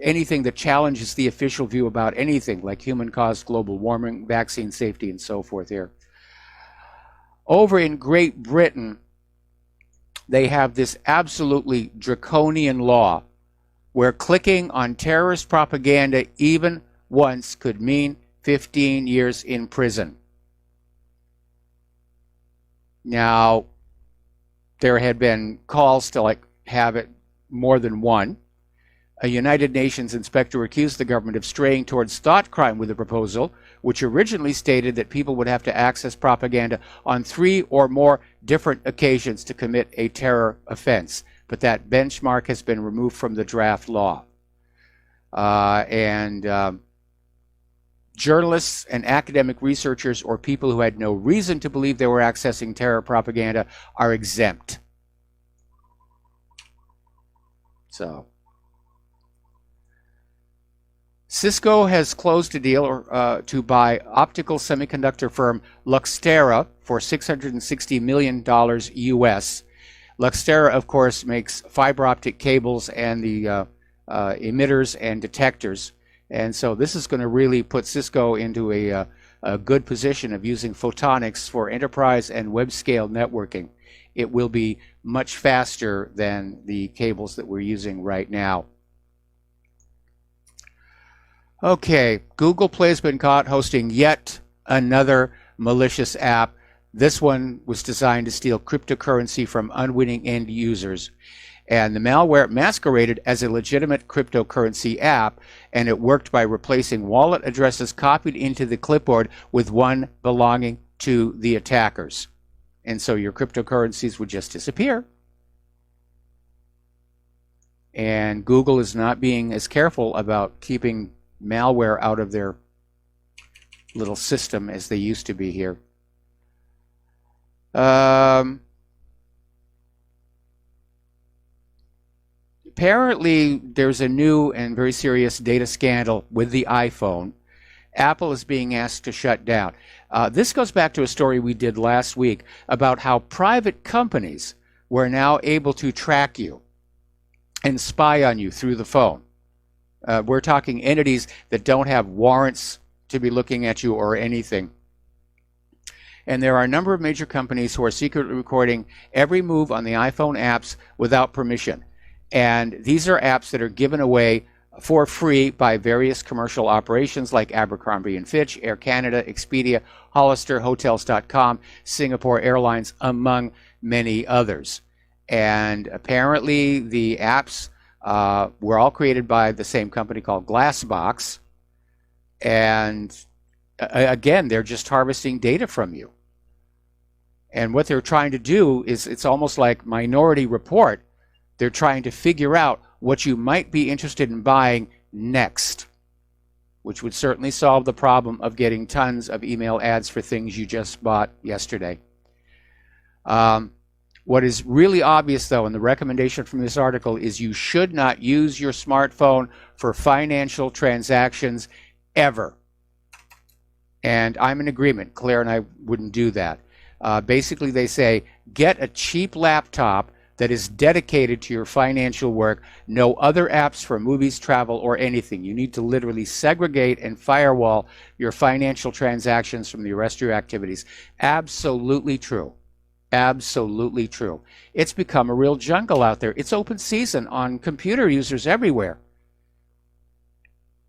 Speaker 2: anything that challenges the official view about anything like human-caused global warming, vaccine safety, and so forth here. Over in Great Britain, they have this absolutely draconian law where clicking on terrorist propaganda even once could mean 15 years in prison. Now, there had been calls to have it more than one. A United Nations inspector accused the government of straying towards thought crime with the proposal, which originally stated that people would have to access propaganda on 3 or more different occasions to commit a terror offense. But that benchmark has been removed from the draft law. Journalists and academic researchers or people who had no reason to believe they were accessing terror propaganda are exempt. So, Cisco has closed a deal to buy optical semiconductor firm Luxtera for $660 million US. Luxtera, of course, makes fiber optic cables and the emitters and detectors. And so this is going to really put Cisco into a good position of using photonics for enterprise and web-scale networking. It will be much faster than the cables that we're using right now. Okay, Google Play has been caught hosting yet another malicious app. This one was designed to steal cryptocurrency from unwitting end users. And the malware masqueraded as a legitimate cryptocurrency app, and it worked by replacing wallet addresses copied into the clipboard with one belonging to the attackers. And so your cryptocurrencies would just disappear. And Google is not being as careful about keeping malware out of their little system as they used to be here. Apparently, there's a new and very serious data scandal with the iPhone. Apple is being asked to shut down. This goes back to a story we did last week about how private companies were now able to track you and spy on you through the phone. We're talking entities that don't have warrants to be looking at you or anything. And there are a number of major companies who are secretly recording every move on the iPhone apps without permission. And these are apps that are given away for free by various commercial operations like Abercrombie & Fitch, Air Canada, Expedia, Hollister, Hotels.com, Singapore Airlines, among many others. And apparently the apps were all created by the same company called Glassbox. And again, they're just harvesting data from you. And what they're trying to do is, it's almost like Minority Report. They're trying to figure out what you might be interested in buying next, which would certainly solve the problem of getting tons of email ads for things you just bought yesterday. What is really obvious, though, and the recommendation from this article is you should not use your smartphone for financial transactions ever. And I'm in agreement. Claire and I wouldn't do that. Basically, they say, get a cheap laptop that is dedicated to your financial work. No other apps for movies, travel, or anything. You need to literally segregate and firewall your financial transactions from the rest of your activities. Absolutely true. Absolutely true. It's become a real jungle out there. It's open season on computer users everywhere.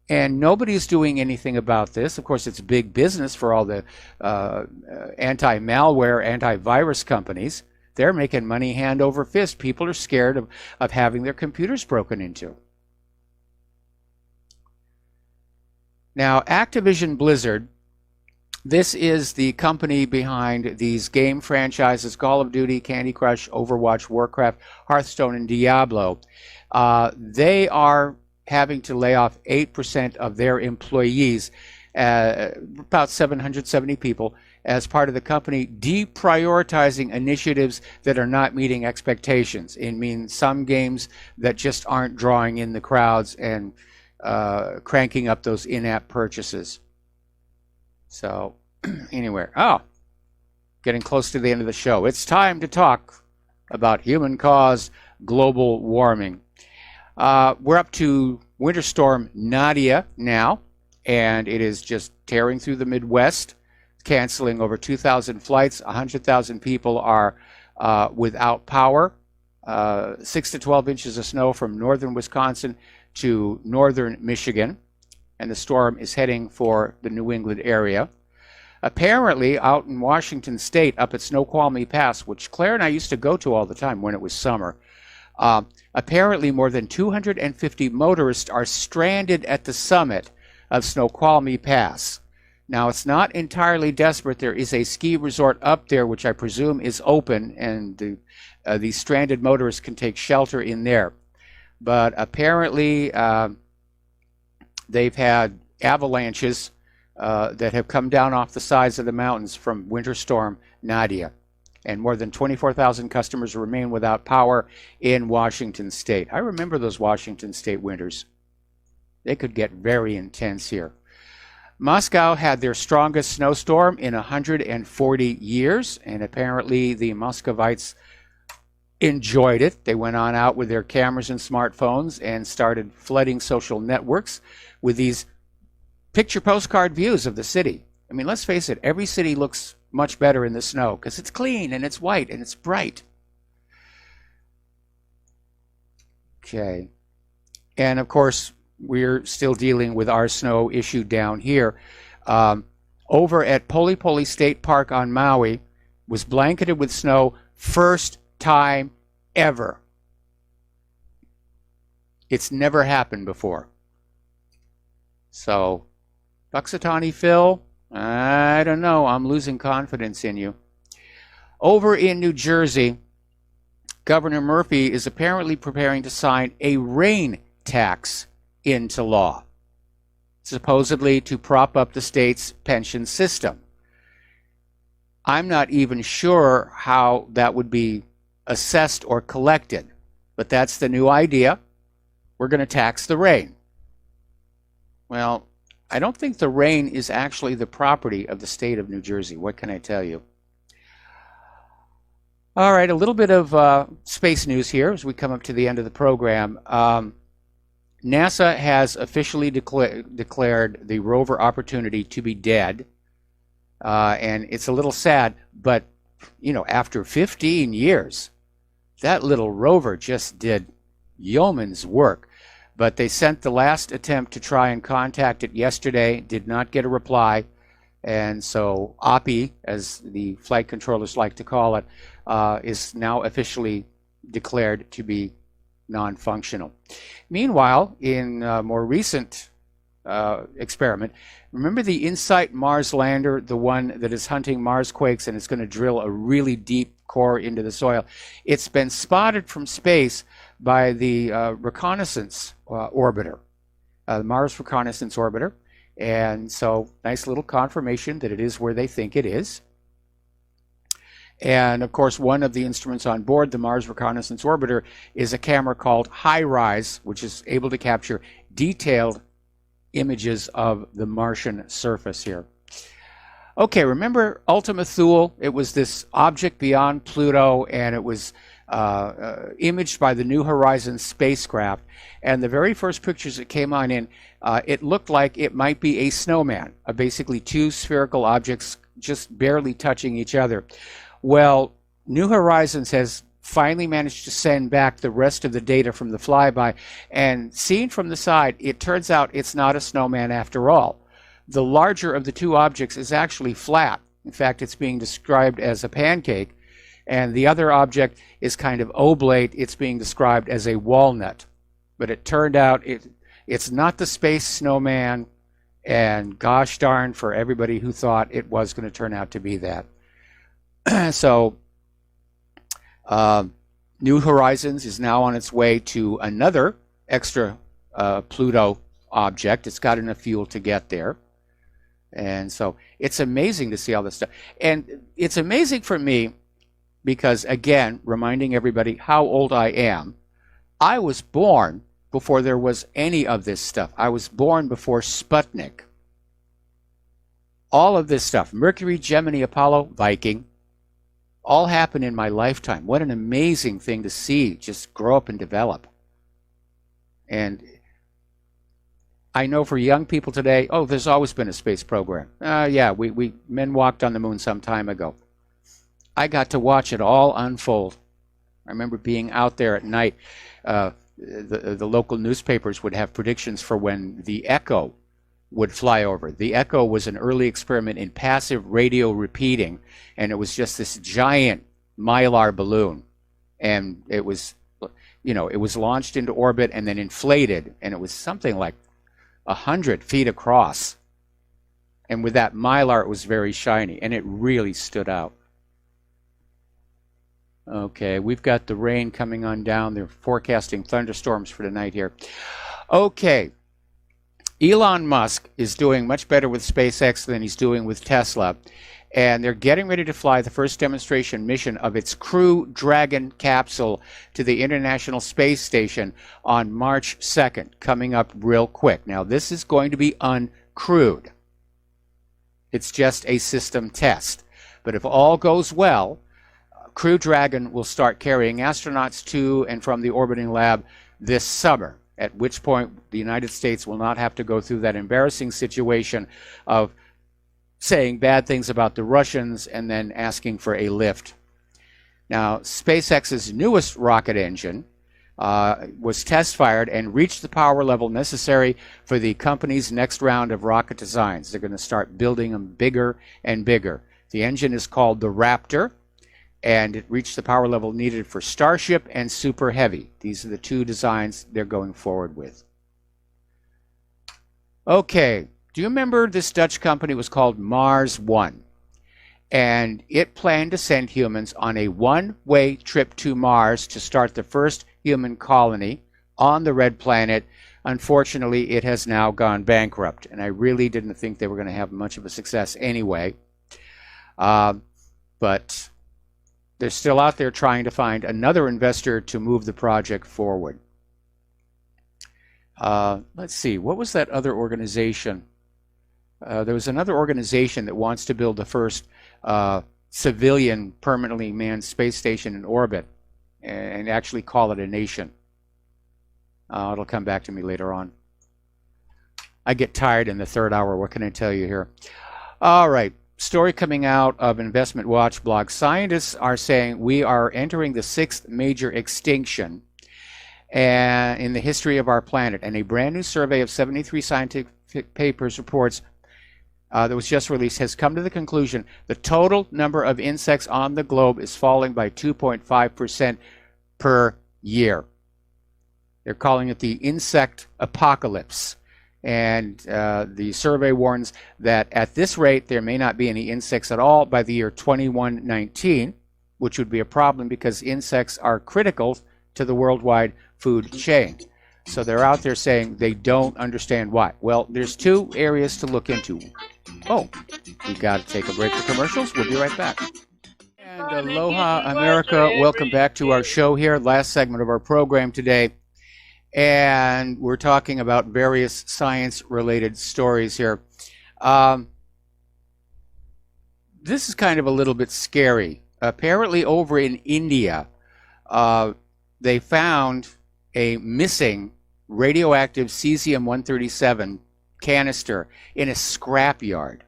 Speaker 2: And nobody's doing anything about this. Of course, it's big business for all the anti-malware, antivirus companies. They're making money hand over fist. People are scared of having their computers broken into. Now, Activision Blizzard, this is the company behind these game franchises, Call of Duty, Candy Crush, Overwatch, Warcraft, Hearthstone, and Diablo. They are having to lay off 8% of their employees, about 770 people, as part of the company deprioritizing initiatives that are not meeting expectations. It means some games that just aren't drawing in the crowds and cranking up those in-app purchases. So, anyway, getting close to the end of the show. It's time to talk about human-caused global warming. We're up to Winter Storm Nadia now, and it is just tearing through the Midwest, canceling over 2,000 flights. 100,000 people are without power. 6 to 12 inches of snow from northern Wisconsin to northern Michigan, and the storm is heading for the New England area. Apparently, out in Washington State, up at Snoqualmie Pass, which Claire and I used to go to all the time when it was summer, apparently more than 250 motorists are stranded at the summit of Snoqualmie Pass. Now, it's not entirely desperate. There is a ski resort up there, which I presume is open, and these stranded motorists can take shelter in there. But apparently, they've had avalanches that have come down off the sides of the mountains from Winter Storm Nadia. And more than 24,000 customers remain without power in Washington State. I remember those Washington State winters. They could get very intense here. Moscow had their strongest snowstorm in 140 years, and apparently the Muscovites enjoyed it. They went on out with their cameras and smartphones and started flooding social networks with these picture postcard views of the city. I mean, let's face it, every city looks much better in the snow because it's clean and it's white and it's bright. Okay. And of course, we're still dealing with our snow issue down here. Over at Poli Poli State Park on Maui, was blanketed with snow, first time ever. It's never happened before. So, Puxatawny Phil, I don't know. I'm losing confidence in you. Over in New Jersey, Governor Murphy is apparently preparing to sign a rain tax into law, supposedly to prop up the state's pension system. I'm not even sure how that would be assessed or collected, but that's the new idea. We're going to tax the rain. Well, I don't think the rain is actually the property of the state of New Jersey. What can I tell you? All right, a little bit of space news here as we come up to the end of the program. NASA has officially declared the rover Opportunity to be dead. And it's a little sad, but, you know, after 15 years, that little rover just did yeoman's work. But they sent the last attempt to try and contact it yesterday, did not get a reply. And so OPI, as the flight controllers like to call it, is now officially declared to be non-functional. Meanwhile, in a more recent experiment, remember the InSight Mars lander, the one that is hunting Mars quakes and is going to drill a really deep core into the soil? It's been spotted from space by the reconnaissance orbiter, the Mars Reconnaissance Orbiter. And so, nice little confirmation that it is where they think it is. And of course, one of the instruments on board the Mars Reconnaissance Orbiter is a camera called HiRISE, which is able to capture detailed images of the Martian surface here. Okay, remember Ultima Thule? It was this object beyond Pluto, and it was imaged by the New Horizons spacecraft. And the very first pictures that came on in, it looked like it might be a snowman, basically two spherical objects just barely touching each other. Well, New Horizons has finally managed to send back the rest of the data from the flyby, and seen from the side, it turns out it's not a snowman after all. The larger of the two objects is actually flat. In fact, it's being described as a pancake, and the other object is kind of oblate. It's being described as a walnut. But it turned out it's not the space snowman, and gosh darn for everybody who thought it was going to turn out to be that. So New Horizons is now on its way to another extra Pluto object. It's got enough fuel to get there. And so it's amazing to see all this stuff. And it's amazing for me because, again, reminding everybody how old I am, I was born before there was any of this stuff. I was born before Sputnik. All of this stuff, Mercury, Gemini, Apollo, Viking, all happened in my lifetime. What an amazing thing to see just grow up and develop. And I know for young people today, oh, there's always been a space program. Yeah, men walked on the moon some time ago. I got to watch it all unfold. I remember being out there at night. The local newspapers would have predictions for when the Echo would fly over. The Echo was an early experiment in passive radio repeating, and it was just this giant mylar balloon. And it was, it was launched into orbit and then inflated, and it was something like 100 feet across. And with that mylar, it was very shiny, and it really stood out. Okay, we've got the rain coming on down. They're forecasting thunderstorms for tonight here. Okay, Elon Musk is doing much better with SpaceX than he's doing with Tesla. And they're getting ready to fly the first demonstration mission of its Crew Dragon capsule to the International Space Station on March 2nd, coming up real quick. Now, this is going to be uncrewed. It's just a system test. But if all goes well, Crew Dragon will start carrying astronauts to and from the orbiting lab this summer, at which point the United States will not have to go through that embarrassing situation of saying bad things about the Russians and then asking for a lift. Now, SpaceX's newest rocket engine was test-fired and reached the power level necessary for the company's next round of rocket designs. They're going to start building them bigger and bigger. The engine is called the Raptor, and it reached the power level needed for Starship and Super Heavy. These are the two designs they're going forward with. Okay, do you remember this Dutch company was called Mars One? And it planned to send humans on a one-way trip to Mars to start the first human colony on the Red Planet. Unfortunately, it has now gone bankrupt, and I really didn't think they were going to have much of a success anyway. But they're still out there trying to find another investor to move the project forward. Let's see, what was that other organization? There was another organization that wants to build the first civilian permanently manned space station in orbit and actually call it a nation. It'll come back to me later on. I get tired in the third hour. What can I tell you here? All right. Story coming out of Investment Watch blog. Scientists are saying we are entering the 6th major extinction in the history of our planet. And a brand new survey of 73 scientific papers reports that was just released has come to the conclusion the total number of insects on the globe is falling by 2.5% per year. They're calling it the insect apocalypse. And the survey warns that at this rate, there may not be any insects at all by the year 2119, which would be a problem because insects are critical to the worldwide food chain. So they're out there saying they don't understand why. Well, there's two areas to look into. Oh, we've got to take a break for commercials. We'll be right back. And aloha, America. Welcome back to our show here, last segment of our program today. And we're talking about various science-related stories here. This is kind of a little bit scary. Apparently over in India, they found a missing radioactive cesium-137 canister in a scrapyard.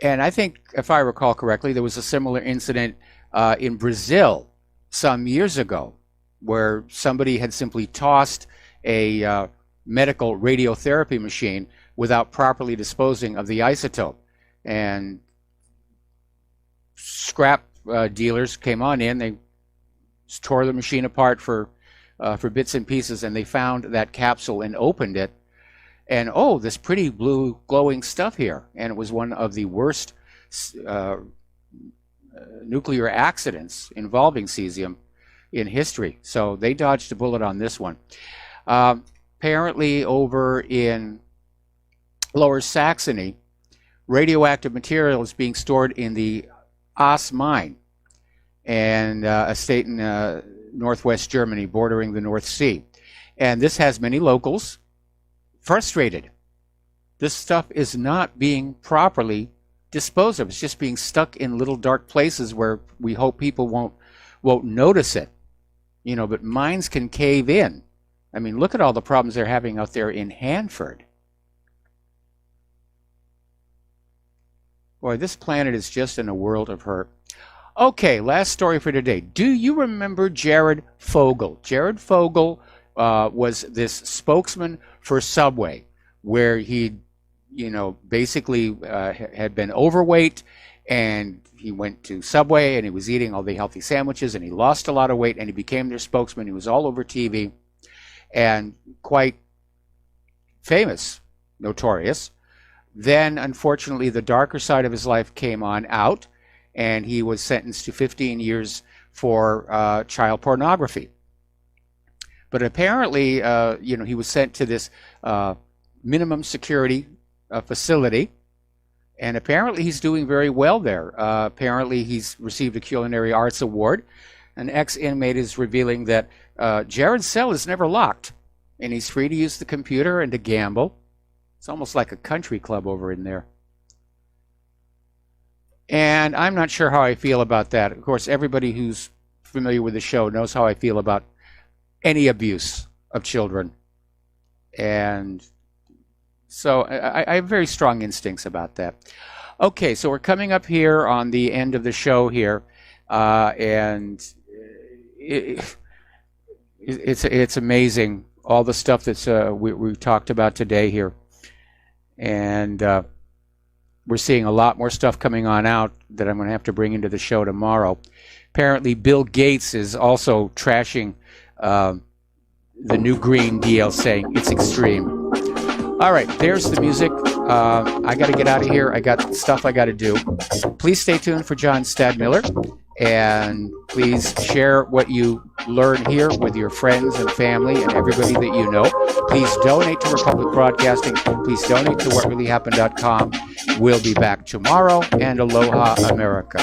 Speaker 2: And I think, if I recall correctly, there was a similar incident in Brazil some years ago, where somebody had simply tossed a medical radiotherapy machine without properly disposing of the isotope. And scrap dealers came on in, they tore the machine apart for bits and pieces, and they found that capsule and opened it. And oh, this pretty blue glowing stuff here. And it was one of the worst nuclear accidents involving cesium in history. So they dodged a bullet on this one. Apparently over in Lower Saxony, radioactive material is being stored in the Aas mine, and a state in northwest Germany bordering the North Sea. And this has many locals frustrated. This stuff is not being properly disposed of. It's just being stuck in little dark places where we hope people won't notice it. You know, but mines can cave in. I mean, look at all the problems they're having out there in Hanford. Boy, this planet is just in a world of hurt. Okay, last story for today. Do you remember Jared Fogle? Jared Fogle was this spokesman for Subway, where he, you know, basically had been overweight, and he went to Subway and he was eating all the healthy sandwiches, and he lost a lot of weight, and he became their spokesman. He was all over TV and quite famous, notorious. Then, unfortunately, the darker side of his life came on out, and he was sentenced to 15 years for child pornography. But apparently, you know, he was sent to this minimum security facility, and apparently he's doing very well there. Apparently he's received a Culinary Arts Award. An ex-inmate is revealing that Jared's cell is never locked, and he's free to use the computer and to gamble. It's almost like a country club over in there. And I'm not sure how I feel about that. Of course, everybody who's familiar with the show knows how I feel about any abuse of children. And so I have very strong instincts about that. Okay, so we're coming up here on the end of the show here. And it's amazing, all the stuff that's we've talked about today here. And we're seeing a lot more stuff coming on out that I'm going to have to bring into the show tomorrow. Apparently, Bill Gates is also trashing the new Green Deal, saying it's extreme. All right, there's the music. I got to get out of here. I got stuff I got to do. Please stay tuned for John Stadmiller. And please share what you learn here with your friends and family and everybody that you know. Please donate to Republic Broadcasting. Please donate to whatreallyhappened.com. We'll be back tomorrow, and aloha, America.